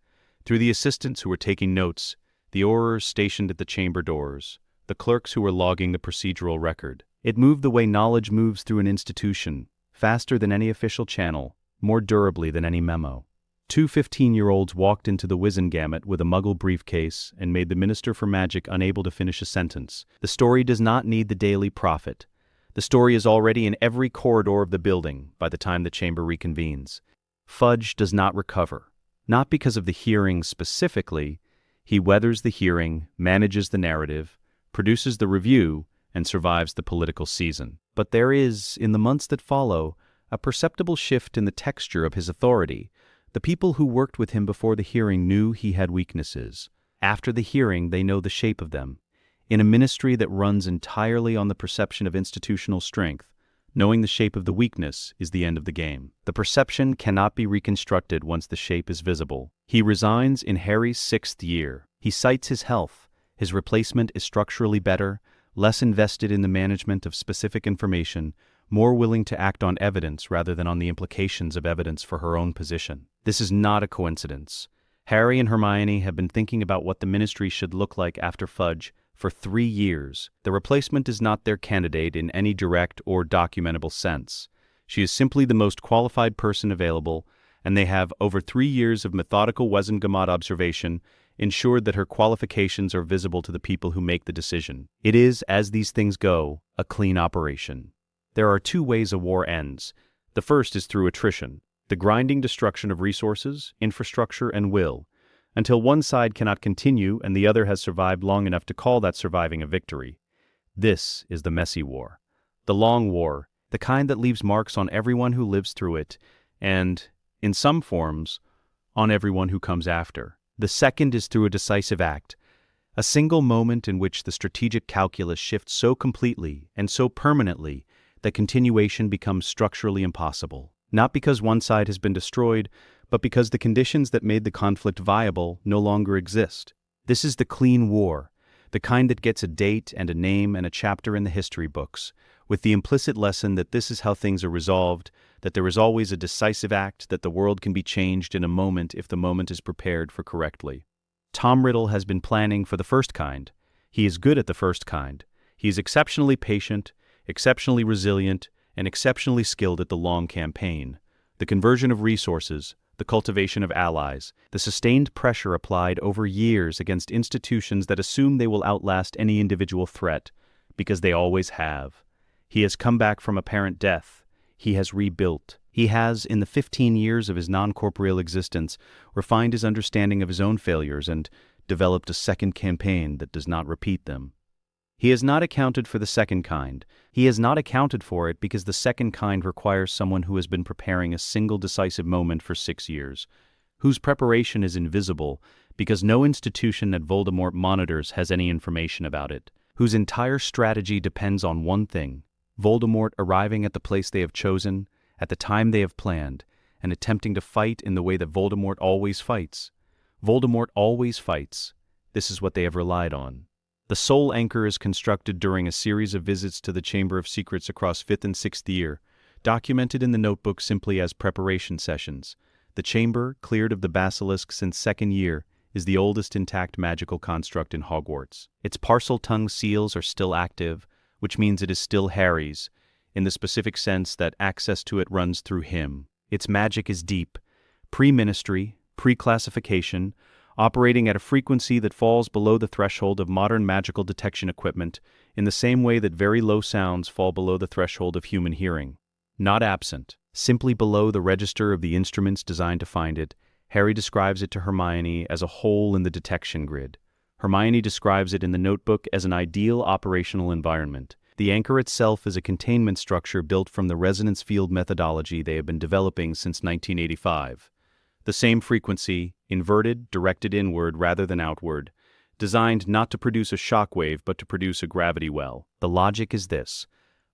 through the assistants who were taking notes, the aurors stationed at the chamber doors, the clerks who were logging the procedural record. It moved the way knowledge moves through an institution, faster than any official channel, more durably than any memo. 2 15-year-olds walked into the Wizengamot with a muggle briefcase and made the Minister for Magic unable to finish a sentence. The story does not need the Daily Prophet. The story is already in every corridor of the building by the time the chamber reconvenes. Fudge does not recover. Not because of the hearing specifically. He weathers the hearing, manages the narrative, produces the review, and survives the political season. But there is, in the months that follow, a perceptible shift in the texture of his authority. The people who worked with him before the hearing knew he had weaknesses. After the hearing, they know the shape of them. In a ministry that runs entirely on the perception of institutional strength, knowing the shape of the weakness is the end of the game. The perception cannot be reconstructed once the shape is visible. He resigns in Harry's 6th year. He cites his health. His replacement is structurally better, less invested in the management of specific information, more willing to act on evidence rather than on the implications of evidence for her own position. This is not a coincidence. Harry and Hermione have been thinking about what the ministry should look like after Fudge for 3 years. The replacement is not their candidate in any direct or documentable sense. She is simply the most qualified person available, and they have, over 3 years of methodical Wizengamot observation, ensured that her qualifications are visible to the people who make the decision. It is, as these things go, a clean operation. There are 2 ways a war ends. The first is through attrition, the grinding destruction of resources, infrastructure, and will, until one side cannot continue and the other has survived long enough to call that surviving a victory. This is the messy war. The long war, the kind that leaves marks on everyone who lives through it, and, in some forms, on everyone who comes after. The second is through a decisive act, a single moment in which the strategic calculus shifts so completely and so permanently that continuation becomes structurally impossible. Not because one side has been destroyed, but because the conditions that made the conflict viable no longer exist. This is the clean war, the kind that gets a date and a name and a chapter in the history books, with the implicit lesson that this is how things are resolved, that there is always a decisive act, that the world can be changed in a moment if the moment is prepared for correctly. Tom Riddle has been planning for the first kind. He is good at the first kind. He is exceptionally patient, exceptionally resilient, and exceptionally skilled at the long campaign. The conversion of resources, the cultivation of allies, the sustained pressure applied over years against institutions that assume they will outlast any individual threat, because they always have. He has come back from apparent death. He has rebuilt. He has, in the 15 years of his non-corporeal existence, refined his understanding of his own failures and developed a second campaign that does not repeat them. He has not accounted for the second kind. He has not accounted for it because the second kind requires someone who has been preparing a single decisive moment for 6 years, whose preparation is invisible because no institution that Voldemort monitors has any information about it, whose entire strategy depends on one thing: Voldemort arriving at the place they have chosen, at the time they have planned, and attempting to fight in the way that Voldemort always fights. Voldemort always fights. This is what they have relied on. The Soul Anchor is constructed during a series of visits to the Chamber of Secrets across 5th and 6th year, documented in the notebook simply as preparation sessions. The chamber, cleared of the basilisk since 2nd year, is the oldest intact magical construct in Hogwarts. Its Parseltongue seals are still active, which means it is still Harry's, in the specific sense that access to it runs through him. Its magic is deep, pre-ministry, pre-classification, operating at a frequency that falls below the threshold of modern magical detection equipment, in the same way that very low sounds fall below the threshold of human hearing. Not absent, simply below the register of the instruments designed to find it, Harry describes it to Hermione as a hole in the detection grid. Hermione describes it in the notebook as an ideal operational environment. The anchor itself is a containment structure built from the resonance field methodology they have been developing since 1985. The same frequency, inverted, directed inward rather than outward, designed not to produce a shockwave but to produce a gravity well. The logic is this: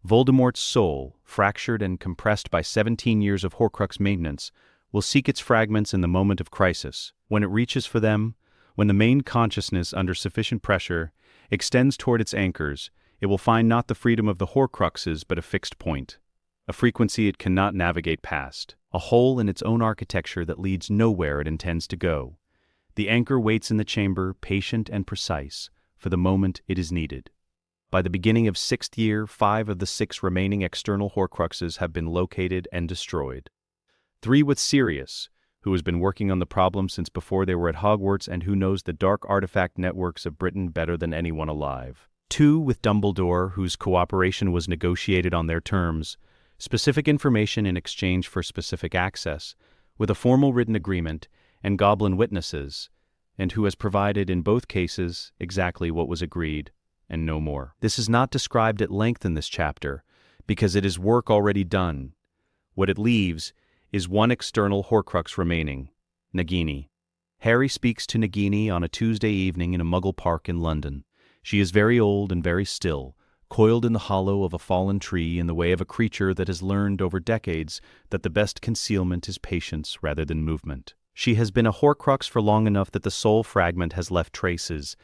Voldemort's soul, fractured and compressed by 17 years of Horcrux maintenance, will seek its fragments in the moment of crisis. When it reaches for them, when the main consciousness, under sufficient pressure, extends toward its anchors, it will find not the freedom of the Horcruxes but a fixed point, a frequency it cannot navigate past, a hole in its own architecture that leads nowhere it intends to go. The anchor waits in the chamber, patient and precise, for the moment it is needed. By the beginning of 6th year, 5 of the 6 remaining external Horcruxes have been located and destroyed. 3 with Sirius, who has been working on the problem since before they were at Hogwarts and who knows the dark artifact networks of Britain better than anyone alive. 2 with Dumbledore, whose cooperation was negotiated on their terms, specific information in exchange for specific access, with a formal written agreement and goblin witnesses, and who has provided in both cases exactly what was agreed, and no more. This is not described at length in this chapter, because it is work already done. What it leaves is one external Horcrux remaining, Nagini. Harry speaks to Nagini on a Tuesday evening in a Muggle park in London. She is very old and very still, coiled in the hollow of a fallen tree in the way of a creature that has learned over decades that the best concealment is patience rather than movement. She has been a Horcrux for long enough that the soul fragment has left traces,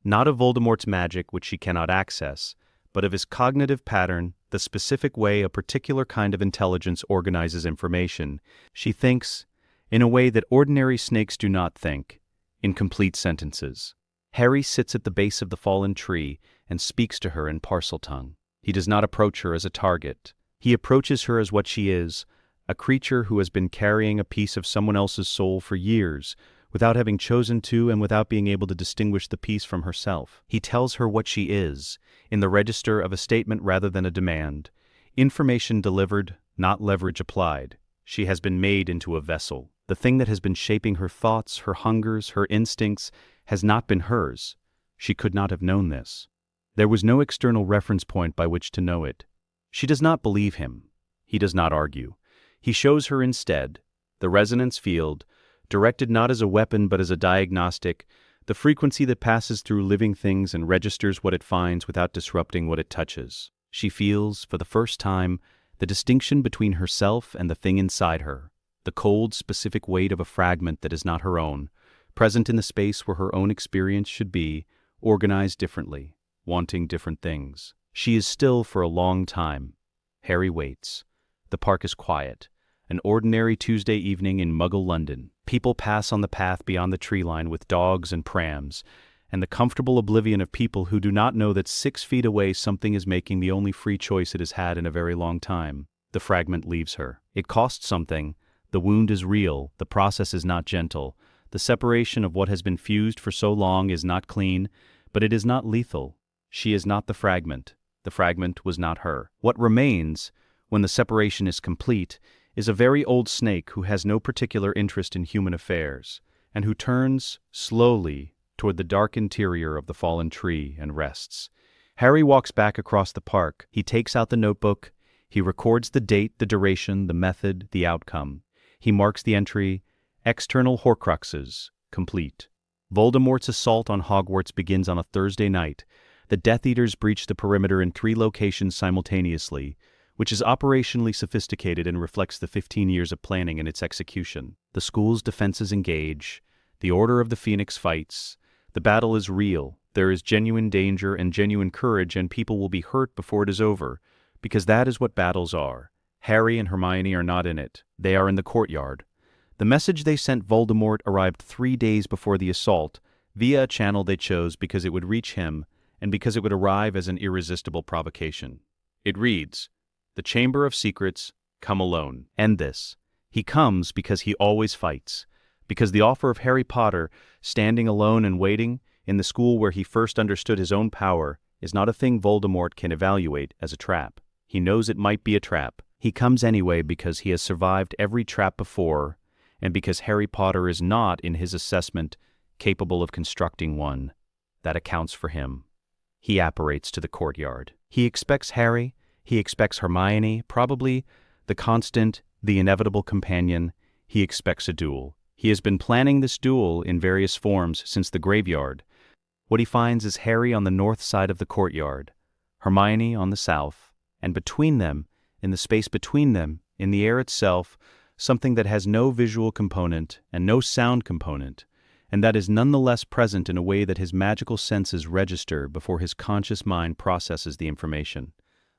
not of Voldemort's magic which she cannot access, but of his cognitive pattern, the specific way a particular kind of intelligence organizes information. She thinks, in a way that ordinary snakes do not think, in complete sentences. Harry sits at the base of the fallen tree and speaks to her in Parseltongue. He does not approach her as a target. He approaches her as what she is, a creature who has been carrying a piece of someone else's soul for years, without having chosen to and without being able to distinguish the piece from herself. He tells her what she is, in the register of a statement rather than a demand. Information delivered, not leverage applied. She has been made into a vessel. The thing that has been shaping her thoughts, her hungers, her instincts, has not been hers. She could not have known this. There was no external reference point by which to know it. She does not believe him. He does not argue. He shows her instead the resonance field, directed not as a weapon but as a diagnostic, the frequency that passes through living things and registers what it finds without disrupting what it touches. She feels, for the first time, the distinction between herself and the thing inside her, the cold, specific weight of a fragment that is not her own, present in the space where her own experience should be, organized differently, wanting different things. She is still for a long time. Harry waits. The park is quiet. An ordinary Tuesday evening in Muggle London. People pass on the path beyond the tree line with dogs and prams, and the comfortable oblivion of people who do not know that 6 feet away something is making the only free choice it has had in a very long time. The fragment leaves her. It costs something. The wound is real. The process is not gentle. The separation of what has been fused for so long is not clean, but it is not lethal. She is not the fragment. The fragment was not her. What remains, when the separation is complete, is a very old snake who has no particular interest in human affairs, and who turns, slowly, toward the dark interior of the fallen tree and rests. Harry walks back across the park. He takes out the notebook. He records the date, the duration, the method, the outcome. He marks the entry, "External Horcruxes, complete." Voldemort's assault on Hogwarts begins on a Thursday night. The Death Eaters breach the perimeter in 3 locations simultaneously, which is operationally sophisticated and reflects the 15 years of planning and its execution. The school's defenses engage. The Order of the Phoenix fights. The battle is real. There is genuine danger and genuine courage, and people will be hurt before it is over, because that is what battles are. Harry and Hermione are not in it. They are in the courtyard. The message they sent Voldemort arrived 3 days before the assault, via a channel they chose because it would reach him, and because it would arrive as an irresistible provocation. It reads, "The Chamber of Secrets, come alone." End this. He comes because he always fights, because the offer of Harry Potter, standing alone and waiting, in the school where he first understood his own power, is not a thing Voldemort can evaluate as a trap. He knows it might be a trap. He comes anyway because he has survived every trap before, and because Harry Potter is not, in his assessment, capable of constructing one. That accounts for him. He apparates to the courtyard. He expects Harry, he expects Hermione, probably the constant, the inevitable companion. He expects a duel. He has been planning this duel in various forms since the graveyard. What he finds is Harry on the north side of the courtyard, Hermione on the south, and between them, in the space between them, in the air itself, something that has no visual component and no sound component, and that is nonetheless present in a way that his magical senses register before his conscious mind processes the information.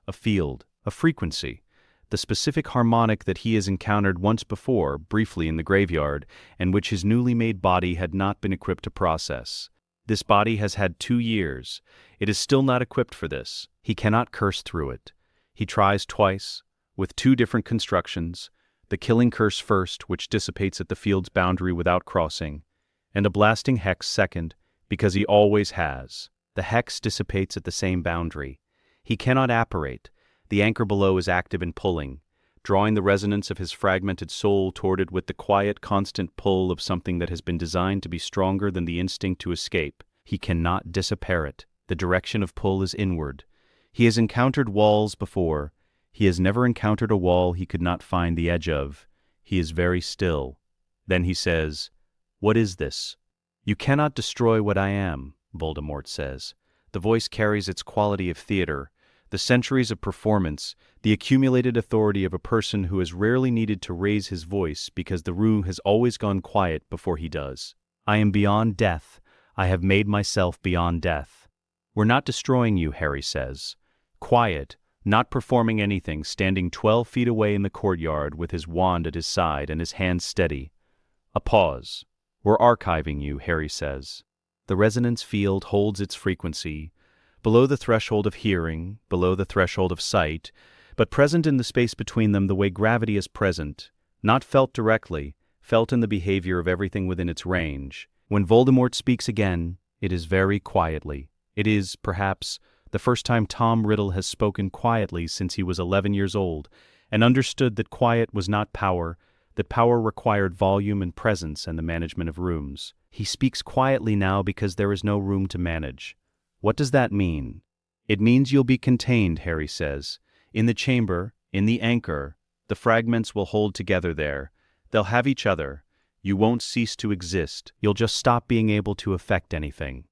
A field, a frequency, the specific harmonic that he has encountered once before, briefly in the graveyard, and which his newly made body had not been equipped to process. This body has had 2 years. It is still not equipped for this. He cannot curse through it. He tries twice, with 2 different constructions, the killing curse first, which dissipates at the field's boundary without crossing, and a blasting hex second, because he always has. The hex dissipates at the same boundary. He cannot apparate. The anchor below is active and pulling, drawing the resonance of his fragmented soul toward it with the quiet, constant pull of something that has been designed to be stronger than the instinct to escape. He cannot disapparate. The direction of pull is inward. He has encountered walls before. He has never encountered a wall he could not find the edge of. He is very still. Then he says, "What is this?" "You cannot destroy what I am," Voldemort says. The voice carries its quality of theater, the centuries of performance, the accumulated authority of a person who has rarely needed to raise his voice because the room has always gone quiet before he does. "I am beyond death. I have made myself beyond death." "We're not destroying you," Harry says. Quiet, not performing anything, standing 12 feet away in the courtyard with his wand at his side and his hands steady. A pause. "We're archiving you," Harry says. The resonance field holds its frequency, below the threshold of hearing, below the threshold of sight, but present in the space between them the way gravity is present, not felt directly, felt in the behavior of everything within its range. When Voldemort speaks again, it is very quietly. It is, perhaps, the first time Tom Riddle has spoken quietly since he was 11 years old, and understood that quiet was not power, that power required volume and presence and the management of rooms. He speaks quietly now because there is no room to manage. What does that mean? "It means you'll be contained," Harry says. "In the chamber, in the anchor, the fragments will hold together there. They'll have each other. You won't cease to exist. You'll just stop being able to affect anything.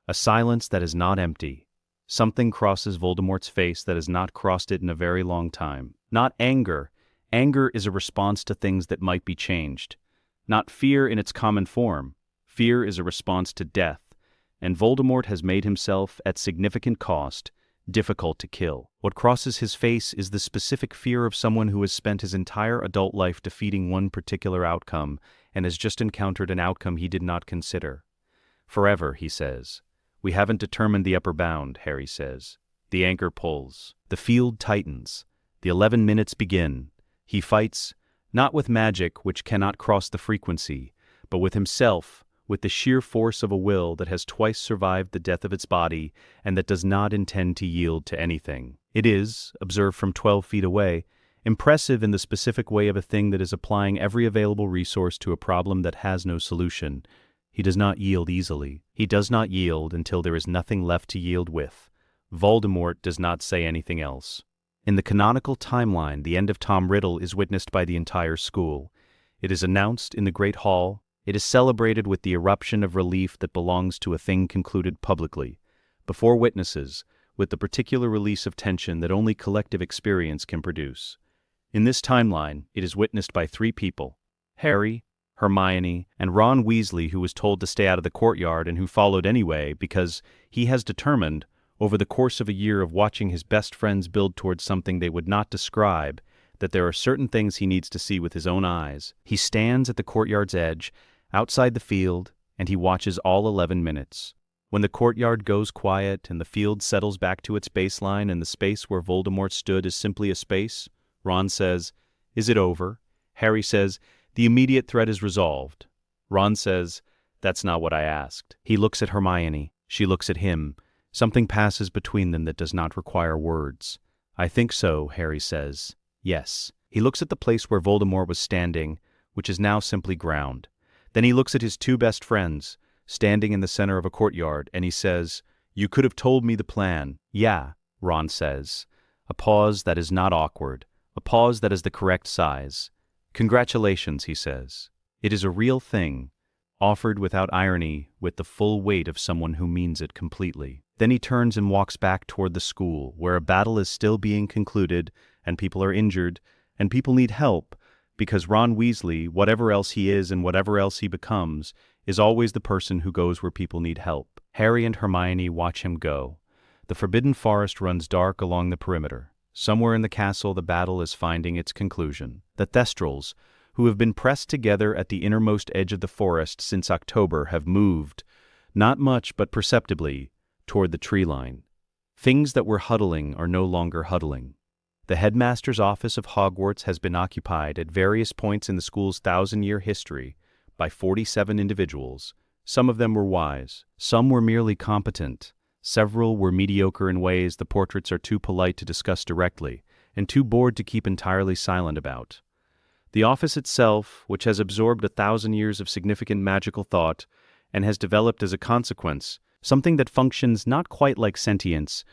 A silence that is not empty. Something crosses Voldemort's face that has not crossed it in a very long time. Not anger. Anger is a response to things that might be changed. Not fear in its common form. Fear is a response to death, and Voldemort has made himself, at significant cost, difficult to kill. What crosses his face is the specific fear of someone who has spent his entire adult life defeating one particular outcome and has just encountered an outcome he did not consider. Forever, he says. We haven't determined the upper bound, Harry says. The anchor pulls. The field tightens. The 11 minutes begin. He fights, not with magic which cannot cross the frequency, but with himself, with the sheer force of a will that has twice survived the death of its body and that does not intend to yield to anything. It is, observed from 12 feet away, impressive in the specific way of a thing that is applying every available resource to a problem that has no solution. He does not yield easily. He does not yield until there is nothing left to yield with. Voldemort does not say anything else. In the canonical timeline, the end of Tom Riddle is witnessed by the entire school. It is announced in the Great Hall. It is celebrated with the eruption of relief that belongs to a thing concluded publicly, before witnesses, with the particular release of tension that only collective experience can produce. In this timeline, it is witnessed by 3 people: Harry, Hermione, and Ron Weasley, who was told to stay out of the courtyard and who followed anyway because he has determined, over the course of a year of watching his best friends build towards something they would not describe, that there are certain things he needs to see with his own eyes. He stands at the courtyard's edge, outside the field, and he watches all 11 minutes. When the courtyard goes quiet and the field settles back to its baseline and the space where Voldemort stood is simply a space, Ron says, "Is it over?" Harry says, "The immediate threat is resolved." Ron says, "That's not what I asked." He looks at Hermione. She looks at him. Something passes between them that does not require words. "I think so," Harry says. "Yes." He looks at the place where Voldemort was standing, which is now simply ground. Then he looks at his 2 best friends, standing in the center of a courtyard, and he says, "You could have told me the plan." "Yeah," Ron says. A pause that is not awkward. A pause that is the correct size. "Congratulations," he says. It is a real thing, offered without irony, with the full weight of someone who means it completely. Then he turns and walks back toward the school, where a battle is still being concluded, and people are injured, and people need help, because Ron Weasley, whatever else he is and whatever else he becomes, is always the person who goes where people need help. Harry and Hermione watch him go. The Forbidden Forest runs dark along the perimeter. Somewhere in the castle the battle is finding its conclusion. The Thestrals, who have been pressed together at the innermost edge of the forest since October, have moved, not much but perceptibly, toward the tree line. Things that were huddling are no longer huddling. The headmaster's office of Hogwarts has been occupied at various points in the school's 1,000-year history by 47 individuals. Some of them were wise. Some were merely competent. Several were mediocre in ways the portraits are too polite to discuss directly and too bored to keep entirely silent about. The office itself, which has absorbed 1,000 years of significant magical thought and has developed as a consequence something that functions not quite like sentience,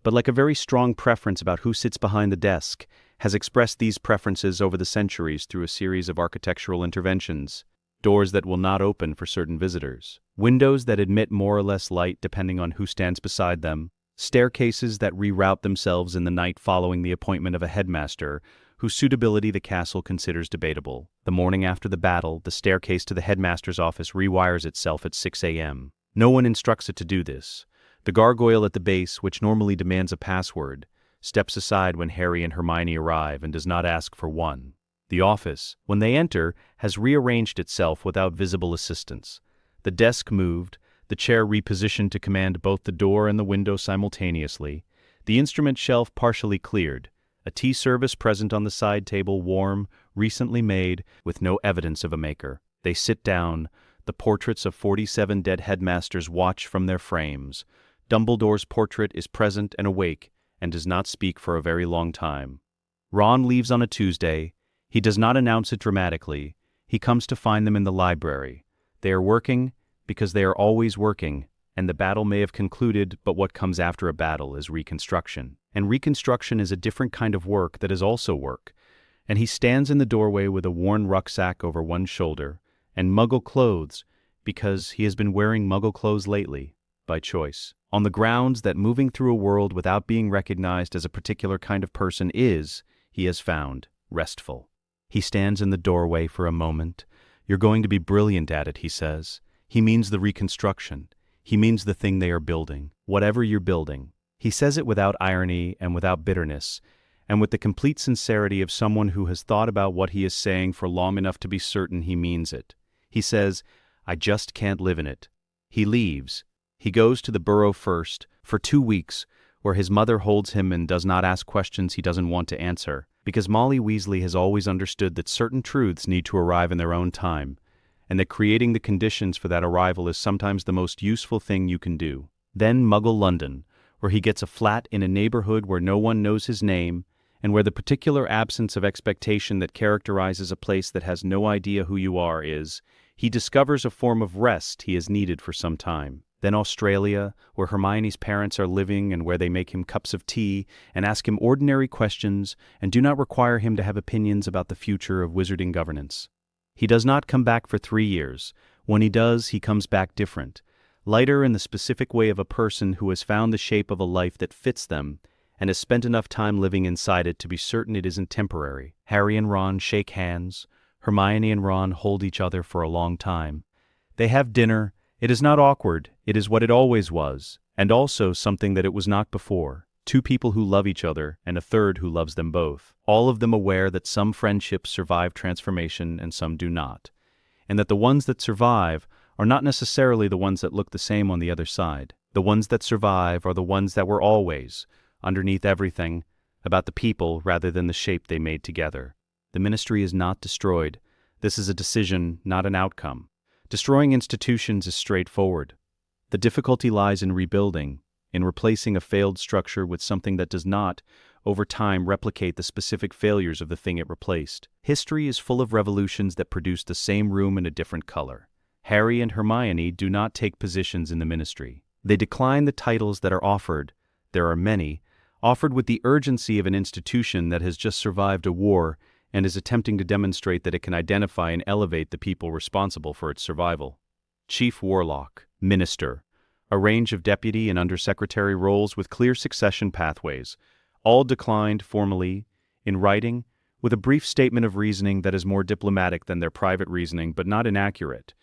but like a very strong preference about who sits behind the desk, has expressed these preferences over the centuries through a series of architectural interventions. Doors that will not open for certain visitors. Windows that admit more or less light depending on who stands beside them. Staircases that reroute themselves in the night following the appointment of a headmaster, whose suitability the castle considers debatable. The morning after the battle, the staircase to the headmaster's office rewires itself at 6 a.m. No one instructs it to do this. The gargoyle at the base, which normally demands a password, steps aside when Harry and Hermione arrive and does not ask for one. The office, when they enter, has rearranged itself without visible assistance. The desk moved, the chair repositioned to command both the door and the window simultaneously, the instrument shelf partially cleared, a tea service present on the side table warm, recently made, with no evidence of a maker. They sit down. The portraits of 47 dead headmasters watch from their frames. Dumbledore's portrait is present and awake, and does not speak for a very long time. Ron leaves on a Tuesday. He does not announce it dramatically. He comes to find them in the library. They are working because they are always working, and the battle may have concluded, but what comes after a battle is reconstruction. And reconstruction is a different kind of work that is also work. And he stands in the doorway with a worn rucksack over one shoulder, and Muggle clothes, because he has been wearing Muggle clothes lately, by choice. on the grounds that moving through a world without being recognized as a particular kind of person is, he has found, restful. He stands in the doorway for a moment. You're going to be brilliant at it, he says. He means the reconstruction. He means the thing they are building, whatever you're building. He says it without irony and without bitterness, and with the complete sincerity of someone who has thought about what he is saying for long enough to be certain he means it. He says, I just can't live in it. He leaves. He goes to the burrow first, for 2 weeks, where his mother holds him and does not ask questions he doesn't want to answer, because Molly Weasley has always understood that certain truths need to arrive in their own time, and that creating the conditions for that arrival is sometimes the most useful thing you can do. Then Muggle London, where he gets a flat in a neighborhood where no one knows his name, and where the particular absence of expectation that characterizes a place that has no idea who you are is, he discovers a form of rest he has needed for some time. Then Australia, where Hermione's parents are living and where they make him cups of tea and ask him ordinary questions and do not require him to have opinions about the future of wizarding governance. He does not come back for 3 years. When he does, he comes back different, lighter in the specific way of a person who has found the shape of a life that fits them and has spent enough time living inside it to be certain it isn't temporary. Harry and Ron shake hands. Hermione and Ron hold each other for a long time. They have dinner. It is not awkward. It is what it always was, and also something that it was not before. 2 people who love each other and a third who loves them both. All of them aware that some friendships survive transformation and some do not, and that the ones that survive are not necessarily the ones that look the same on the other side. The ones that survive are the ones that were always, underneath everything, about the people rather than the shape they made together. The Ministry is not destroyed. This is a decision, not an outcome. Destroying institutions is straightforward. The difficulty lies in rebuilding, in replacing a failed structure with something that does not, over time, replicate the specific failures of the thing it replaced. History is full of revolutions that produce the same room in a different color. Harry and Hermione do not take positions in the Ministry. They decline the titles that are offered, there are many, offered with the urgency of an institution that has just survived a war and is attempting to demonstrate that it can identify and elevate the people responsible for its survival. Chief Warlock, Minister, a range of deputy and undersecretary roles with clear succession pathways, all declined formally, in writing, with a brief statement of reasoning that is more diplomatic than their private reasoning but not inaccurate.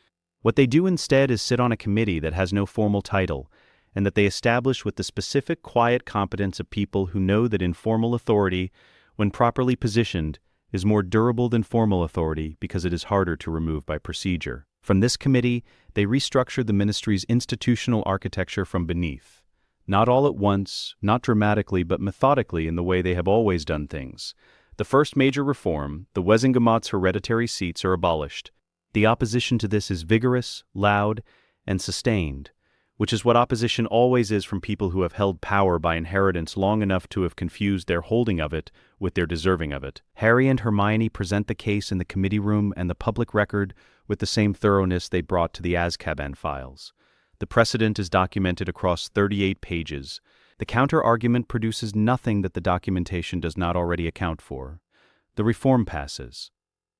What they do instead is sit on a committee that has no formal title, and that they establish with the specific quiet competence of people who know that informal authority, when properly positioned, is more durable than formal authority because it is harder to remove by procedure. From this committee, they restructured the Ministry's institutional architecture from beneath. Not all at once, not dramatically, but methodically in the way they have always done things. The first major reform, the Wesengamott's hereditary seats, are abolished. The opposition to this is vigorous, loud, and sustained, which is what opposition always is from people who have held power by inheritance long enough to have confused their holding of it with their deserving of it. Harry and Hermione present the case in the committee room and the public record with the same thoroughness they brought to the Azkaban files. The precedent is documented across 38 pages. The counter-argument produces nothing that the documentation does not already account for. The reform passes.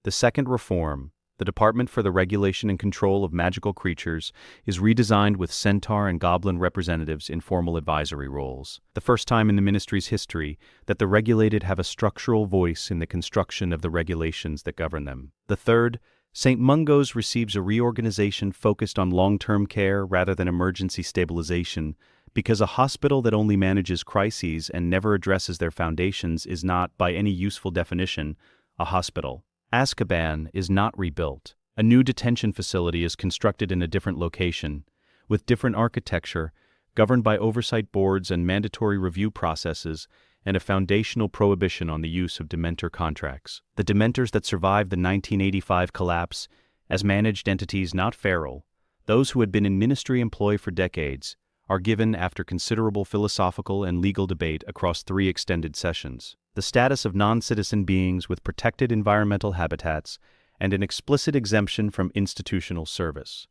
The second reform, the Department for the Regulation and Control of Magical Creatures, is redesigned with centaur and goblin representatives in formal advisory roles. The first time in the Ministry's history that the regulated have a structural voice in the construction of the regulations that govern them. The third, St. Mungo's receives a reorganization focused on long-term care rather than emergency stabilization, because a hospital that only manages crises and never addresses their foundations is not, by any useful definition, a hospital. Azkaban is not rebuilt. A new detention facility is constructed in a different location, with different architecture, governed by oversight boards and mandatory review processes, and a foundational prohibition on the use of Dementor contracts. The Dementors that survived the 1985 collapse, as managed entities not feral, those who had been in Ministry employ for decades, are given, after considerable philosophical and legal debate across 3 extended sessions, the status of non-citizen beings with protected environmental habitats and an explicit exemption from institutional service.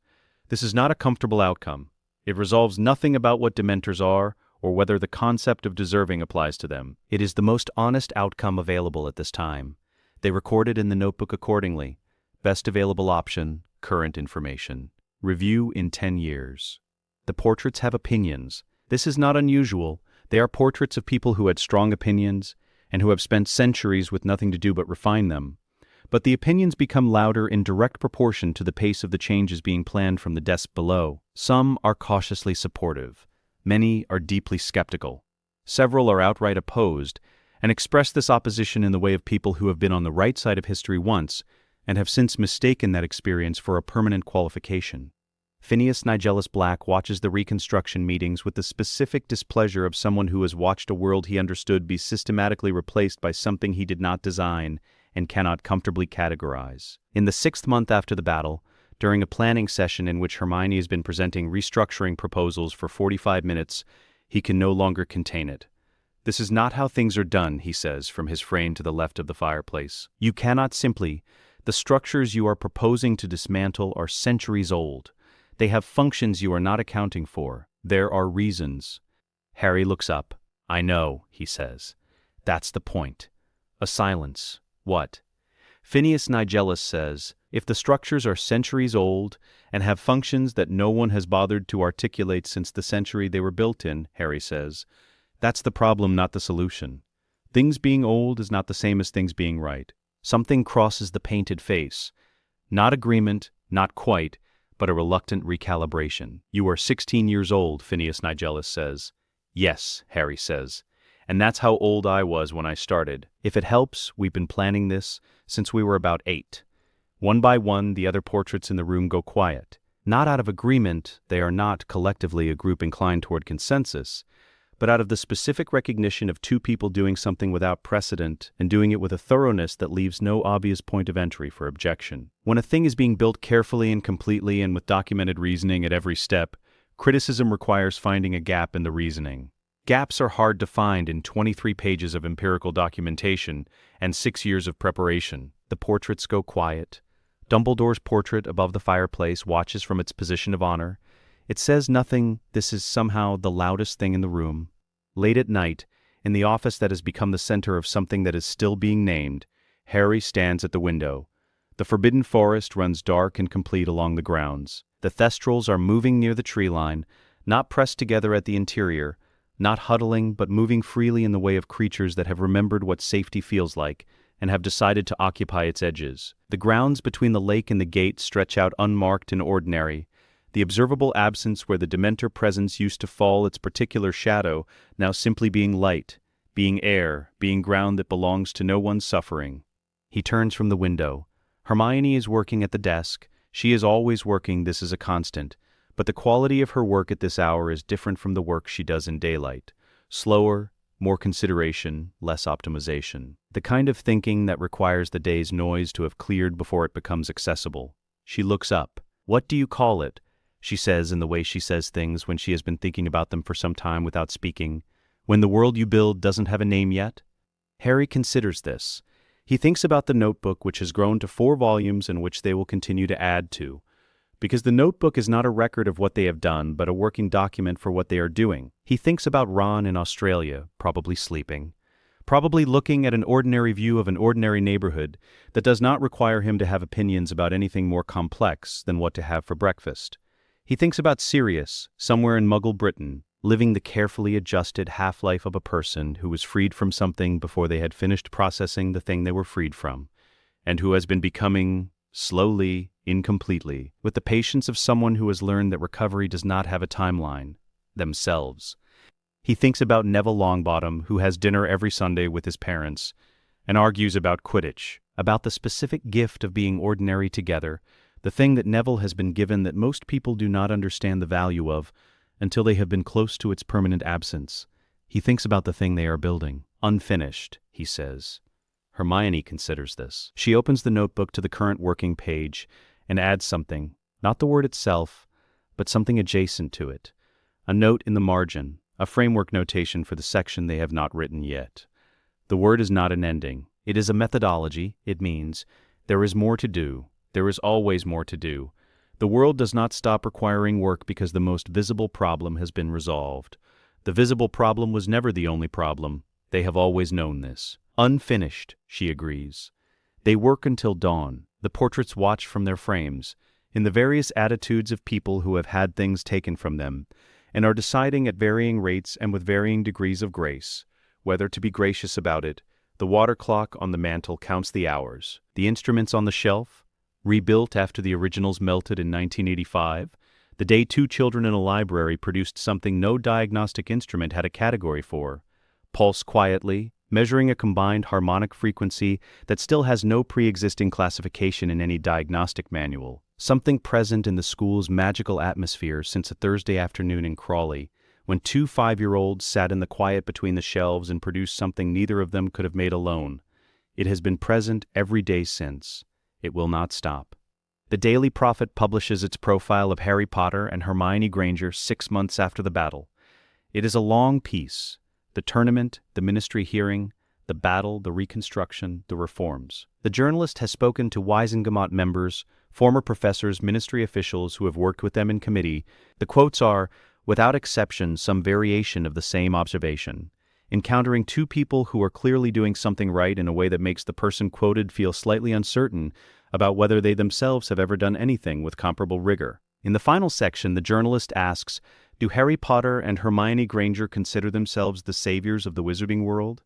This is not a comfortable outcome. It resolves nothing about what Dementors are or whether the concept of deserving applies to them. It is the most honest outcome available at this time. They recorded in the notebook accordingly. Best available option, current information. Review in 10 years. The portraits have opinions. This is not unusual. They are portraits of people who had strong opinions and who have spent centuries with nothing to do but refine them. But the opinions become louder in direct proportion to the pace of the changes being planned from the desk below. Some are cautiously supportive. Many are deeply skeptical. Several are outright opposed, and express this opposition in the way of people who have been on the right side of history once and have since mistaken that experience for a permanent qualification. Phineas Nigellus Black watches the Reconstruction meetings with the specific displeasure of someone who has watched a world he understood be systematically replaced by something he did not design and cannot comfortably categorize. In the 6th month after the battle, during a planning session in which Hermione has been presenting restructuring proposals for 45 minutes, he can no longer contain it. "This is not how things are done," he says from his frame to the left of the fireplace. "You cannot simply. The structures you are proposing to dismantle are centuries old. They have functions you are not accounting for. There are reasons." Harry looks up. "I know," he says. "That's the point." A silence. What? Phineas Nigellus says, "If the structures are centuries old and have functions that no one has bothered to articulate since the century they were built in," Harry says, "that's the problem, not the solution. Things being old is not the same as things being right." Something crosses the painted face. Not agreement, not quite, but a reluctant recalibration. "You are 16 years old," Phineas Nigellus says. "Yes," Harry says. "And that's how old I was when I started. If it helps, we've been planning this since we were about 8. One by one, the other portraits in the room go quiet. Not out of agreement, they are not collectively a group inclined toward consensus, but out of the specific recognition of two people doing something without precedent and doing it with a thoroughness that leaves no obvious point of entry for objection. When a thing is being built carefully and completely and with documented reasoning at every step, criticism requires finding a gap in the reasoning. Gaps are hard to find in 23 pages of empirical documentation and 6 years of preparation. The portraits go quiet. Dumbledore's portrait above the fireplace watches from its position of honor. It says nothing. This is somehow the loudest thing in the room. Late at night, in the office that has become the center of something that is still being named, Harry stands at the window. The forbidden forest runs dark and complete along the grounds. The thestrals are moving near the tree line, not pressed together at the interior, not huddling but moving freely in the way of creatures that have remembered what safety feels like and have decided to occupy its edges. The grounds between the lake and the gate stretch out unmarked and ordinary, the observable absence where the Dementor presence used to fall its particular shadow now simply being light, being air, being ground that belongs to no one's suffering. He turns from the window. Hermione is working at the desk. She is always working, this is a constant. But the quality of her work at this hour is different from the work she does in daylight. Slower, more consideration, less optimization. The kind of thinking that requires the day's noise to have cleared before it becomes accessible. She looks up. "What do you call it?" she says in the way she says things when she has been thinking about them for some time without speaking. "When the world you build doesn't have a name yet?" Harry considers this. He thinks about the notebook which has grown to 4 volumes and which they will continue to add to. Because the notebook is not a record of what they have done, but a working document for what they are doing. He thinks about Ron in Australia, probably sleeping, probably looking at an ordinary view of an ordinary neighborhood that does not require him to have opinions about anything more complex than what to have for breakfast. He thinks about Sirius, somewhere in Muggle Britain, living the carefully adjusted half-life of a person who was freed from something before they had finished processing the thing they were freed from, and who has been becoming, slowly, incompletely, with the patience of someone who has learned that recovery does not have a timeline, themselves. He thinks about Neville Longbottom, who has dinner every Sunday with his parents, and argues about Quidditch, about the specific gift of being ordinary together, the thing that Neville has been given that most people do not understand the value of until they have been close to its permanent absence. He thinks about the thing they are building. Unfinished, he says. Hermione considers this. She opens the notebook to the current working page and adds something, not the word itself, but something adjacent to it. A note in the margin, a framework notation for the section they have not written yet. The word is not an ending. It is a methodology. It means, there is more to do. There is always more to do. The world does not stop requiring work because the most visible problem has been resolved. The visible problem was never the only problem. They have always known this. Unfinished, she agrees. They work until dawn. The portraits watch from their frames, in the various attitudes of people who have had things taken from them, and are deciding at varying rates and with varying degrees of grace whether to be gracious about it. The water clock on the mantel counts the hours. The instruments on the shelf, rebuilt after the originals melted in 1985, the day two children in a library produced something no diagnostic instrument had a category for. Pulse quietly, measuring a combined harmonic frequency that still has no pre-existing classification in any diagnostic manual. Something present in the school's magical atmosphere since a Thursday afternoon in Crawley, when two 5-year-olds sat in the quiet between the shelves and produced something neither of them could have made alone. It has been present every day since. It will not stop. The Daily Prophet publishes its profile of Harry Potter and Hermione Granger 6 months after the battle. It is a long piece. The tournament, the ministry hearing, the battle, the reconstruction, the reforms. The journalist has spoken to Wisengamot members, former professors, ministry officials who have worked with them in committee. The quotes are, without exception, some variation of the same observation. Encountering two people who are clearly doing something right in a way that makes the person quoted feel slightly uncertain about whether they themselves have ever done anything with comparable rigor. In the final section, the journalist asks, do Harry Potter and Hermione Granger consider themselves the saviors of the wizarding world?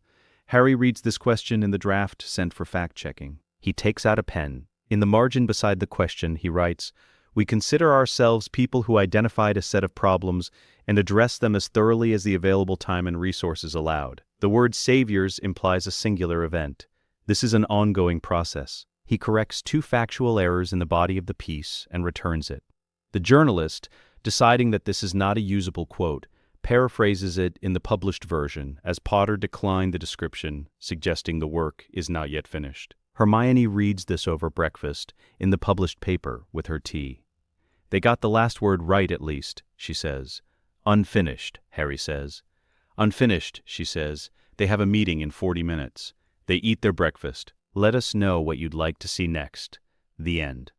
Harry reads this question in the draft sent for fact-checking. He takes out a pen. In the margin beside the question, he writes, we consider ourselves people who identified a set of problems and addressed them as thoroughly as the available time and resources allowed. The word saviors implies a singular event. This is an ongoing process. He corrects two factual errors in the body of the piece and returns it. The journalist, deciding that this is not a usable quote, paraphrases it in the published version as Potter declined the description, suggesting the work is not yet finished. Hermione reads this over breakfast in the published paper with her tea. They got the last word right at least, she says. Unfinished, Harry says. Unfinished, she says. They have a meeting in 40 minutes. They eat their breakfast. Let us know what you'd like to see next. The end.